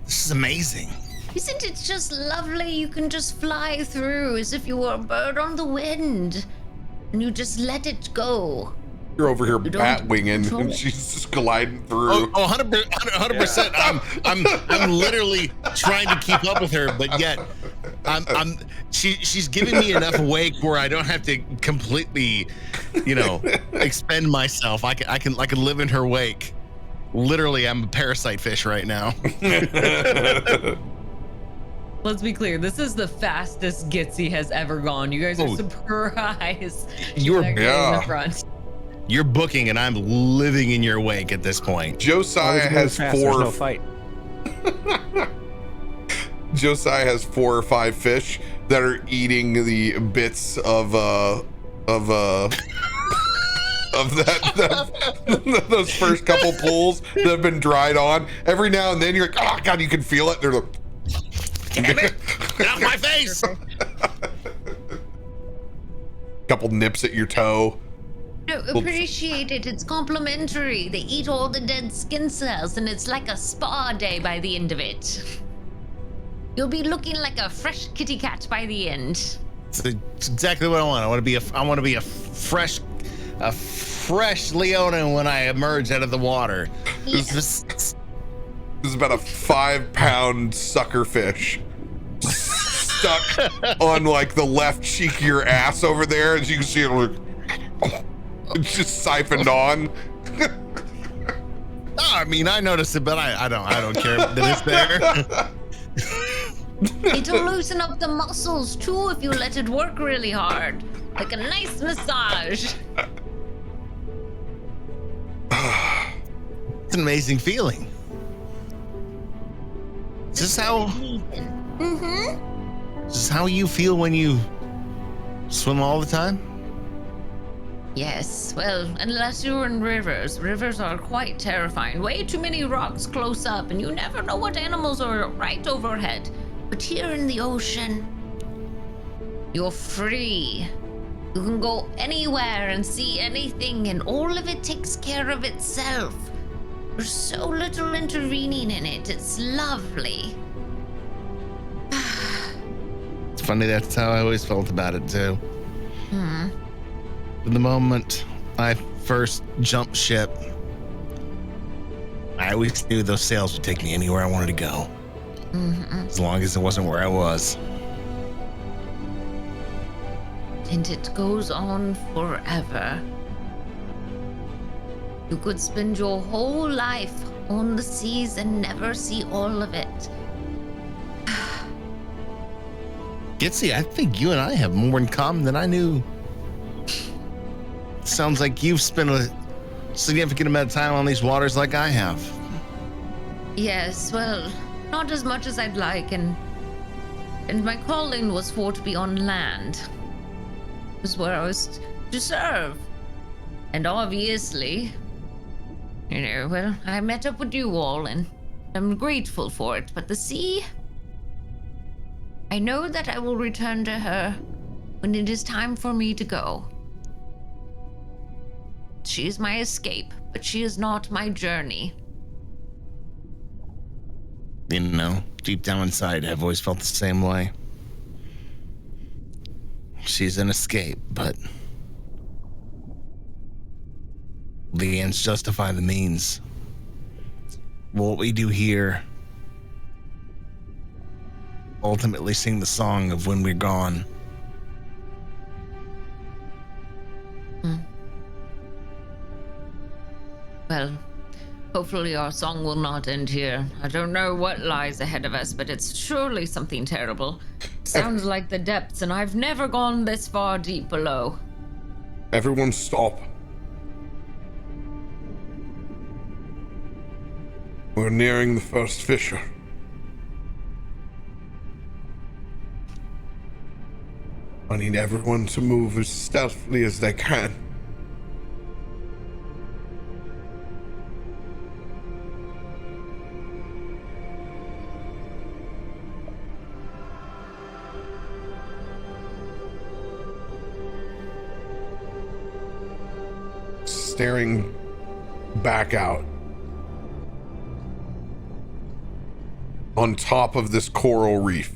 This is amazing. Isn't it just lovely? You can just fly through as if you were a bird on the wind. And you just let it go. You're over here bat winging, and she's just gliding through. 100%. I'm literally trying to keep up with her, but yet she's giving me enough wake where I don't have to completely, you know, expend myself. I can live in her wake. Literally, I'm a parasite fish right now. Let's be clear. This is the fastest Gitzi has ever gone. You guys are surprised. You're in the front. You're booking, and I'm living in your wake at this point. Josiah has fast, four. There's no fight. Josiah has 4 or 5 fish that are eating the bits of that those first couple pools that have been dried on. Every now and then you're like, oh god, you can feel it. They're like, damn it! Get off my face! Couple nips at your toe. No, appreciate it. It's complimentary. They eat all the dead skin cells, and it's like a spa day by the end of it. You'll be looking like a fresh kitty cat by the end. It's exactly what I want. I want to be a fresh Leona when I emerge out of the water. Yes. This is about a 5-pound sucker fish stuck on like the left cheek of your ass over there, as you can see it. Like, it's just siphoned on. Oh, I mean, I noticed it, but I don't care that it's there. It'll loosen up the muscles too if you let it work really hard, like a nice massage. It's an amazing feeling. Is this how? Mm-hmm. Is this how you feel when you swim all the time? Yes, well, unless you're in rivers. Rivers are quite terrifying. Way too many rocks close up, and you never know what animals are right overhead. But here in the ocean, you're free. You can go anywhere and see anything, and all of it takes care of itself. There's so little intervening in it. It's lovely. funny, that's how I always felt about it too. The moment I first jumped ship, I always knew those sails would take me anywhere I wanted to go. As long as it wasn't where I was. And it goes on forever. You could spend your whole life on the seas and never see all of it. Gitzi, I think you and I have more in common than I knew. Sounds like you've spent a significant amount of time on these waters like I have. Yes, well, not as much as I'd like, and my calling was for to be on land. It was where I was to serve. And obviously, well, I met up with you all, and I'm grateful for it, but the sea, I know that I will return to her when it is time for me to go. She is my escape, but she is not my journey. You know, deep down inside, I've always felt the same way. She's an escape, but the ends justify the means. What we do here, ultimately sing the song of when we're gone. Well, hopefully our song will not end here. I don't know what lies ahead of us, but it's surely something terrible. Sounds like the depths, and I've never gone this far deep below. Everyone stop. We're nearing the first fissure. I need everyone to move as stealthily as they can. Staring back out on top of this coral reef,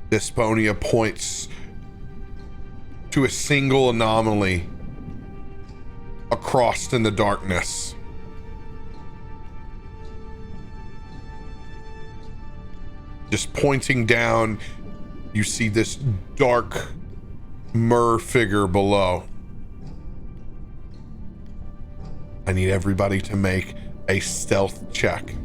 Desponia points to a single anomaly across in the darkness. Just pointing down, you see this dark mer figure below. I need everybody to make a stealth check.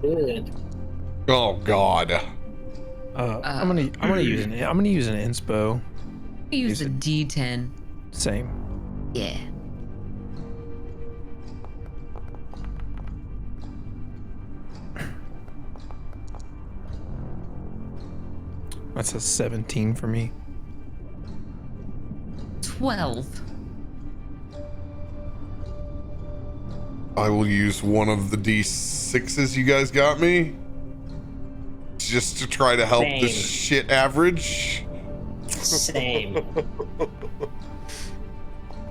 Good. Oh God. I'm gonna use an inspo. Use a D10. Same. Yeah. That's a 17 for me. 12. I will use one of the D6s you guys got me, just to try to help this shit average. Same.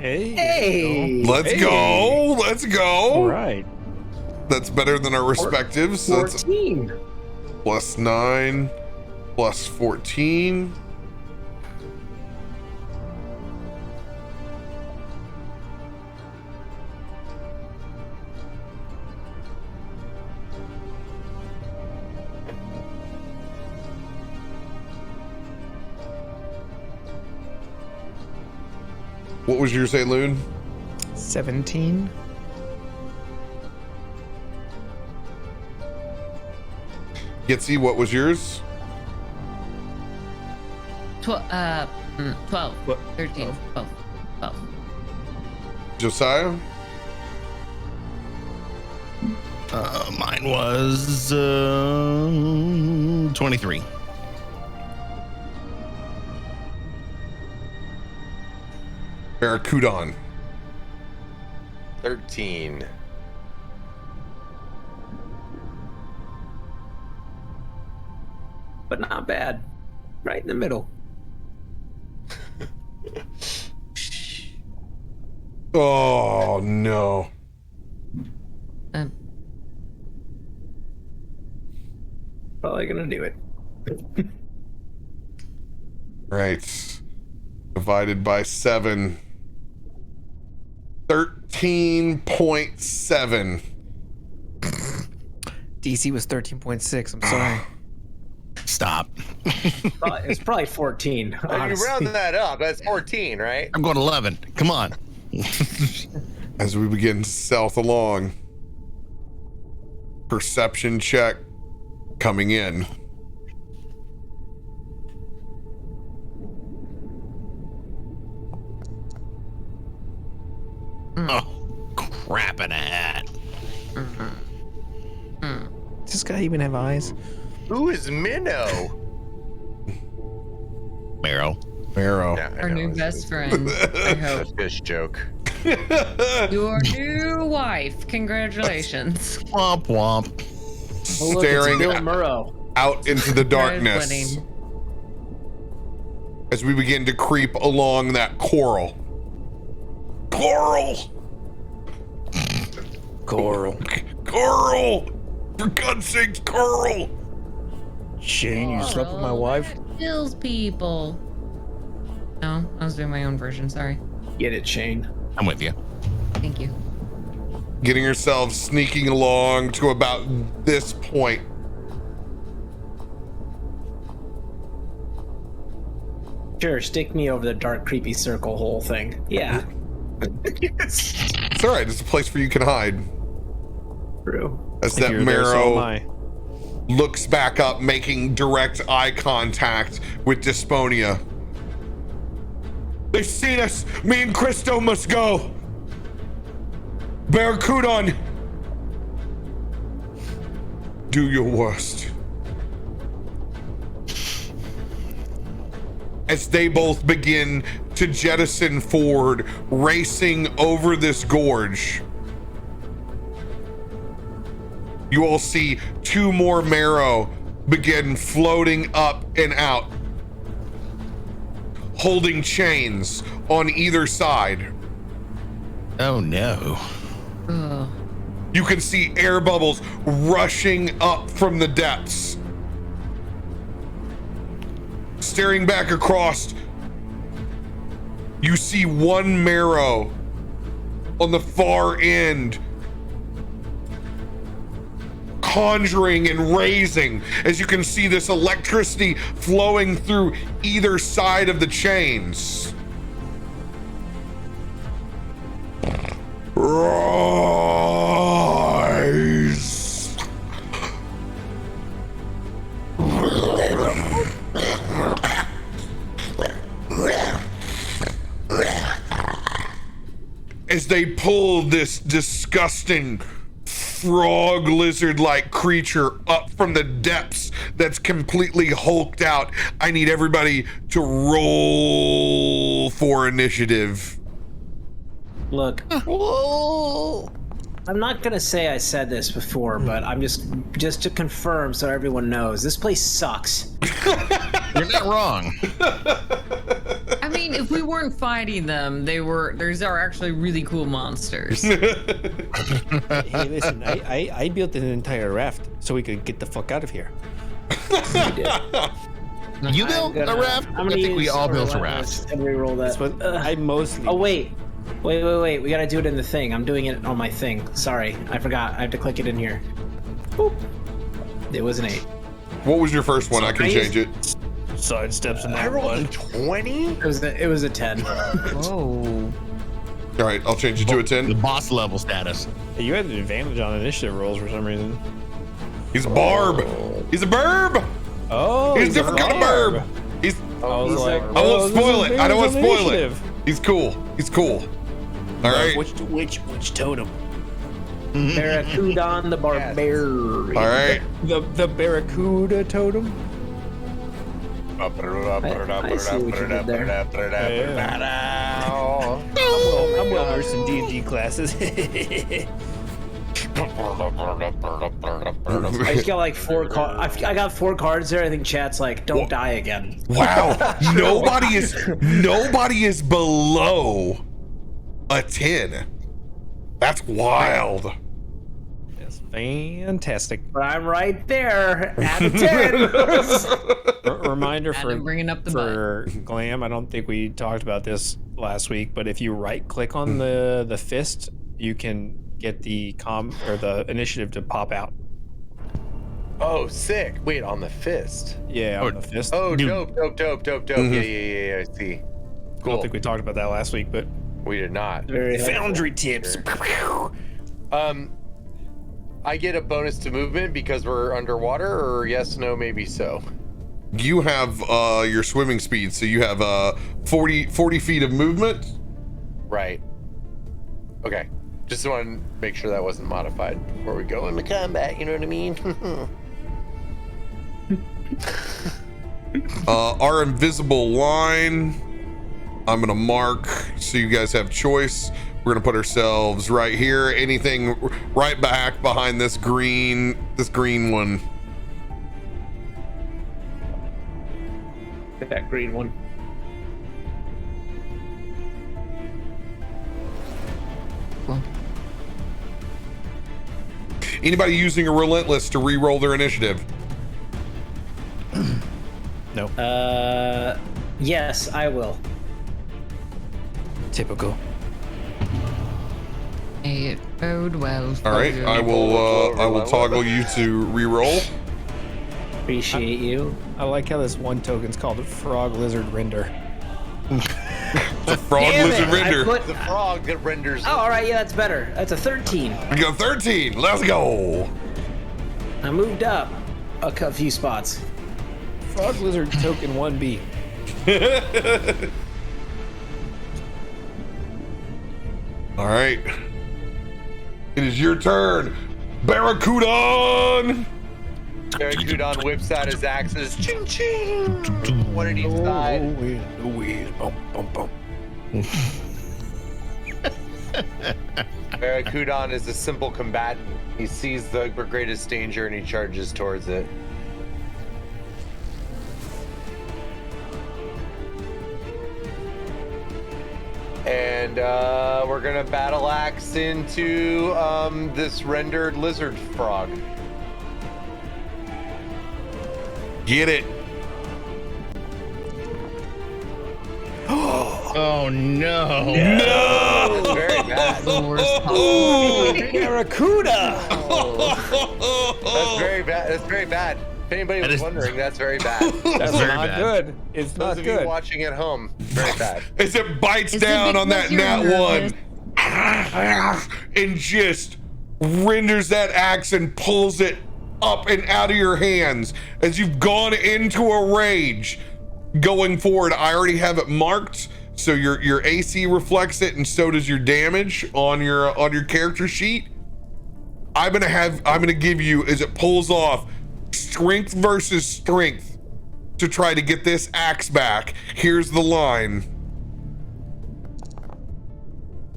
Hey. Let's go. Let's go. All right. That's better than our respectives. So that's 14. plus 9, plus 14. What was yours, Aelun? 17. Gitzi, what was yours? 12. 13. 12. Josiah? Mine was 23. Barracudan. 13. But not bad. Right in the middle. Oh no. Probably gonna do it. Right. Divided by 7. 13.7. DC was 13.6. I'm sorry. Stop. It's probably 14. You Honestly. round that up. That's 14, right? I'm going 11. Come on. As we begin to stealth along. Perception check coming in. Oh, crap in a hat. Does this guy even have eyes? Who is Minnow? Marrow. Marrow. Yeah, I Our know, new it's- best friend. I It's hope. a fish joke. Your new wife. Congratulations. Womp womp. Oh, look, it's Staring Bill Murrow. out into the darkness. Wedding. As we begin to creep along that coral. Coral! Coral. Coral! For God's sakes, Coral! Shane, you slept with my wife? That kills people. No, I was doing my own version. Sorry. Get it, Shane. I'm with you. Thank you. Getting yourselves sneaking along to about this point. Sure, stick me over the dark, creepy circle hole thing. Yeah, It's alright, it's a place where you can hide. true. As If that you're there, so am Marrow I. looks back up, making direct eye contact with Desponia. They've seen us! Me and Christo must go! Barracudan! Do your worst. As they both begin to jettison forward, racing over this gorge, you all see 2 more Marrow begin floating up and out, holding chains on either side. Oh no. Ugh. You can see air bubbles rushing up from the depths. Staring back across, you see 1 Marrow on the far end, conjuring and raising, as you can see this electricity flowing through either side of the chains. Rise. As they pull this disgusting frog lizard-like creature up from the depths that's completely hulked out, I need everybody to roll for initiative. Look, I'm not gonna say I said this before, but I'm just to confirm so everyone knows, this place sucks. You're not wrong. I mean, if we weren't fighting them, these are actually really cool monsters. Hey, listen, I built an entire raft so we could get the fuck out of here. You built a raft? I think we all built a raft. And reroll that. That's what I mostly. Oh wait. We gotta do it in the thing. I'm doing it on my thing. Sorry, I forgot. I have to click it in here. Boop. It was an 8. What was your first one? I can I change it. Sidesteps in I that rolled a one. 20? It was a 10. Whoa. All right, I'll change it to a The 10. boss level status. Hey, you had an advantage on initiative rolls for some reason. He's a barb. He's a burb. Oh, He's a different kind of burb. He's. I was like, I won't spoil it. I don't want to spoil it. initiative. He's cool. He's cool. All right. Which totem? Barracudan the Barbarian. All right. The Barracuda totem? I see what you did there. I'm well versed in D&D classes. I just got like 4 cards. I got 4 cards there. I think chat's like, don't die again. Wow. nobody is below a 10. That's wild. That's fantastic. But I'm right there at a 10. Reminder Adam bringing up the for Glam. I don't think we talked about this last week, but if you right click on the fist, you can get the initiative to pop out. Oh, sick. Wait, on the fist. Yeah, on the fist. Oh, dope. Mm-hmm. Yeah, I see. I Cool. don't think we talked about that last week, but We did not. Very Foundry tips. I get a bonus to movement because we're underwater, or yes, no, maybe so. You have your swimming speed, so you have 40 feet of movement. Right. Okay. Just want to make sure that wasn't modified before we go into combat, you know what I mean? Our invisible line, I'm gonna mark so you guys have choice. We're gonna put ourselves right here. Anything right back behind this green one. that green one. Anybody using a relentless to re-roll their initiative? No. Yes, I will. Typical. It bode well. All right, I will toggle you to re-roll. Appreciate you. I like how this one token's called a frog lizard render. It's a frog lizard render. The frog that renders. Oh, all right, yeah, that's better. That's a 13. We got 13. Let's go. I moved up a few spots. Frog lizard token 1B. All right. It is your turn, Barracuda. Barracuda whips out his axes. Ching ching. One at each side. Barracuda is a simple combatant. He sees the greatest danger and he charges towards it. And we're gonna battle axe into this rendered lizard frog. Get it. Oh no! No. It's very bad. Barracuda! That's very bad. That's very bad. If anybody was wondering, that's very bad. That's very not bad. good. It's Those not of good. you watching at home, very bad. As it bites Is it down on because that you're nat nervous? one and just renders that axe and pulls it up and out of your hands as you've gone into a rage. Going forward, I already have it marked, so your AC reflects it, and so does your damage on your character sheet. I'm gonna give you, as it pulls off, strength versus strength to try to get this axe back. Here's the line.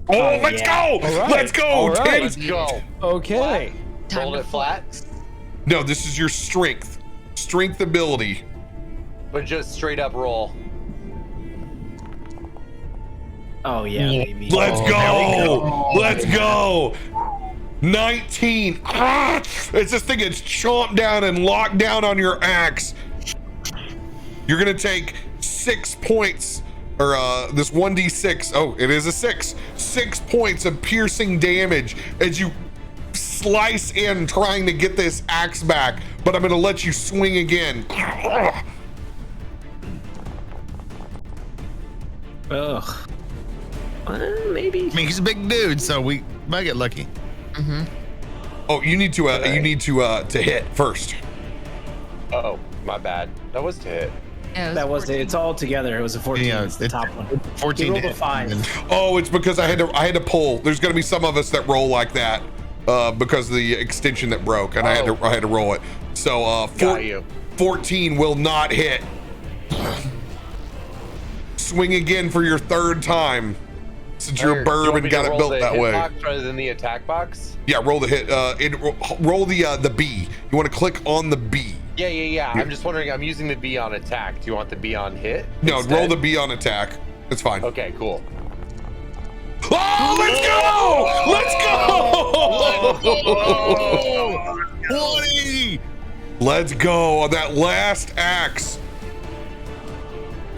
Oh, let's go! right. Let's go! All right. 10. Let's go. Okay. Roll it flat, No, this is your strength ability. but just straight up roll. Oh yeah, baby. Let's go! Let's go! 19. Ah! It's this thing that's chomped down and locked down on your axe. You're gonna take 6 points, or this 1d6. Oh, it is a 6. 6 points of piercing damage as you slice in trying to get this axe back, but I'm gonna let you swing again. Ugh. Maybe. I mean, he's a big dude, so we might get lucky. Oh, you need to hit first. Oh, my bad. That was to hit. Yeah, That was it. It's all together. It was a 14. Yeah, it's the it- top one. 14 You rolled to a hit. 5. Oh, it's because I had to pull. There's gonna be some of us that roll like that because of the extension that broke, and I had to roll it. So Got you. 14 will not hit. Swing again for your third time. since you're a burb and got it built that way. Box rather than the attack box. Yeah, roll the hit. Roll the B. You want to click on the B. Yeah. I'm just wondering. I'm using the B on attack. Do you want the B on hit? No, instead? roll the B on attack. It's fine. Okay, cool. Oh, let's go! 20! Let's go on that last axe.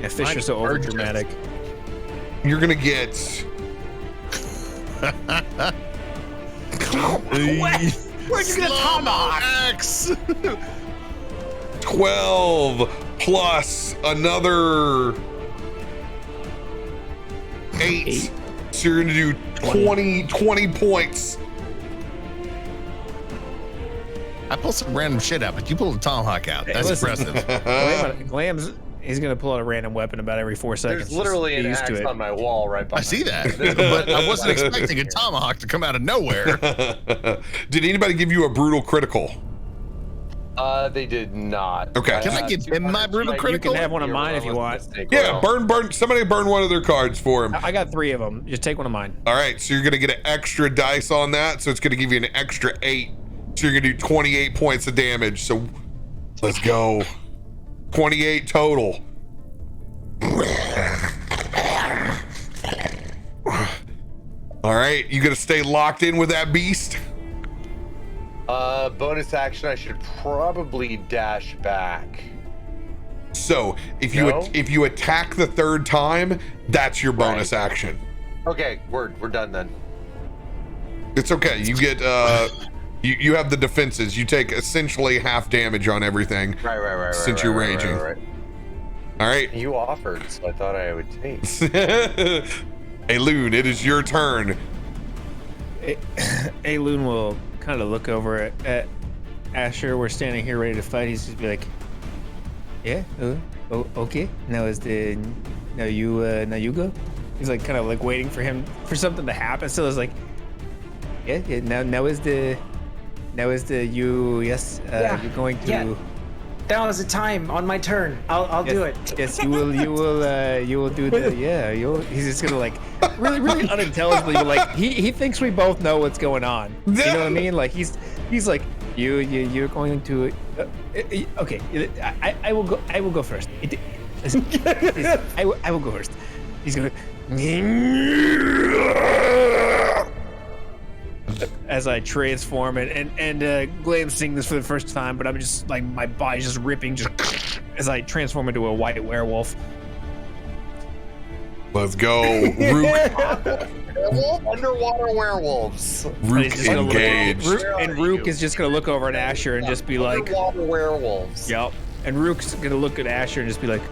Yeah, fish are so over dramatic. You're gonna get. Where'd you get a tomahawk? Axe. 12 plus another 8. So you're gonna do 20 points. I pulled some random shit out, but you pulled a tomahawk out. That's impressive. Glam's, he's gonna pull out a random weapon about every 4 seconds. There's literally an axe on my wall right behind. I see that, but I wasn't expecting a tomahawk to come out of nowhere. Did anybody give you a brutal critical? They did not. Okay. Can I give him my brutal critical? You can have one of mine if you want. Yeah, burn. Somebody burn one of their cards for him. I got 3 of them. Just take one of mine. All right, so you're gonna get an extra dice on that, so it's gonna give you an extra 8. So you're gonna do 28 points of damage. So let's go. 28 total. All right, you gonna stay locked in with that beast? Bonus action. I should probably dash back. So if you attack the 3rd time, that's your bonus action. Okay, we're done then. It's okay. You get you have the defenses. You take essentially half damage on everything. Right. Since you're raging. Right. All right. You offered, so I thought I would take. Aelun, it is your turn. Aelun will kind of look over at Asher. We're standing here ready to fight. He's just be like, "Yeah, okay. Now you go." He's like kind of like waiting for something to happen. So it's like, yeah. Now is the you. Yes. You're going to. Yeah. Now is the time on my turn. I'll do it. Yes, you will do the he's just gonna like really unintelligibly, but like he thinks we both know what's going on. You know what I mean? Like he's like you're going to okay. I will go first. I will go first. He's gonna as I transform and Glam's seeing this for the first time, but I'm just like my body's just ripping just as I transform into a white werewolf. Let's go, Rook. Underwater werewolves. Rook engaged. And Rook is just gonna look over at Asher and just be like, underwater werewolves. Yep. And Rook's gonna look at Asher and just be like,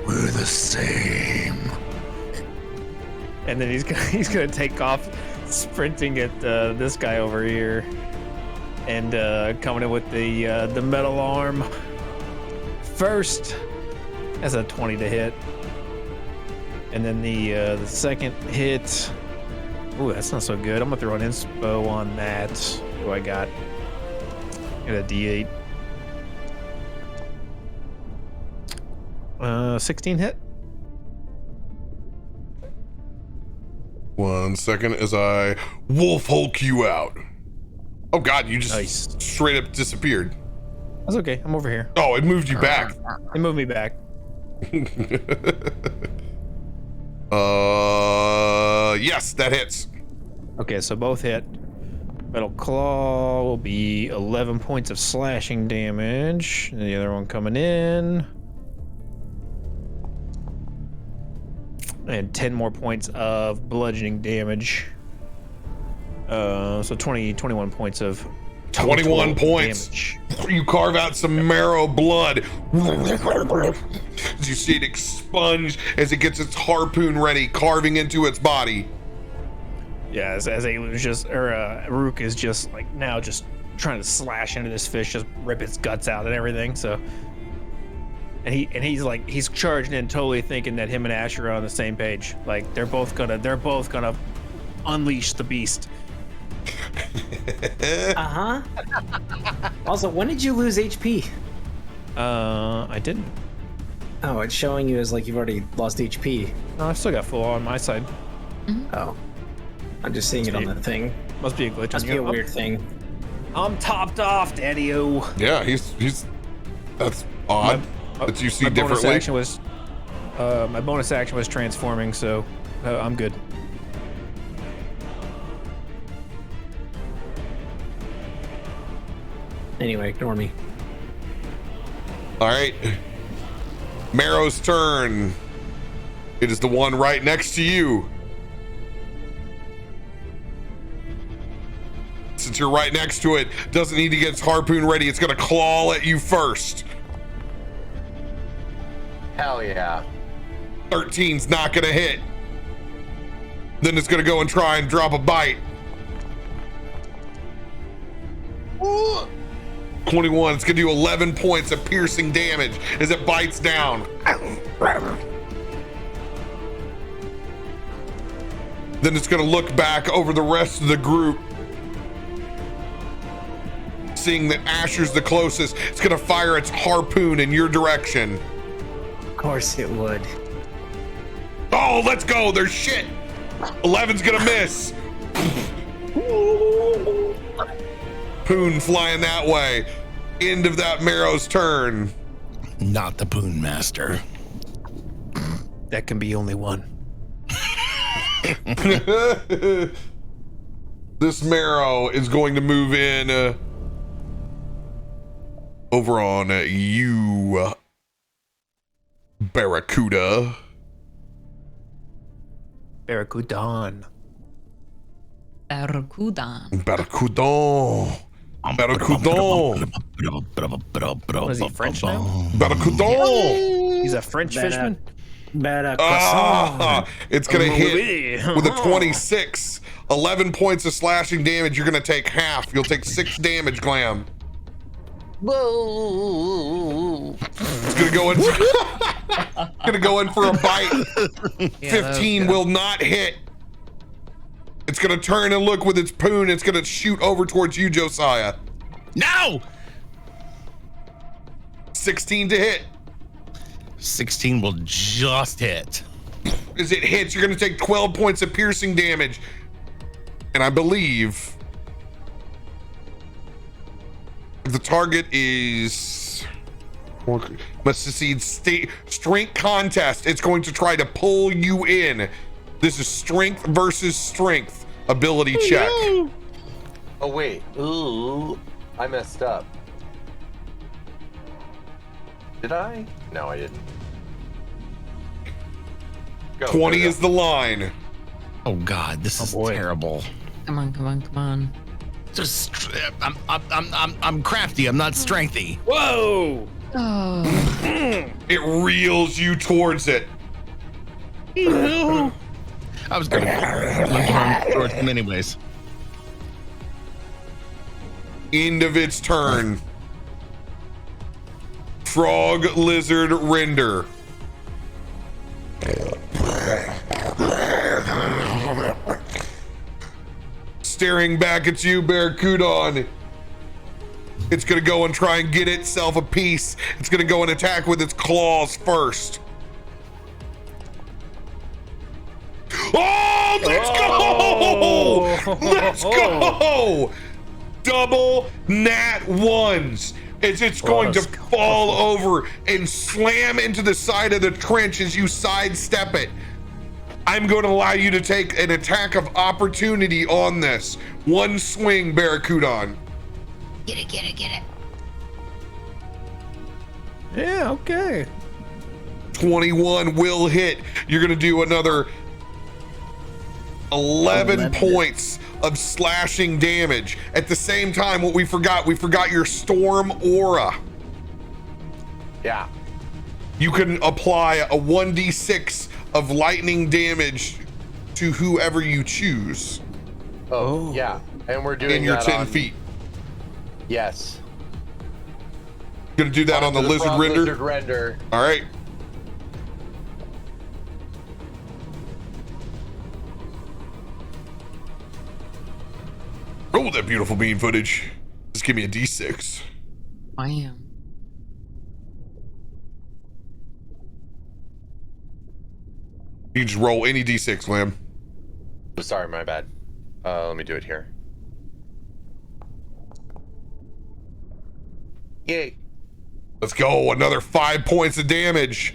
we're the same. And then he's gonna take off, sprinting at this guy over here, and coming in with the metal arm. First, that's a 20 to hit, and then the second hit. Ooh, that's not so good. I'm gonna throw an inspo on that. What do I got? Got a D8. 16 hit. 1 second as I wolf hulk you out. Oh God, you just straight up disappeared. That's okay. I'm over here. Oh, it moved you back. It moved me back. Yes, that hits. Okay, so both hit. Metal Claw will be 11 points of slashing damage. And the other one coming in. And 10 more points of bludgeoning damage. So 21 points of 21 points. Damage. You carve out some marrow blood. As you see it expunge as it gets its harpoon ready, carving into its body. Yeah, as Aelun's just, or Rook is just like now just trying to slash into this fish, just rip its guts out and everything. So, and he's charging in, totally thinking that him and Asher are on the same page. Like they're both gonna unleash the beast. Also, when did you lose HP? I didn't. Oh, it's showing you as like you've already lost HP. No, I still got full on my side. Oh, I'm just seeing it on the thing. Must be a glitch. Must be a weird thing. I'm topped off, Daddy-o. Yeah, he's. That's odd that you see differently. My bonus action was transforming, so I'm good. Anyway, ignore me. All right. Marrow's turn. It is the one right next to you. Since you're right next to it, doesn't need to get its harpoon ready. It's gonna claw at you first. Hell yeah. 13's not gonna hit. Then it's gonna go and try and drop a bite. Ooh. 21, it's gonna do 11 points of piercing damage as it bites down. Then it's gonna look back over the rest of the group. Seeing that Asher's the closest, it's gonna fire its harpoon in your direction. Of course it would. Oh, let's go, there's shit. 11's gonna miss. Poon flying that way. End of that Marrow's turn. Not the Poon Master. That can be only one. This Marrow is going to move in over on you, Barracuda. Barracudan. Barracudan. Barracudan. Barracudan. What is he, French now? Barracudan. He's a French fishman? It's gonna hit with a 26. 11 points of slashing damage. You're gonna take half. You'll take 6 damage, Glam. Whoa. It's gonna go in. Gonna go in for a bite. 15 will not hit. It's gonna turn and look with its poon. It's gonna shoot over towards you, Josiah. No! 16 to hit. 16 will just hit. As it hits, you're gonna take 12 points of piercing damage. And I believe the target is must succeed strength contest. It's going to try to pull you in. This is strength versus strength ability check. Oh wait, ooh, I messed up. Did I? No, I didn't. Go, 20 go. is the line. Oh God, this is terrible. Come on. Just, I'm crafty. I'm not strengthy. Whoa! Oh. It reels you towards it. I was gonna run towards him anyways. End of its turn. Frog Lizard Render. Staring back at you, Barracuda. It's gonna go and try and get itself a piece. It's gonna go and attack with its claws first. Oh, let's go! Let's go! Double nat ones. It's going to fall over and slam into the side of the trench as you sidestep it. I'm going to allow you to take an attack of opportunity on this. One swing, Barracuda. Get it. Yeah, okay. 21 will hit. You're going to do another 11 points of slashing damage. At the same time, what we forgot your storm aura. Yeah. You can apply a 1d6 of lightning damage to whoever you choose. Oh, yeah. And we're doing in your that 10 on... feet. Yes. Gonna do that on the lizard render? Lizard render. All right. Roll that beautiful bean footage. Just give me a d6. I am. You can just roll any d6, Lamb. Oh, sorry, my bad. Let me do it here. Yay. Let's go. Another 5 points of damage.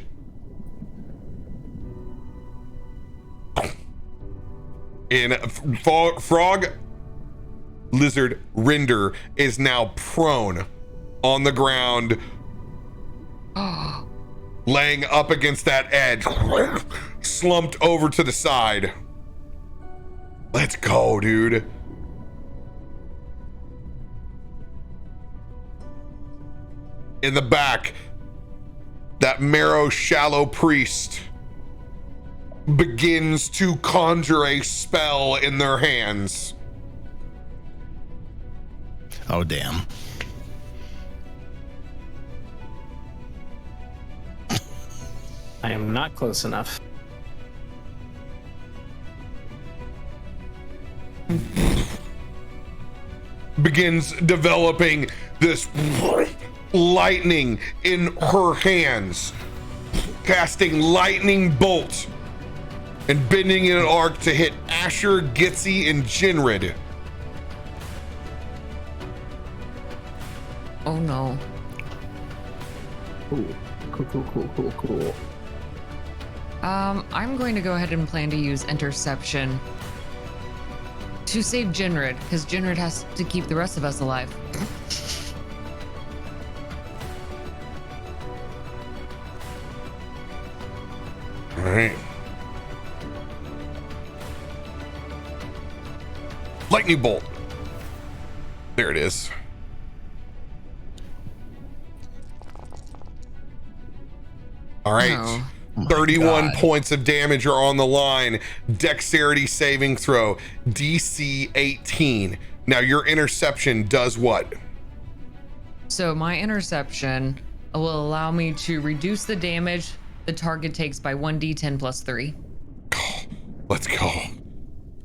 In Frog Lizard Rinder is now prone on the ground, laying up against that edge, slumped over to the side. Let's go, dude. In the back, that marrow shallow priest begins to conjure a spell in their hands. Oh, damn. I am not close enough. Begins developing this lightning in her hands, casting lightning bolt and bending in an arc to hit Asher, Gitzi, and Jinrid. Oh no. Cool. I'm going to go ahead and plan to use interception to save Jinrid, because Jinrid has to keep the rest of us alive. All right. Lightning bolt. There it is. All right. No. 31 points of damage are on the line. Dexterity saving throw, DC 18. Now your interception does what? So my interception will allow me to reduce the damage the target takes by 1d10 plus 3. Let's go.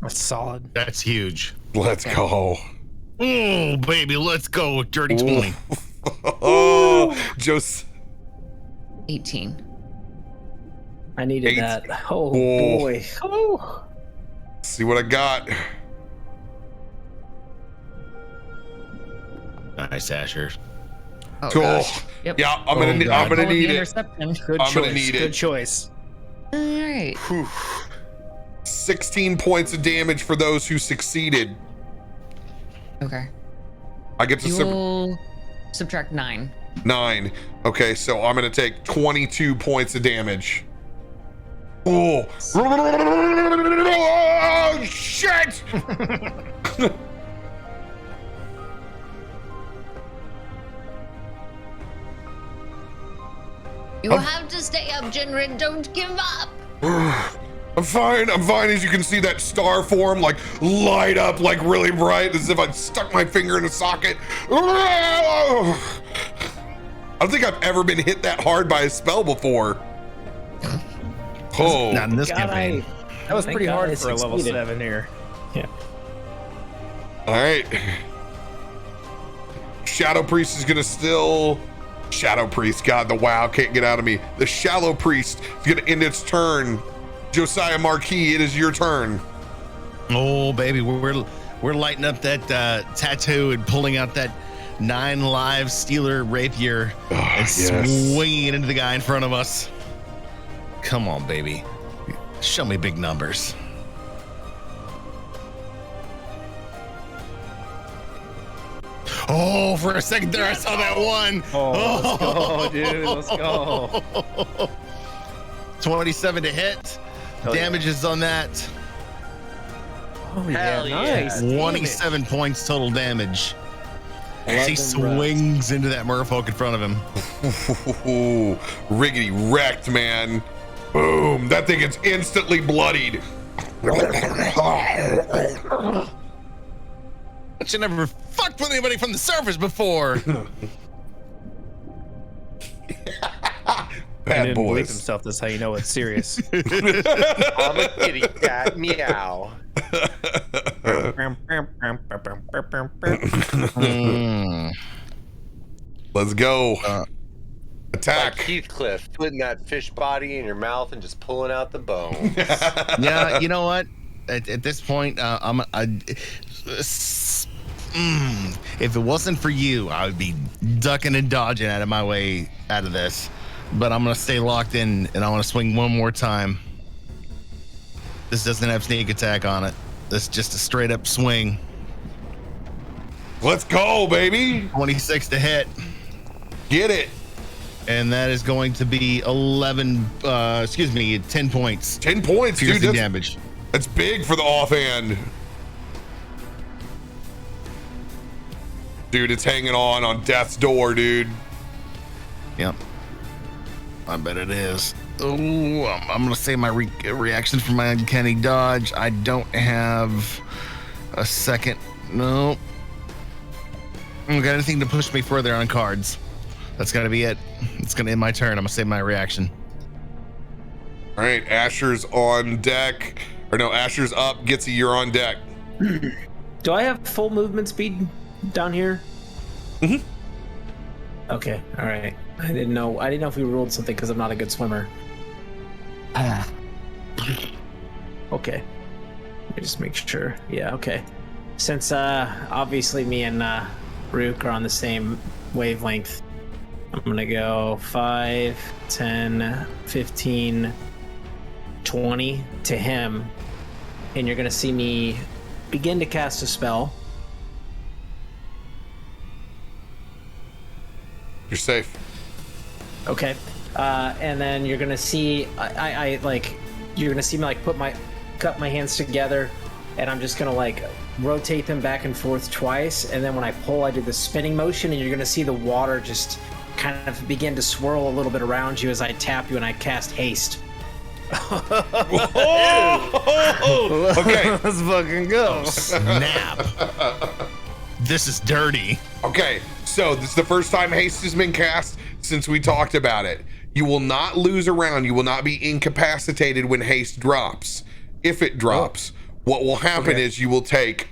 That's solid. That's huge. Let's go. Oh, baby, let's go. Dirty 20. Oh, Josiah. 18. I needed 8. that. Oh, Oh. boy. Oh. See what I got. Nice, Asher. Oh, Cool. gosh. Yep. Yeah, I'm gonna need All the it. interception. Good I'm choice. gonna need Good it. choice. All right. 16 points of damage for those who succeeded. Okay. I get to You will subtract 9. 9. Okay, so I'm gonna take 22 points of damage. Oh, oh shit! You have to stay up, Jinrid. Don't give up. I'm fine. As you can see that star form like light up like really bright as if I'd stuck my finger in a socket. I don't think I've ever been hit that hard by a spell before. Oh, Not in this God, campaign. That was Thank pretty God hard I for a level succeeded. 7 here. Yeah. all right. Shadow Priest is gonna still. Shadow Priest, God, the wow can't get out of me. The Shallow Priest is gonna end its turn. Josiah Marquis, it is your turn. Oh, baby, we're lighting up that tattoo and pulling out that 9 live Steeler rapier and swinging it into the guy in front of us. Come on, baby. Show me big numbers. Oh, for a second there, I saw that one. Let's go, dude. Let's go. 27 to hit. Hell Damages on that. Oh, yeah. Hell yeah. Nice. 27 points total damage. As he swings into that merfolk in front of him. Ooh, riggedy wrecked, man. Boom. That thing is instantly bloodied. But you never fucked with anybody from the surface before. Bad Didn't believe boys. himself. That's how you know it's serious. I'm a kitty cat. Meow. Let's go. Like Attack. Heathcliff putting that fish body in your mouth and just pulling out the bone. Yeah, you know what? at this point, if it wasn't for you, I would be ducking and dodging out of my way out of this. But I'm gonna stay locked in, and I want to swing one more time. This doesn't have sneak attack on it. This is just a straight up swing. Let's go, baby. 26 to hit. Get it. And that is going to be 10 points. 10 points, dude. Piercing damage. That's big for the offhand. Dude, it's hanging on death's door, dude. Yep. I bet it is. Oh, I'm going to say my reaction for my uncanny dodge. I don't have a second. No. I don't got anything to push me further on cards. That's got to be it. It's going to end my turn. I'm going to save my reaction. All right, Asher's on deck. Or no, Asher's up. Gitzi, you're on deck. Do I have full movement speed down here? Mm-hmm. Okay, all right. I didn't know if we ruled something because I'm not a good swimmer. Okay. Let me just make sure. Yeah, okay. Since obviously me and Rook are on the same wavelength, I'm gonna go 5, 10, 15, 20 to him, and you're gonna see me begin to cast a spell. You're safe. Okay, and then you're gonna see you're gonna see me like cup my hands together, and I'm just gonna like rotate them back and forth twice, and then when I pull, I do the spinning motion, and you're gonna see the water just kind of begin to swirl a little bit around you as I tap you and I cast haste. Okay, Let's fucking go. Snap. This is dirty. okay. So this is the first time haste has been cast since we talked about it. You will not lose a round. You will not be incapacitated when haste drops. If it drops, what will happen is you will take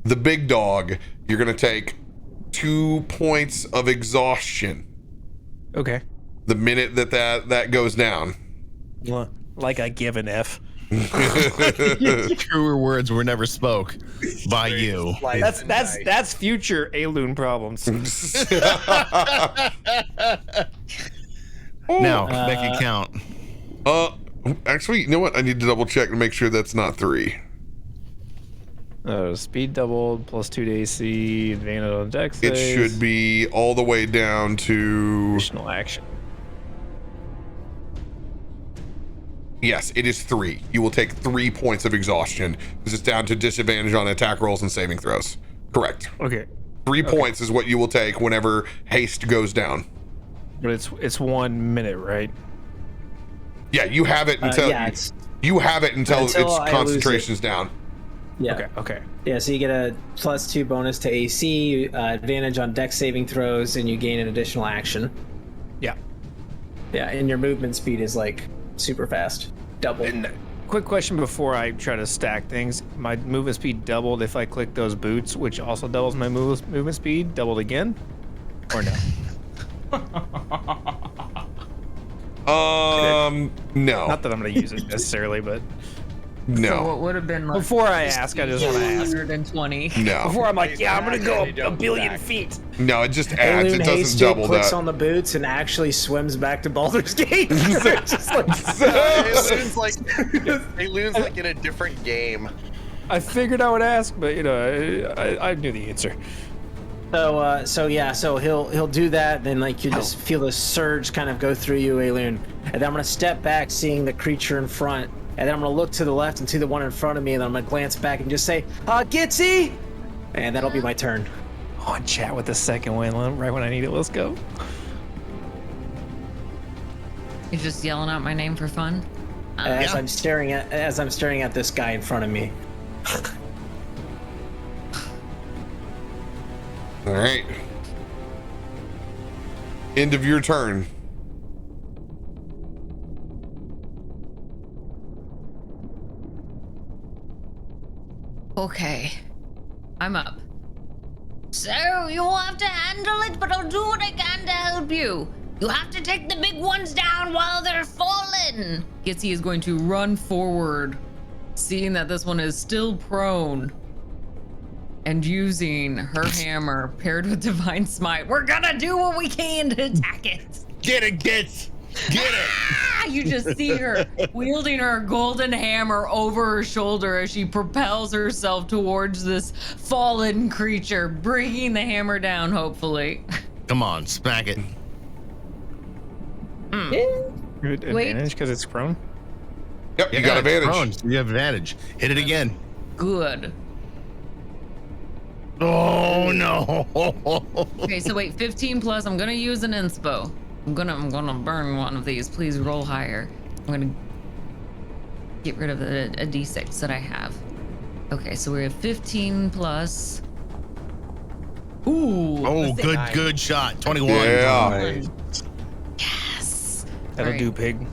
the big dog. You're going to take 2 points of exhaustion. Okay. The minute that goes down. Like I give an F. Truer words were never spoke by you. That's future Aelun problems. Now, make it count. Actually, you know what? I need to double check to make sure that's not 3. Speed doubled, +2 to AC, advantage on dex It saves, should be all the way down to... additional action. Yes, it is 3. You will take 3 points of exhaustion because it's down to disadvantage on attack rolls and saving throws. Correct. Okay. 3 points is what you will take whenever haste goes down. But it's 1 minute, right? Yeah, you have it until until its I lose concentration's down. Yeah. Okay. Yeah, so you get a +2 bonus to AC, advantage on dex saving throws, and you gain an additional action. Yeah. Yeah, and your movement speed is like super fast. Double. And quick question before I try to stack things. My movement speed doubled if I click those boots, which also doubles my movement speed. Doubled again? Or no? No. Not that I'm going to use it necessarily, but... So No. what would have been like Before I ask, I just want to ask. 120. No. Before I'm like, yeah, I'm gonna go a billion feet. No, it just adds. Aelun It doesn't Hasty double clicks that. on the boots and actually swims back to Baldur's Gate. Just like, Aelun's like in a different game. I figured I would ask, but you know, I knew the answer. So he'll do that. Then like you just feel the surge kind of go through you, Aelun, and then I'm gonna step back, seeing the creature in front, and then I'm gonna look to the left and see the one in front of me, and then I'm gonna glance back and just say, Gitzi, and that'll be my turn. Oh, and chat with the second win right when I need it. Let's go. You're just yelling out my name for fun. As I'm staring at this guy in front of me. All right. End of your turn. Okay, I'm up. So you will have to handle it, but I'll do what I can to help you. You have to take the big ones down while they're falling. Gitzi is going to run forward seeing that this one is still prone and using her hammer paired with Divine Smite, we're gonna do what we can to attack it. Get it, Gitz! Get it! Ah, you just see her wielding her golden hammer over her shoulder as she propels herself towards this fallen creature, bringing the hammer down, hopefully. Come on, smack it. Good advantage because it's prone. Yep, you got advantage. Prone, so you have advantage. Hit it again. Good. Oh no! Okay, so wait, 15 plus. I'm gonna use an inspo. I'm gonna burn one of these. Please roll higher. I'm gonna get rid of a d6 that I have. Okay, so we're at 15 plus. Ooh. Oh, good shot. 21. Yeah. Yes. That'll All do, right. pig.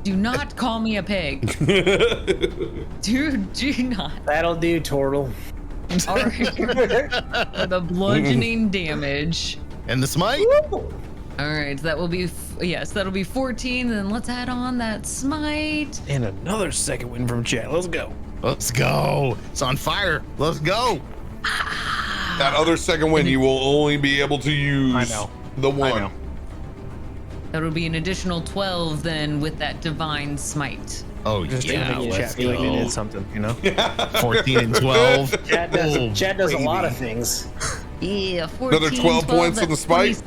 Do not call me a pig. do not. That'll do, Turtle. All right. For the bludgeoning damage. And the smite? All right, so that will be yes, that'll be 14. Then let's add on that smite. And another second win from chat. Let's go. Let's go. It's on fire. Let's go. That other second win, you will only be able to use I know. the one. know. That would be an additional 12 then with that divine smite. Oh, Just yeah. to make the chat Let's feel like they go. did something, you know? 14 and 12. Chad does, Oh, Chad does a lot baby. of things. Yeah, 14, Another 12 points on the that's smite?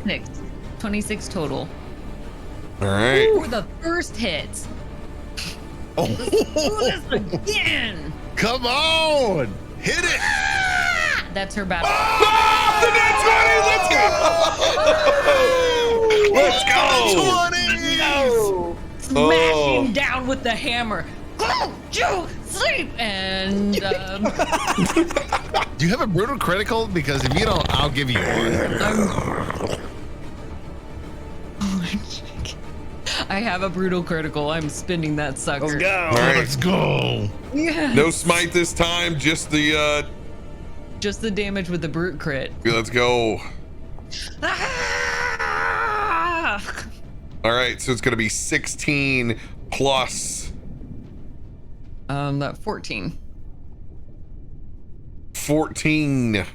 26 total. All right. For the first hit. Oh, Do this again. come on. Hit it. That's her battle. Ah, the net 20, let's go! Let's go! Smashing down with the hammer. Go, Joe, sleep! And Do you have a brutal critical? Because if you don't, I'll give you one. I have a brutal critical. I'm spinning that sucker. Let's go. All right. Let's go. Yeah. No smite this time, just the, Just the damage with the brute crit. let's go. Ah! All right, so it's going to be 16 plus That 14. 14.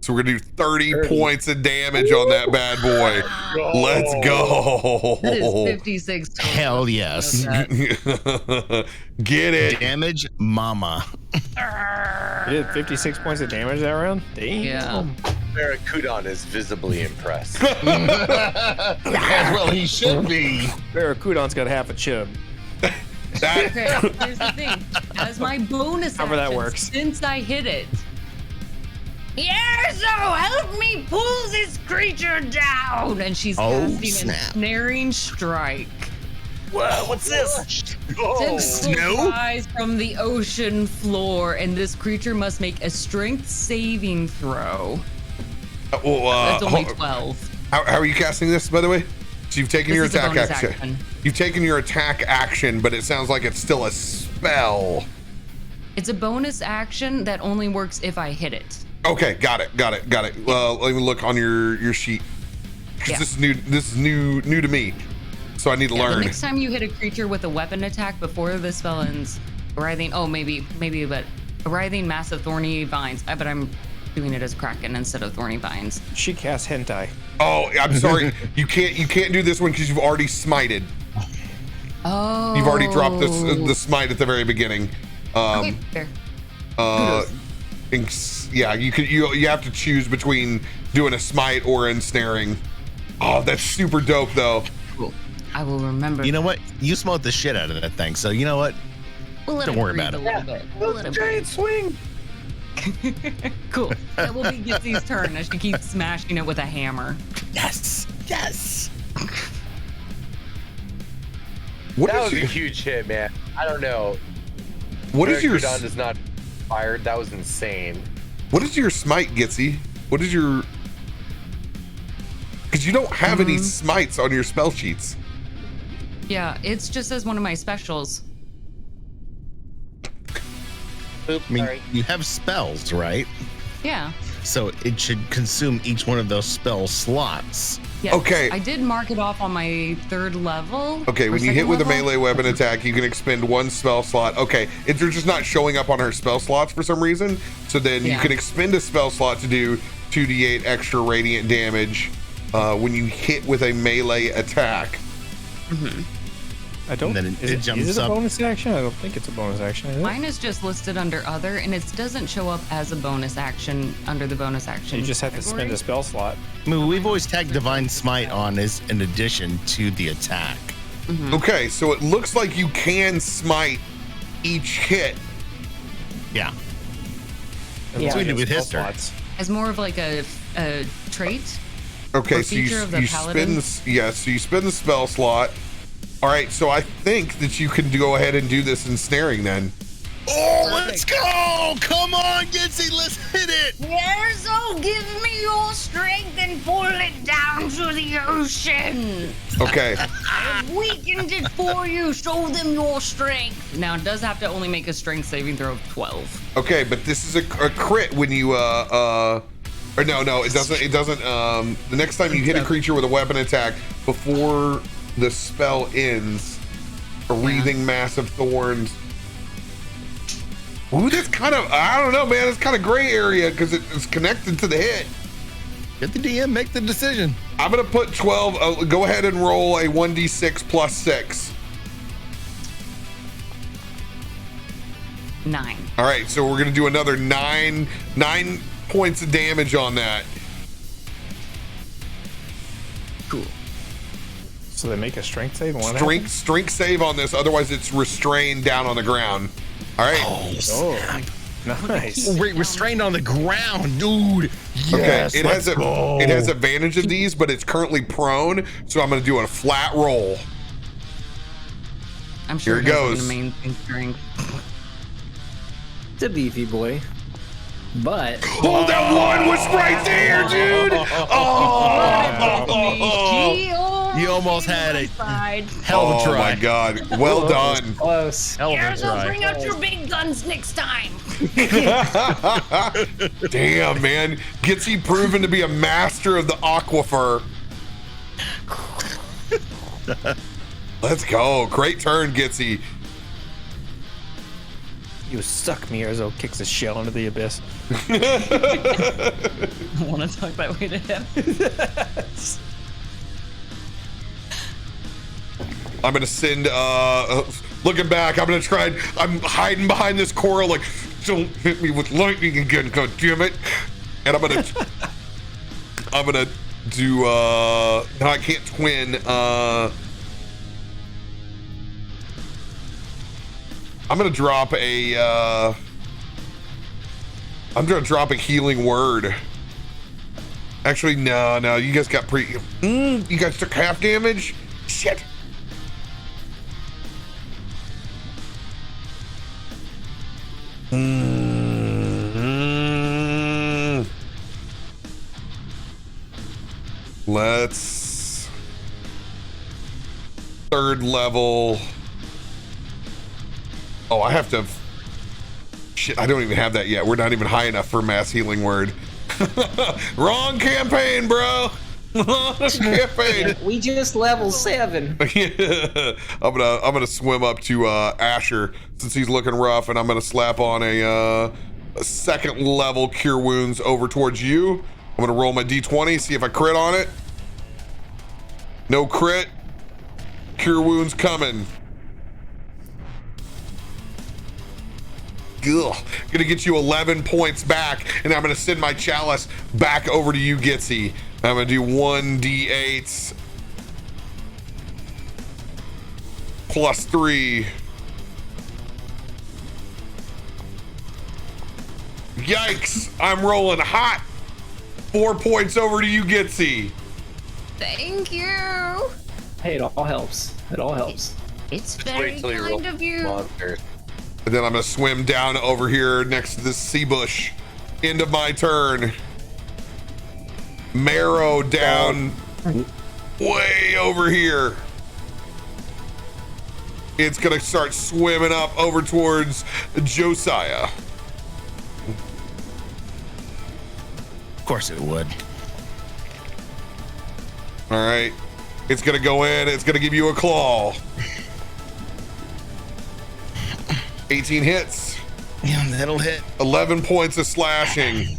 So we're going to do 30 points of damage on that bad boy. Let's go. That is 56 total. Hell yes. Get it. Damage, mama. You did 56 points of damage that round? Damn. Yeah. Barracudan is visibly impressed. As well he should be. Barracudan's got half a chub. That, Okay, here's the thing. As my bonus However that action, works. since I hit it. Yeah, so help me pull this creature down. And she's casting a snap. snaring strike. Whoa, what's this? Tentacles rise from the ocean floor, and this creature must make a strength saving throw. That's only 12. how are you casting this, by the way? So you've taken This your is a attack bonus action. action. You've taken your attack action, but it sounds like it's still a spell. It's a bonus action that only works if I hit it. Okay, got it. Let me look on your sheet. 'Cause Yeah. this is new to me. So I need to The learn. next time you hit a creature with a weapon attack before the spell ends, writhing. Oh, maybe, but a writhing mass of thorny vines. But I'm doing it as Kraken instead of thorny vines. She casts hentai. Oh, I'm sorry. you can't do this one because you've already smited. Oh. You've already dropped the smite at the very beginning. Okay, fair. Yeah, you have to choose between doing a smite or ensnaring. Oh, that's super dope though. Cool. I will remember. You know what? You smote the shit out of that thing. So you know what? We'll let Don't it worry breathe about a it. little bit. We'll let it breathe. swing. Cool. That will be Gitzi's turn as she keeps smashing it with a hammer. Yes. Yes. What That is was a your, huge hit, man. I don't know. what is your Barracudan is not fired. That was insane. what is your smite, Gitzi? What is your? Because you don't have any smites on your spell sheets. Yeah, it's just as one of my specials. Oops, I mean, sorry. you have spells, right? Yeah. so it should consume each one of those spell slots. Yes, Okay. I did mark it off on my 3rd level. Okay, or when you hit 2nd with a level. melee weapon attack, you can expend 1 spell slot. Okay, they're just not showing up on her spell slots for some reason. So then you Yeah. can expend a spell slot to do 2d8 extra radiant damage when you hit with a melee attack. I don't. And then it Is jumps it a up. bonus action? I don't think it's a bonus action. Is it? Mine is just listed under other, and it doesn't show up as a bonus action under the bonus action. You just have to spend a spell slot. I mean, we've always tagged Divine Smite on as an addition to the attack. Okay, so it looks like you can smite each hit. Yeah. That's what we did against with spell Hister. slots. as more of like a trait. Okay, Or so you feature of the paladin? so you spend the spell slot. All right, so I think that you can go ahead and do this ensnaring then. Oh, let's go! Come on, Gitzi, let's hit it! Yeah, so give me your strength and pull it down to the ocean. Okay. I've weakened it for you. Show them your strength. Now it does have to only make a strength saving throw of 12. Okay, but this is a crit when you or no, it doesn't the next time you hit a creature with a weapon attack before the spell ends, a wreathing mass of thorns. Ooh, that's kind of, I don't know, man, it's kind of gray area because it's connected to the hit. Let the DM make the decision. I'm gonna put 12, go ahead and roll a 1d6 plus 6. 9. All right, so we're gonna do another 9 points of damage on that. Cool. So they make a strength save. and what Strength save on this, otherwise it's restrained down on the ground. All right. happens? Oh, nice. Wait, restrained on the ground, dude. Yes, Okay. let's go. It has advantage of these, but it's currently prone, so I'm gonna do a flat roll. I'm sure Here it has goes. an amazing strength. It's a beefy boy, but Oh, that one was right there, dude. Oh, You almost had it. Side. Hell of a oh try. my God. Well done. close. Hell of Yeah, a so try. bring out your big guns next time. Damn, man. Gitzi proven to be a master of the aquifer. Let's go. Great turn, Gitzi. You suck, Mirzo kicks a shell into the abyss. I want to talk that way to him. I'm gonna send looking back, I'm gonna try I'm hiding behind this coral like, don't hit me with lightning again, god damn it. And I'm gonna do no, I can't twin. I'm gonna drop a healing word. Actually, no, you guys got you guys took half damage? Shit. Let's 3rd level. Oh, I have to. Shit, I don't even have that yet. We're not even high enough for mass healing word. Wrong campaign, bro. Wrong campaign. We just level 7. Yeah. I'm gonna swim up to Asher since he's looking rough, and I'm gonna slap on a 2nd level cure wounds over towards you. I'm gonna roll my d20, see if I crit on it. No crit. Cure wounds coming. Ugh. Gonna get you 11 points back, and I'm gonna send my chalice back over to you, Gitzi. I'm gonna do 1d8 plus 3. Yikes! I'm rolling hot. 4 points over to you, Gitzi. Thank you. Hey, it all helps. It all helps. It's Just very wait till you roll kind of you. monster. And then I'm gonna swim down over here next to this sea bush. End of my turn. Marrow down way over here. It's gonna start swimming up over towards Josiah. course it would. All right. It's going to go in. It's going to give you a claw. 18 hits. Yeah, that'll hit. 11 points of slashing.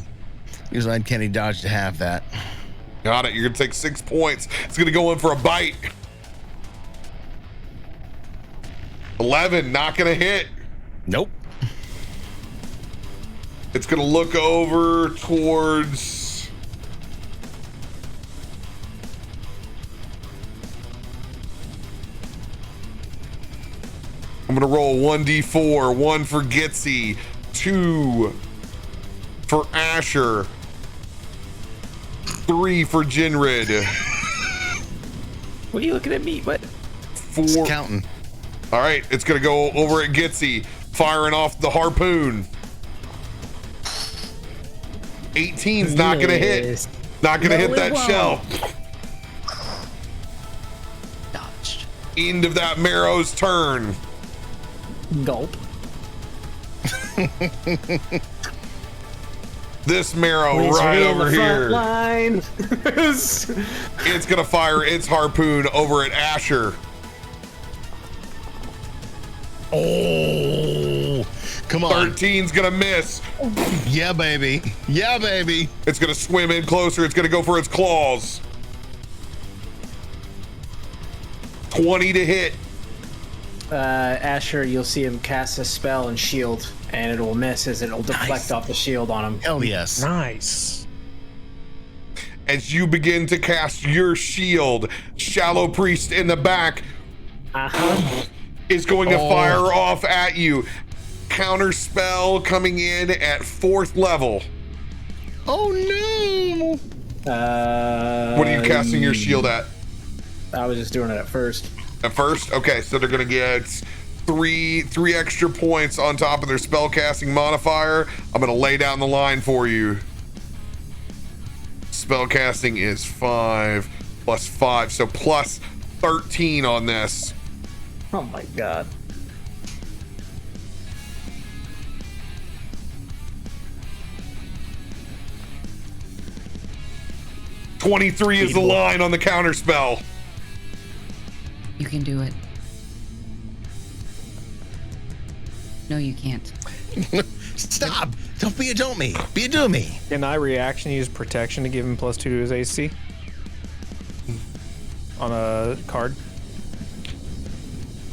Usually I'd candy dodge to have that. Got it. You're going to take 6 points. It's going to go in for a bite. 11, not going to hit. Nope. It's going to look over towards... I'm going to roll 1d4, 1 for Gitzi, 2 for Asher, 3 for Jinrid. What are you looking at me? What? 4. It's counting. All right, it's going to go over at Gitzi, firing off the harpoon. 18's not going to hit. Not going to hit that shell. Dodged. End of that Marrow's turn. Gulp. This Marrow right over here. Line. It's going to fire its harpoon over at Asher. Oh, come on. 13's going to miss. Yeah, baby. Yeah, baby. It's going to swim in closer. It's going to go for its claws. 20 to hit. Asher, you'll see him cast a spell and shield, and it'll miss as it'll deflect off the shield on him. Hell yes. Nice. As you begin to cast your shield, Shallow Priest in the back is going to fire off at you. Counter spell coming in at 4th level. Oh no. What are you casting your shield at? I was just doing it at first. At first? Okay, so they're gonna get three extra points on top of their spellcasting modifier. I'm gonna lay down the line for you. Spellcasting is 5 plus 5, so plus 13 on this. Oh my god. $23 is the line on the counter spell. You can do it. No, you can't. Stop. Don't be a don't me. Be a do me. Can I reaction use protection to give him +2 to his AC? On a card?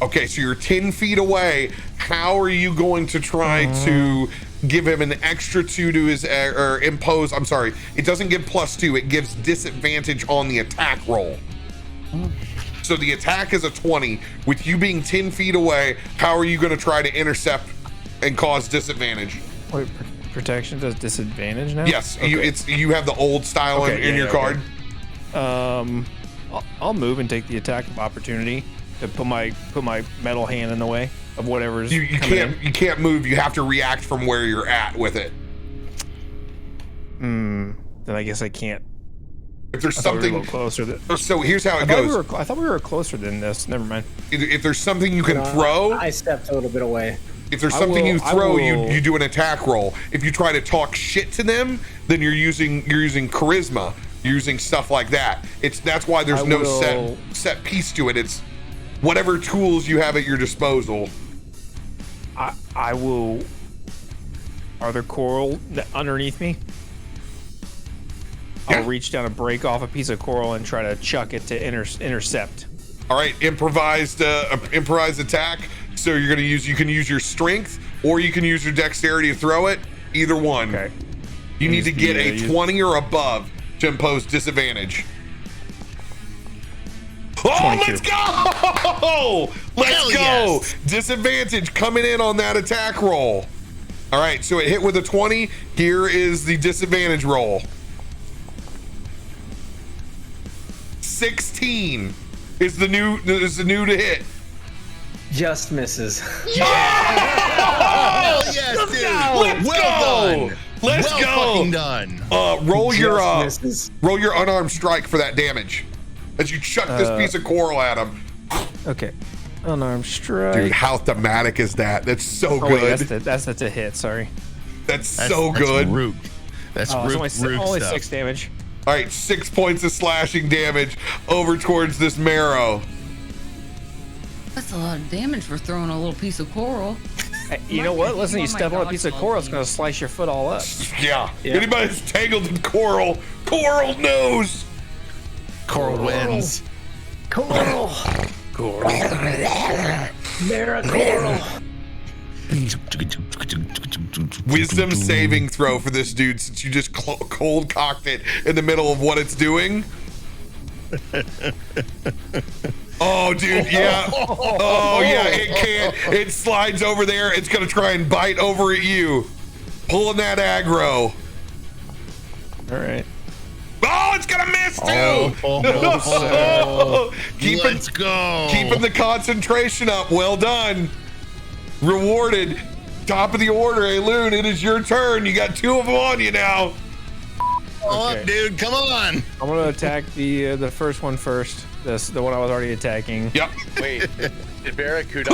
Okay, so you're 10 feet away. How are you going to try to give him an extra 2 to his, or impose, I'm sorry, it doesn't give +2, it gives disadvantage on the attack roll. So the attack is a 20. With you being 10 feet away, how are you going to try to intercept and cause disadvantage? Wait, protection does disadvantage now? Yes, Okay. you have the old style in your card. I'll move and take the attack of opportunity to put my metal hand in the way of whatever's You can't move. You have to react from where you're at with it. Then I guess I can't. If there's I thought we were something a little closer than, so here's how it goes. I thought we were closer than this. Never mind. If there's something you can throw, I stepped a little bit away. if there's something you throw, will- you do an attack roll. If you try to talk shit to them, then you're using charisma. You're using stuff like that. That's why there's no set piece to it. It's whatever tools you have at your disposal. I will. Are there coral underneath me? Yeah. I'll reach down and break off a piece of coral and try to chuck it to intercept. All right, improvised attack. So you can use your strength, or you can use your dexterity to throw it. Either one. Okay. You need to get a 20 or above to impose disadvantage. Oh, 22. let's go! Let's go! Yes. Disadvantage coming in on that attack roll. All right, so it hit with a 20. Here is the disadvantage roll. 16 is the new to hit. Just misses. Oh yes, dude. Well done. Let's well go. Fucking done. Roll misses. your unarmed strike for that damage as you chuck this piece of coral at him. Okay. Unarmed strike. Dude, how thematic is that? That's so Oh, good. wait, that's a hit. Sorry. That's so good. Root. That's Oh, root, it's root only stuff. 6 damage. All right, 6 points of slashing damage over towards this marrow. That's a lot of damage for throwing a little piece of coral. Hey, you know what? Listen, you step on a piece of coral, it's gonna slice your foot all up. Yeah. Anybody that's tangled in coral knows. Coral wins. Coral. Coral. Mara Coral. Wisdom saving throw for this dude, since you just cold cocked it in the middle of what it's doing. Oh, dude, yeah. Oh, yeah, it can't. It slides over there. It's going to try and bite over at you. Pulling that aggro. All right. Oh, it's going to miss, too. Let's go. Keeping the concentration up. Well done. Rewarded. Top of the order, Aelun. It is your turn. You got 2 of them on you now. Up, dude. Come on. I'm gonna attack the first one first. The one I was already attacking. Yep. Wait, did Barracuda?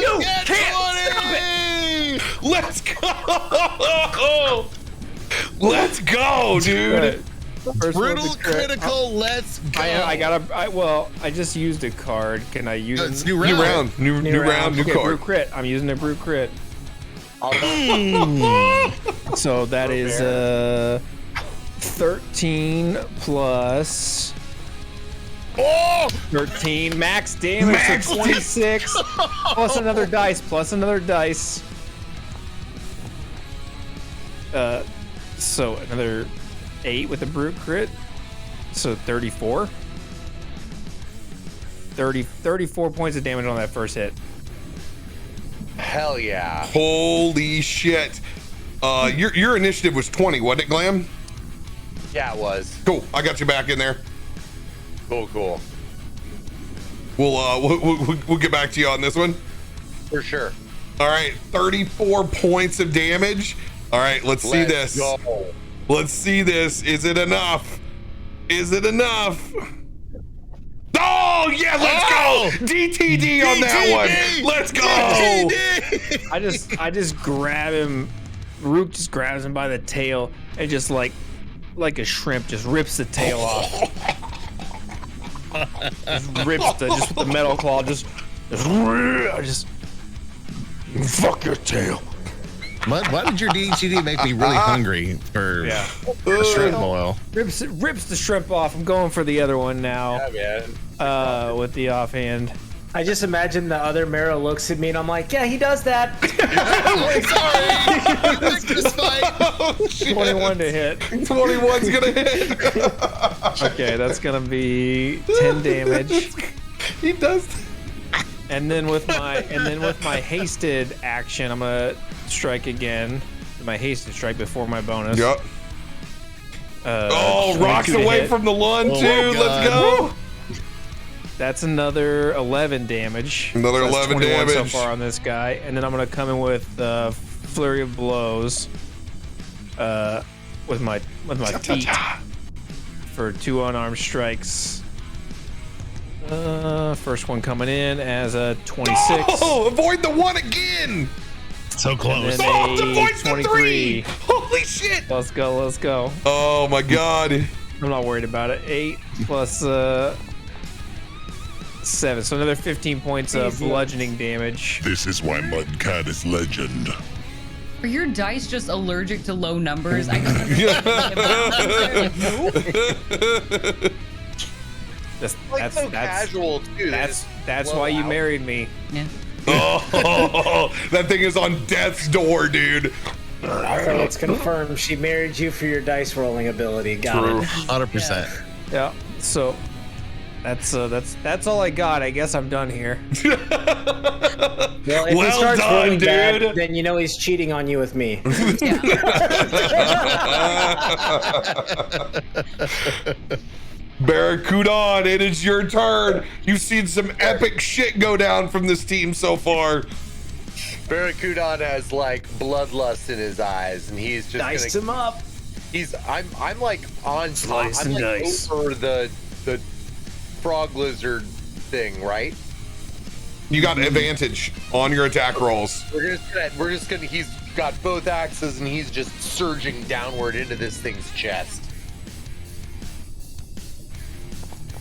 You can't. Let's go. Let's go, dude. First Brutal one's a crit. critical. Let's go. I just used a card. Can I use It's it? new New round. round. New round. New Okay, card. brute crit. I'm using a brute crit. Mm. So that is 13 plus 13 max damage, Max so 26 plus another dice. So another 8 with the brute crit, so 34 points of damage on that first hit. Hell yeah. Holy shit. Your initiative was 20, wasn't it, Glam? Yeah, it was. Cool. I got you back in there. Cool. We'll get back to you on this one. For sure. All right, 34 points of damage. All right, let's see this. Go. Let's see this. Is it enough? Oh yeah, let's go. DTD on that one. Let's go. I just grab him. Rook just grabs him by the tail and just like a shrimp, just rips the tail off. Just rips with the metal claw. Just fuck your tail. Why did your DTD make me really hungry for shrimp boil? Rips the shrimp off. I'm going for the other one now. Yeah, man. With the offhand. I just imagine the other Mara looks at me and I'm like, yeah, he does that. Sorry. Let's just fight. 21 to hit. 21's gonna hit. Okay, that's gonna be 10 damage. He does. And then with my hasted action, I'm gonna strike again. My hasted strike before my bonus. Yep. Rocks 22 to away hit. from the one, Oh too. my Let's God. go. That's another 11 damage. Another So that's 11 21 so damage. far on this guy, and then I'm gonna come in with flurry of blows. With my feet for 2 unarmed strikes. First one coming in as a 26. Oh, avoid the one again. So close. Then Oh, a avoid the 3. 23. Holy shit. Let's go. Oh my God. I'm not worried about it. 8 plus 7, so another 15 points of bludgeoning damage. This is why Mudcat is legend. Are your dice just allergic to low numbers? I don't understand. That's casual too. That's why you married me. Yeah. Oh, that thing is on death's door, dude. So it's confirmed she married you for your dice rolling ability. Got True. it. 100%. Yeah. So that's all I got. I guess I'm done here. Well, if he Well starts done, rolling bad, dude. then you know he's cheating on you with me. Barracuda, it is your turn. You've seen some epic shit go down from this team so far. Barracuda has like bloodlust in his eyes, and he's just Diced gonna, him up. I'm like on top. Slice I'm and like dice. over the frog lizard thing, right? You got advantage on your attack rolls. We're just gonna. He's got both axes, and he's just surging downward into this thing's chest.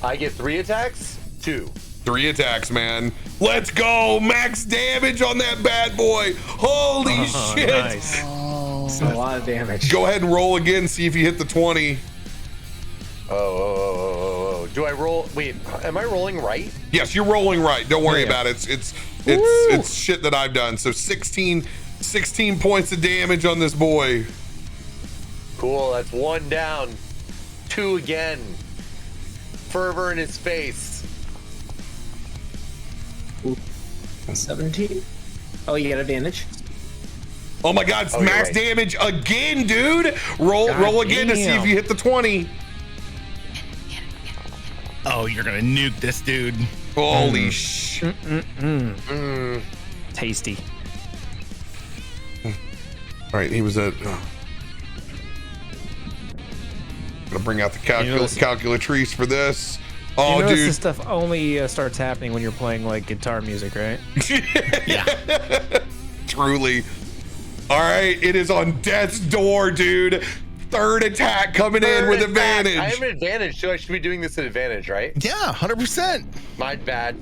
I get 3 attacks? 2. 3 attacks, man. Let's go. Max damage on that bad boy. Holy shit. Nice. That's a lot of damage. Go ahead and roll again. See if you hit the 20. Oh. Do I roll? Wait, am I rolling right? Yes, you're rolling right. Don't worry Yeah. about it. It's shit that I've done. So 16 points of damage on this boy. Cool, that's 1 down. 2 again. Fervor in his face. 17. Oh, you got advantage. Oh my God, it's Oh, you're max right. damage again, dude. Roll again to see if you hit the 20. Oh, you're gonna nuke this dude. Holy shit. Tasty. All right, he was at. Gonna bring out the calculatrice for this. Oh, You notice dude. this stuff only starts happening when you're playing like guitar music, right? Truly. All right, it is on death's door, dude. 3rd attack coming in with advantage. I have an advantage, so I should be doing this at advantage, right? Yeah, 100%. My bad.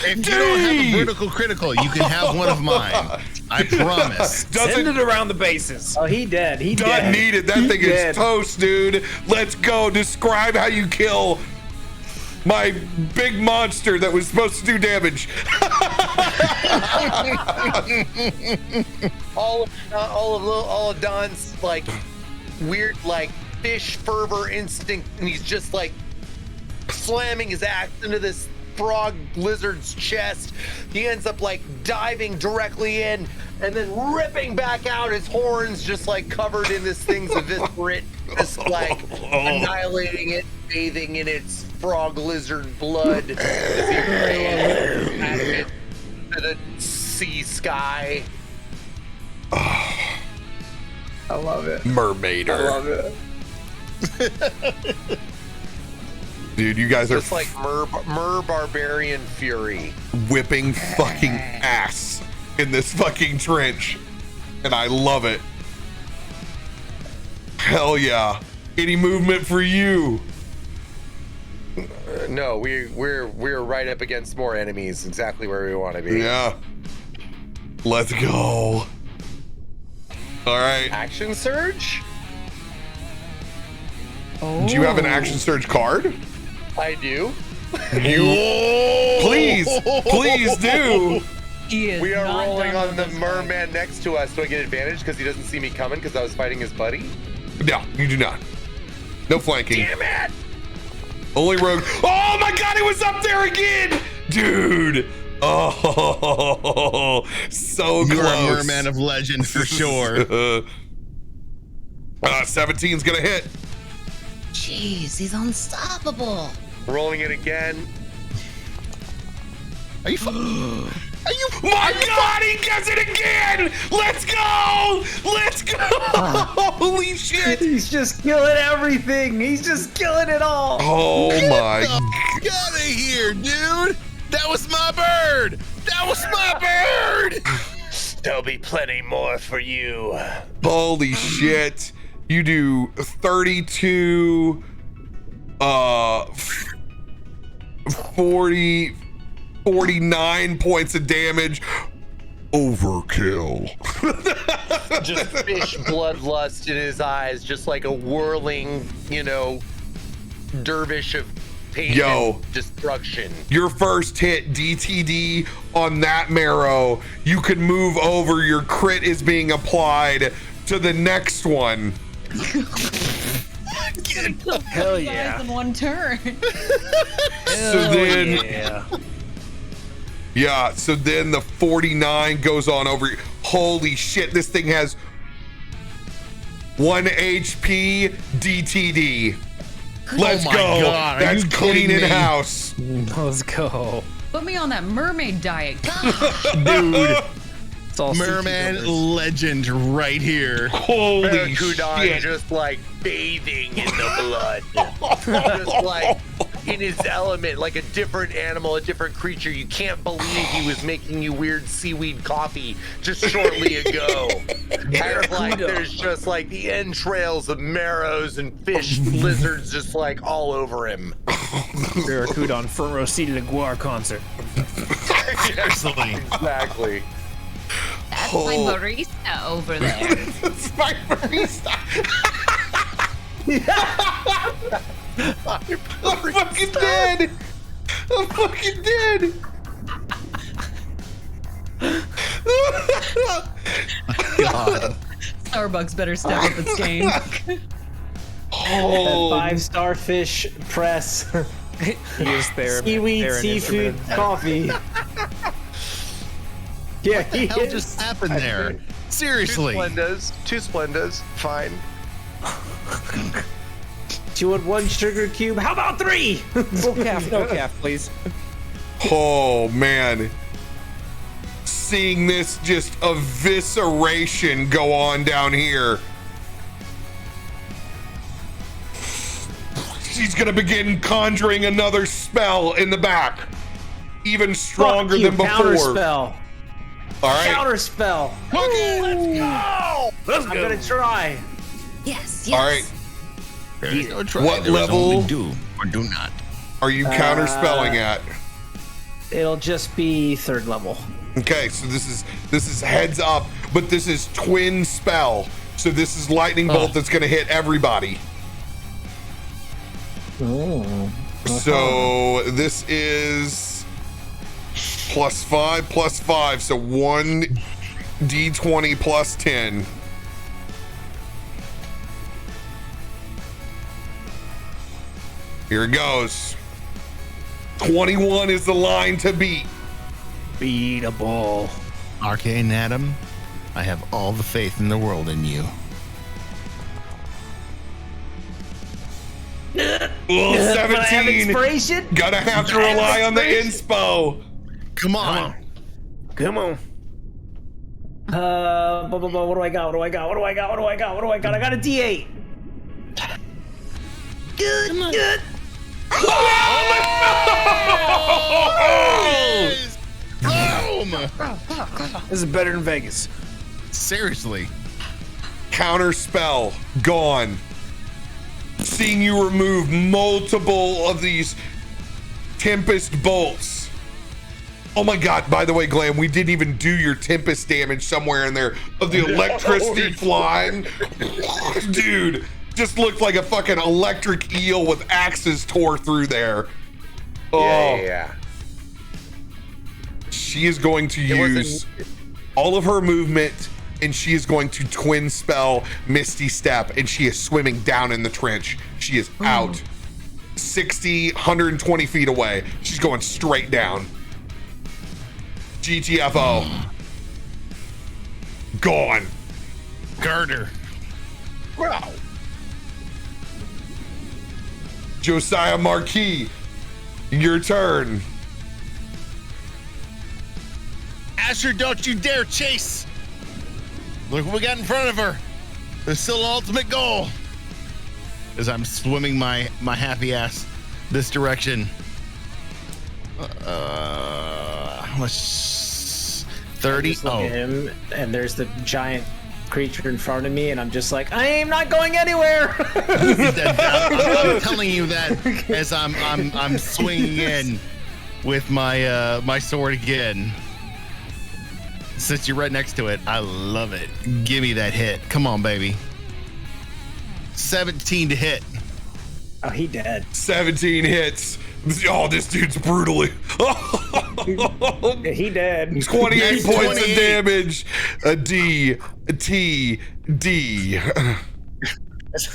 If you don't have a vertical critical, you can have one of mine. I promise. Send it around the bases. Oh, he dead. He Doesn't dead. need it. That thing dead. is toast, dude. Let's go. Describe how you kill my big monster that was supposed to do damage. all of Don's like weird like fish fervor instinct, and he's just like slamming his axe into this frog lizard's chest. He ends up like diving directly in and then ripping back out his horns, just like covered in this thing's eviscerate, just like annihilating it, bathing in its frog lizard blood as he rains out of it to the sea sky. I love it. Mermaider. I love it. Dude, you guys are Just like Mer Barbarian Fury. whipping fucking ass in this fucking trench. And I love it. Hell yeah. Any movement for you? No, we're right up against more enemies, exactly where we want to be. Yeah. Let's go. All right. Action surge? Do you have an action surge card? I do. Please do. He is We are not rolling done on with the this merman next to us. Do I get advantage because he doesn't see me coming because I was fighting his buddy? No, you do not. No flanking. Damn it! Only rogue. Oh my God, it was up there again, dude. Oh, so You're close. a merman of legend for sure. 17's gonna hit. Jeez, he's unstoppable. Rolling it again. Are you? My God, he gets it again! Let's go! Let's go! Holy shit! He's just killing everything. He's just killing it all. Oh my! Get out of here, dude! That was my bird! That was my bird! There'll be plenty more for you. Holy shit! You do 32, 49 points of damage. Overkill. Just fish bloodlust in his eyes, just like a whirling, dervish of pain Yo. and destruction. Your first hit, DTD, on that marrow. You can move over. Your crit is being applied to the next one. Hell guys yeah. in one turn. So then, Yeah. so then the 49 goes on over. Holy shit, this thing has 1 HP DTD. Let's my go. God, are That's you kidding cleaning me? house. Let's go. Put me on that mermaid diet. God. Dude, It's all merman CT legend right here. Holy Barracuda shit. just like bathing in the blood. Just like in his element, like a different animal, a different creature. You can't believe he was making you weird seaweed coffee just shortly ago. Kind of like there's just like the entrails of marrows and fish lizards just like all over him. Barracuda on front row seat at a Guar concert. Seriously. Exactly. That's my barista over there. That's my barista. I'm fucking dead. I'm fucking dead. God. Starbucks better step up its game. Oh, 5-star fish press. He is there. Seaweed, seafood, coffee. Yeah, What the hell just happened there? Seriously. Two Splendas, fine. 2 and 1 sugar cube. How about 3? No calf, please. oh man. Seeing this just evisceration go on down here. She's gonna begin conjuring another spell in the back. Even stronger than before. Counter spell. All right. Counter spell. Okay, let's go. I'm gonna try. Yes, yes. All right. There's no try. What There is level? only do or do not. Are you counter spelling at? It'll just be 3rd level. Okay, so this is heads up, but this is twin spell. So this is lightning bolt that's gonna hit everybody. So this is +5, so 1d20 plus 10. Here it goes. 21 is the line to beat. Beatable. Arcane Adam, I have all the faith in the world in you. Well, But I have 17. inspiration. Gonna have to rely on the inspo. Come on. Come on. What do I got? I got a D8. Good. Boom! This is better than Vegas. Seriously. Counter spell gone. Seeing you remove multiple of these Tempest bolts. Oh my god, by the way, Glam, we didn't even do your Tempest damage somewhere in there of the electricity flying. Dude, just looked like a fucking electric eel with axes tore through there. Oh, Yeah. she is going to use all of her movement and she is going to twin spell Misty Step and she is swimming down in the trench. She is out 60, 120 feet away. She's going straight down. GTFO. Gone. Garter. Wow. Josiah Marquis, your turn. Asher, don't you dare chase. Look what we got in front of her. There's still an ultimate goal. As I'm swimming my happy ass this direction. How much? 30? Just look at him, and there's the giant creature in front of me, and I'm just like, I am not going anywhere. I'm telling you that as I'm swinging in with my my sword again. Since you're right next to it, I love it. Give me that hit. Come on, baby. 17 to hit. Oh, he dead. 17 hits. Oh, this dude's brutally. He dead. 28 points of 28. damage. A D, a T, D.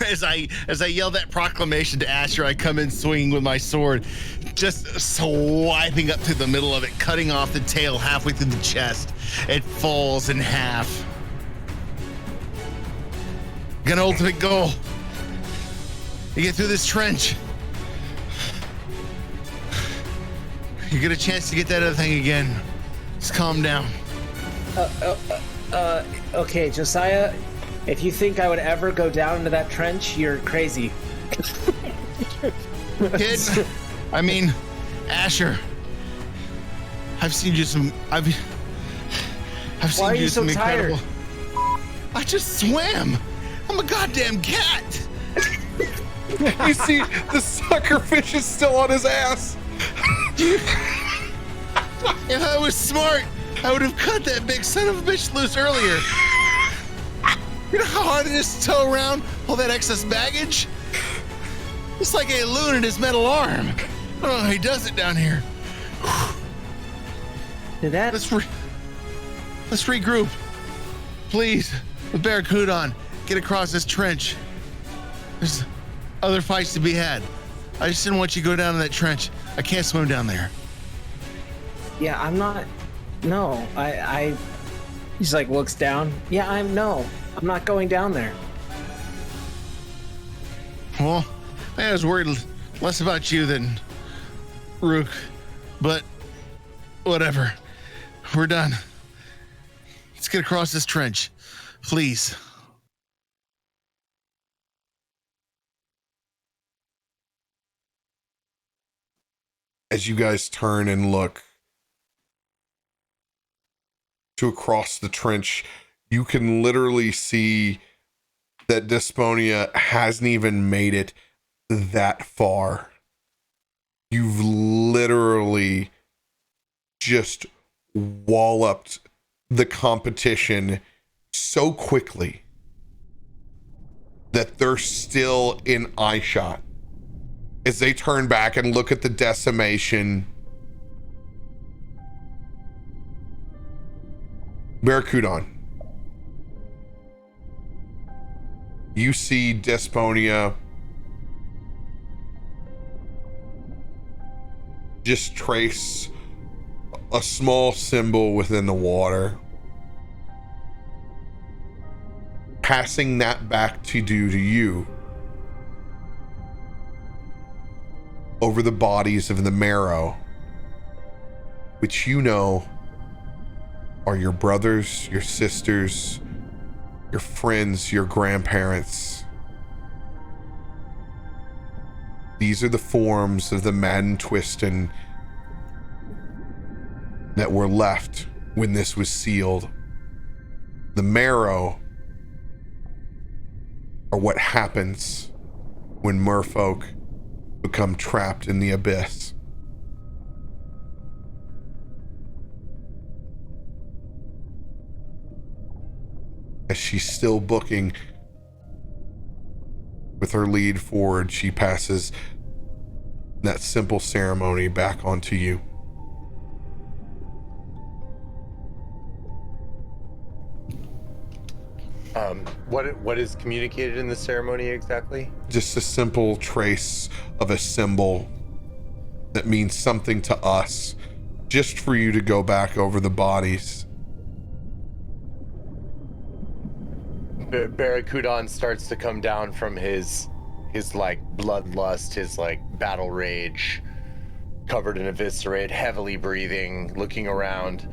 As I yell that proclamation to Asher, I come in swinging with my sword, just swiping up through the middle of it, cutting off the tail halfway through the chest. It falls in half. Got an ultimate goal. You get through this trench. You get a chance to get that other thing again. Just calm down. Okay, Josiah, if you think I would ever go down into that trench, you're crazy. Kid, I mean, Asher, I've seen you some. I've seen Why are you you so some tired? incredible. I just swam. I'm a goddamn cat. You see, the sucker fish is still on his ass. If I was smart, I would have cut that big son of a bitch loose earlier. You know how hard it is to tow around all that excess baggage? It's like Aelun and his metal arm. I don't know how he does it down here. Did that? Let's regroup. Please, with Barracuda on, get across this trench. There's other fights to be had. I just didn't want you to go down in that trench. I can't swim down there. Yeah, I'm not. No, I. He's like looks down. Yeah, I'm not going down there. Well, I was worried less about you than Rook, but whatever. We're done. Let's get across this trench, please. As you guys turn and look to across the trench, you can literally see that Desponia hasn't even made it that far. You've literally just walloped the competition so quickly that they're still in eyeshot. As they turn back and look at the decimation, Barracuda, you see Desponia just trace a small symbol within the water, passing that back to do to you over the bodies of the marrow, which you know are your brothers, your sisters, your friends, your grandparents. These are the forms of the Madden Twistin that were left when this was sealed. The marrow are what happens when merfolk become trapped in the abyss. As she's still booking with her lead forward, she passes that simple ceremony back onto you. What is communicated in the ceremony exactly? Just a simple trace of a symbol that means something to us, just for you to go back over the bodies. Barracuda starts to come down from his like bloodlust, his like battle rage, covered in eviscerate, heavily breathing, looking around,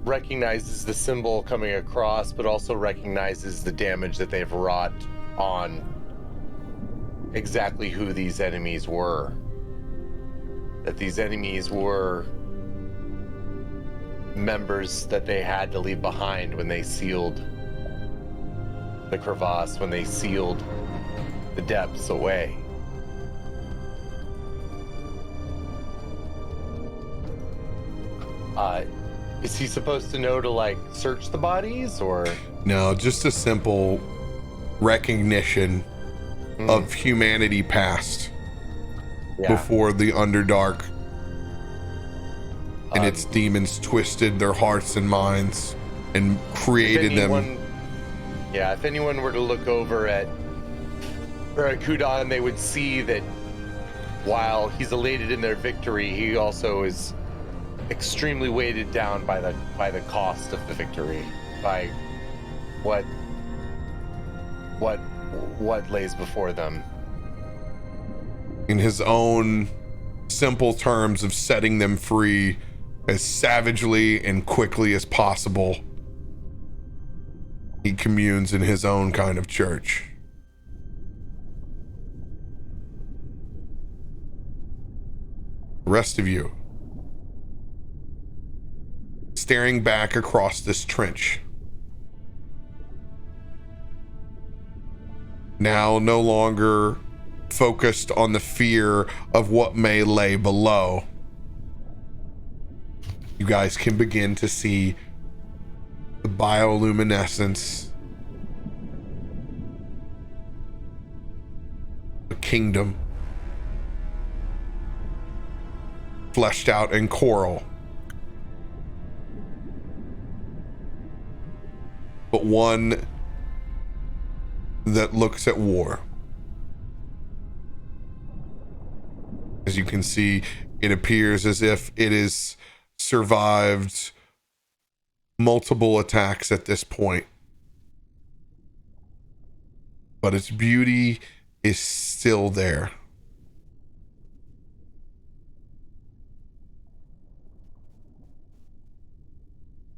recognizes the symbol coming across, but also recognizes the damage that they've wrought on exactly who these enemies were. That these enemies were members that they had to leave behind when they sealed the crevasse, when they sealed the depths away. Is he supposed to know to like search the bodies, or? No, just a simple recognition of humanity past before the Underdark and its demons twisted their hearts and minds and created them. Yeah, if anyone were to look over at Barracuda, they would see that while he's elated in their victory, he also is extremely weighted down by the cost of the victory, by what lays before them. In his own simple terms of setting them free as savagely and quickly as possible, he communes in his own kind of church. The rest of you staring back across this trench. Now no longer focused on the fear of what may lay below. You guys can begin to see the bioluminescence, a kingdom fleshed out in coral, but one that looks at war. As you can see, it appears as if it has survived multiple attacks at this point, but its beauty is still there.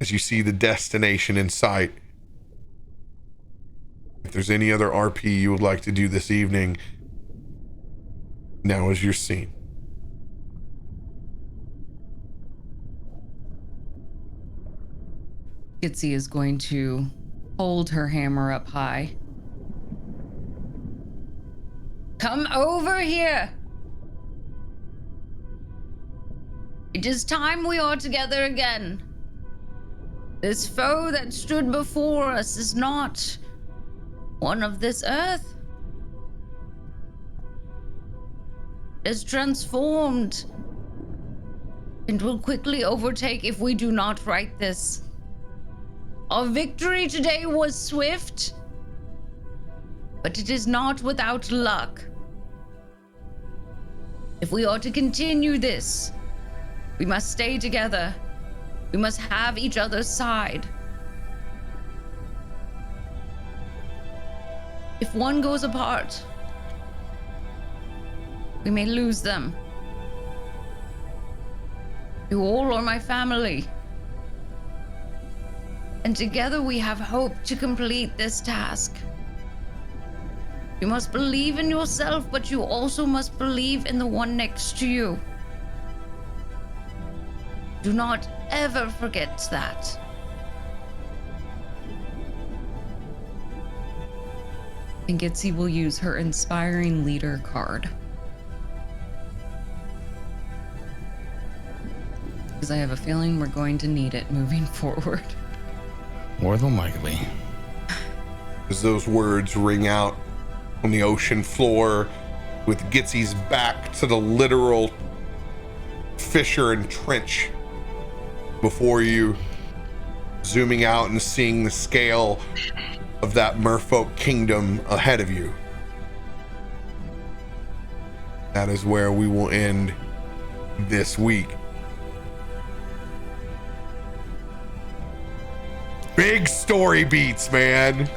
As you see the destination in sight, if there's any other RP you would like to do this evening, now is your scene. Gitzi is going to hold her hammer up high. Come over here! It is time we are together again. This foe that stood before us is not one of this earth. It is transformed and will quickly overtake if we do not right this. Our victory today was swift, but it is not without luck. If we are to continue this, we must stay together. We must have each other's side. If one goes apart, we may lose them. You all are my family. And together we have hope to complete this task. You must believe in yourself, but you also must believe in the one next to you. Do not ever forget that. And Gitzi will use her Inspiring Leader card. Because I have a feeling we're going to need it moving forward. More than likely. As those words ring out on the ocean floor, with Gitzi's back to the literal fissure and trench before you, zooming out and seeing the scale of that merfolk kingdom ahead of you. That is where we will end this week. Big story beats, man.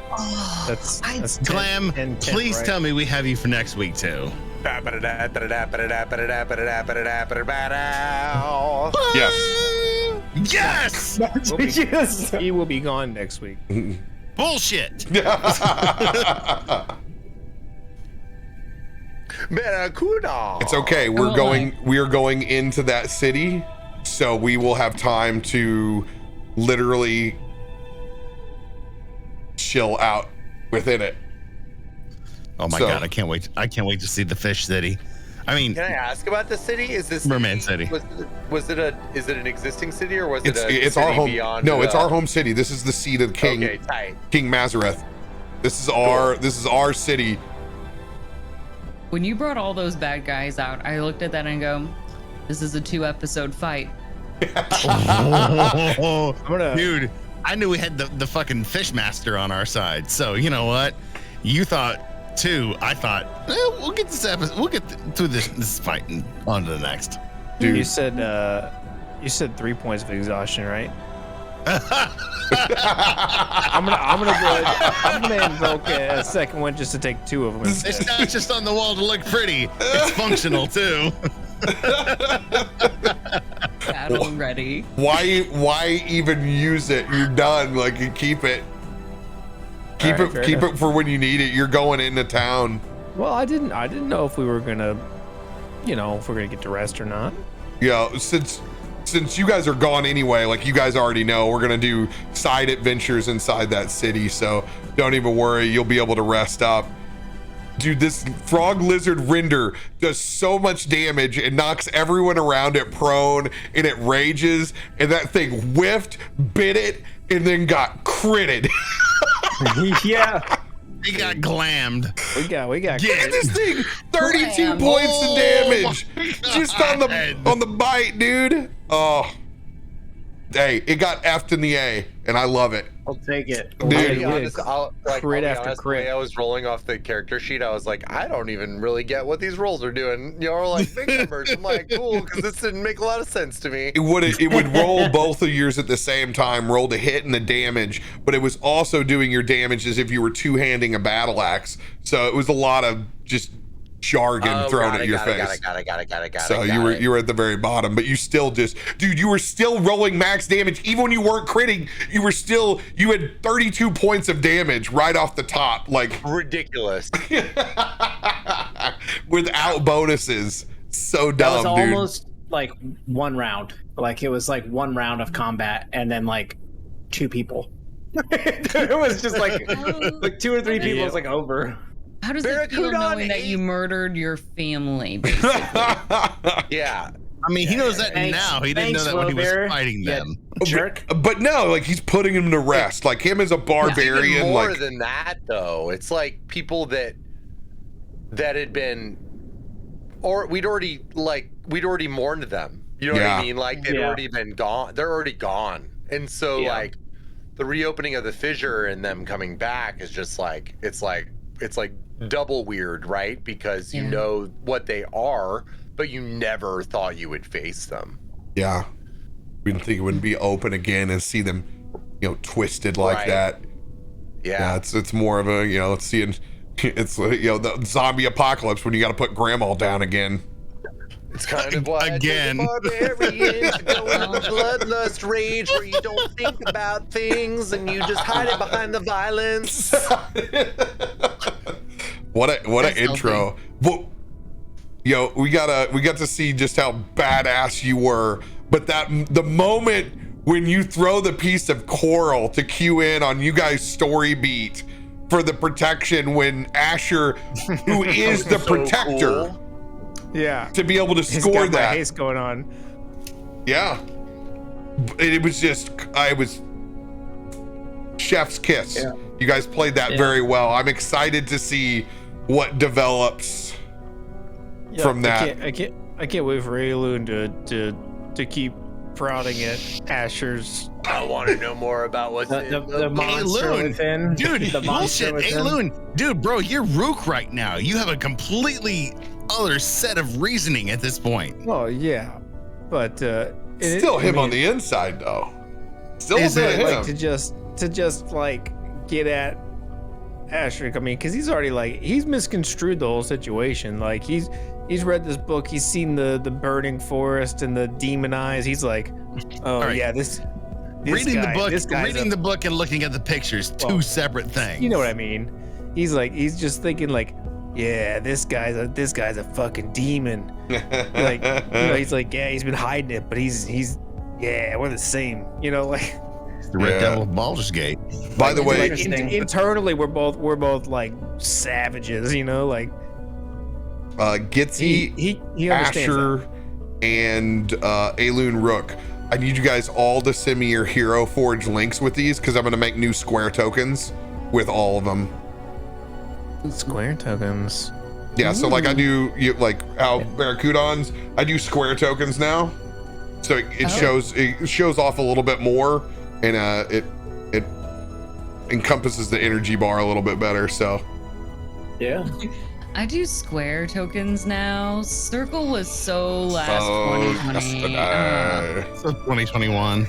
That's Glam, 10, please right? tell me we have you for next week too. Yes. Yes! He will be gone next week. Bullshit! It's okay. We are going into that city, so we will have time to literally chill out within it. Oh my god, I can't wait. I can't wait to see the fish city. I mean, can I ask about the city? Is this Merman City? Is it an existing city, or was it it's our home? No, it's our home city. This is the seat of King King Mazareth. This is our city. When you brought all those bad guys out, I looked at that and go, this is a 2-episode fight. Dude, I knew we had the fucking fish master on our side. So you know what? You thought 2. I thought we'll get this episode. We'll get through this fight and on to the next. Dude, you said 3 points of exhaustion, right? I'm gonna invoke a second one just to take 2 of them. It's not just on the wall to look pretty. It's functional too. Battle ready. Why even use it? You're done. Like, you keep it. Keep it for when you need it. You're going into town. Well, I didn't know if we were gonna, if we're gonna get to rest or not. since you guys are gone anyway, like you guys already know, we're gonna do side adventures inside that city, so don't even worry, you'll be able to rest up. Dude, this frog lizard render does so much damage. It knocks everyone around it prone, and it rages, and that thing whiffed, bit it, and then got critted. Yeah. He got glammed. We got. Look at this thing, 32 points of damage just on the bite, dude. Oh, hey, it got F'd in the A, and I love it. I'll take it. Dude, I'll be honest, Crit after the crit. way I was rolling off the character sheet, I was like, I don't even really get what these rolls are doing. You know, like big numbers. I'm like, cool, because this didn't make a lot of sense to me. it would roll both of yours at the same time, roll the hit and the damage, but it was also doing your damage as if you were two-handing a battle axe. So it was a lot of just jargon thrown at your face. Got it. So you were at the very bottom, but you still just, dude, you were still rolling max damage. Even when you weren't critting, you had 32 points of damage right off the top, like ridiculous. without bonuses. So That dumb, was dude. almost like one round. Like it was like one round of combat and then like 2 people. It was just like 2 or 3 people. It's like over. How does it feel knowing that you murdered your family, basically? Yeah. I mean, he knows that Thanks- now. He didn't know that when he was RoBear. fighting Yeah. them. Jerk. But no, like he's putting him to rest. Like him as a barbarian. It's even more like than that, though. It's like people that had been, or we'd already mourned them. You know what I mean? Like they'd already been gone. They're already gone, and so like the reopening of the fissure and them coming back is just like it's like double weird, right? Because you know what they are, but you never thought you would face them. Yeah. We didn't think it would be open again and see them, twisted like that. Yeah. It's more of a, it's seeing, it's, the zombie apocalypse when you got to put grandma down again. It's kind of why Again. barbarians go into bloodlust rage where you don't think about things and you just hide it behind the violence. What an intro. Well, we got to see just how badass you were, but the moment when you throw the piece of coral to cue in on you guys' story beat for the protection, when Asher, who is the protector, Cool. Yeah. to be able to He's score got my that. haste going on. Yeah. It was just, I was chef's kiss. Yeah. You guys played that very well. I'm excited to see what develops from that. I can't wait for Aelun to keep prodding at Asher's. I want to know more about what's The monster Aelun, within. dude, The monster bullshit. within. Aelun, dude, bro, you're Rook right now. You have a completely other set of reasoning at this point. Oh yeah, but Still him on the inside though. Still Is it, him. like to just like get at Asher. I mean, because he's already like he's misconstrued the whole situation. Like he's read this book. He's seen the burning forest and the demon eyes. He's like, oh right. yeah, this Reading guy, the book, this guy's reading the book, and looking at the pictures, two separate things. You know what I mean? He's just thinking like, yeah, this guy's a fucking demon. Like, he's like, yeah, he's been hiding it, but he's yeah, we're the same. Like The Red Devil of Baldur's Gate. By the way, like, internally we're both like savages. Like Gitzi, he understands Asher, that. and Aelun Rook. I need you guys all to send me your Hero Forge links with these because I'm going to make new square tokens with all of them. Square tokens. Yeah, so like I do, like how Barracuda's, I do square tokens now. So it shows off a little bit more, and it encompasses the energy bar a little bit better. So Yeah. I do square tokens now. Circle was so last Oh, 2020. So 2021.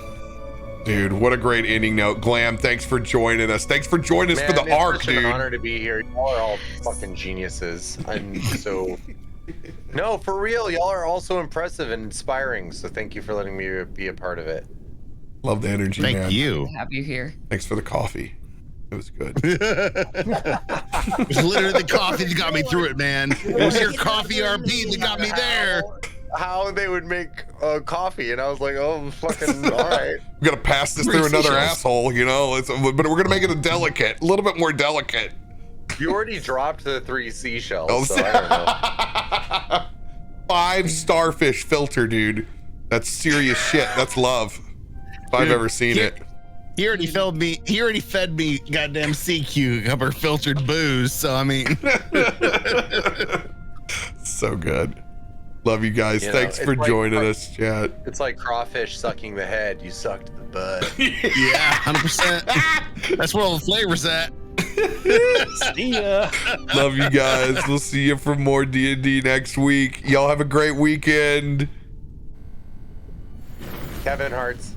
dude, what a great ending note. Glam, thanks for joining us. Thanks for joining us for the it's arc, such dude. an honor to be here. Y'all are all fucking geniuses. I'm so no, for real. Y'all are also impressive and inspiring. So thank you for letting me be a part of it. Love the energy, Thank man. you. Have you here? Thanks for the coffee. It was good. It was literally the coffee that got me through it, man. It was your coffee RP that got me there. how they would make coffee, and I was like, oh, fucking all right. We gotta pass this through another asshole, you know. But we're gonna make it a little bit more delicate. You already dropped the 3 seashells, so I don't know. 5 starfish filter, dude. That's serious shit. That's love. If I've ever seen it. He already fed me goddamn sea cucumber filtered booze. So I mean, so good. Love you guys. Thanks for joining us, chat. It's like crawfish sucking the head. You sucked the butt. Yeah, 100%. That's where all the flavors at. See ya. Love you guys. We'll see you for more D&D next week. Y'all have a great weekend. Kevin Hearts.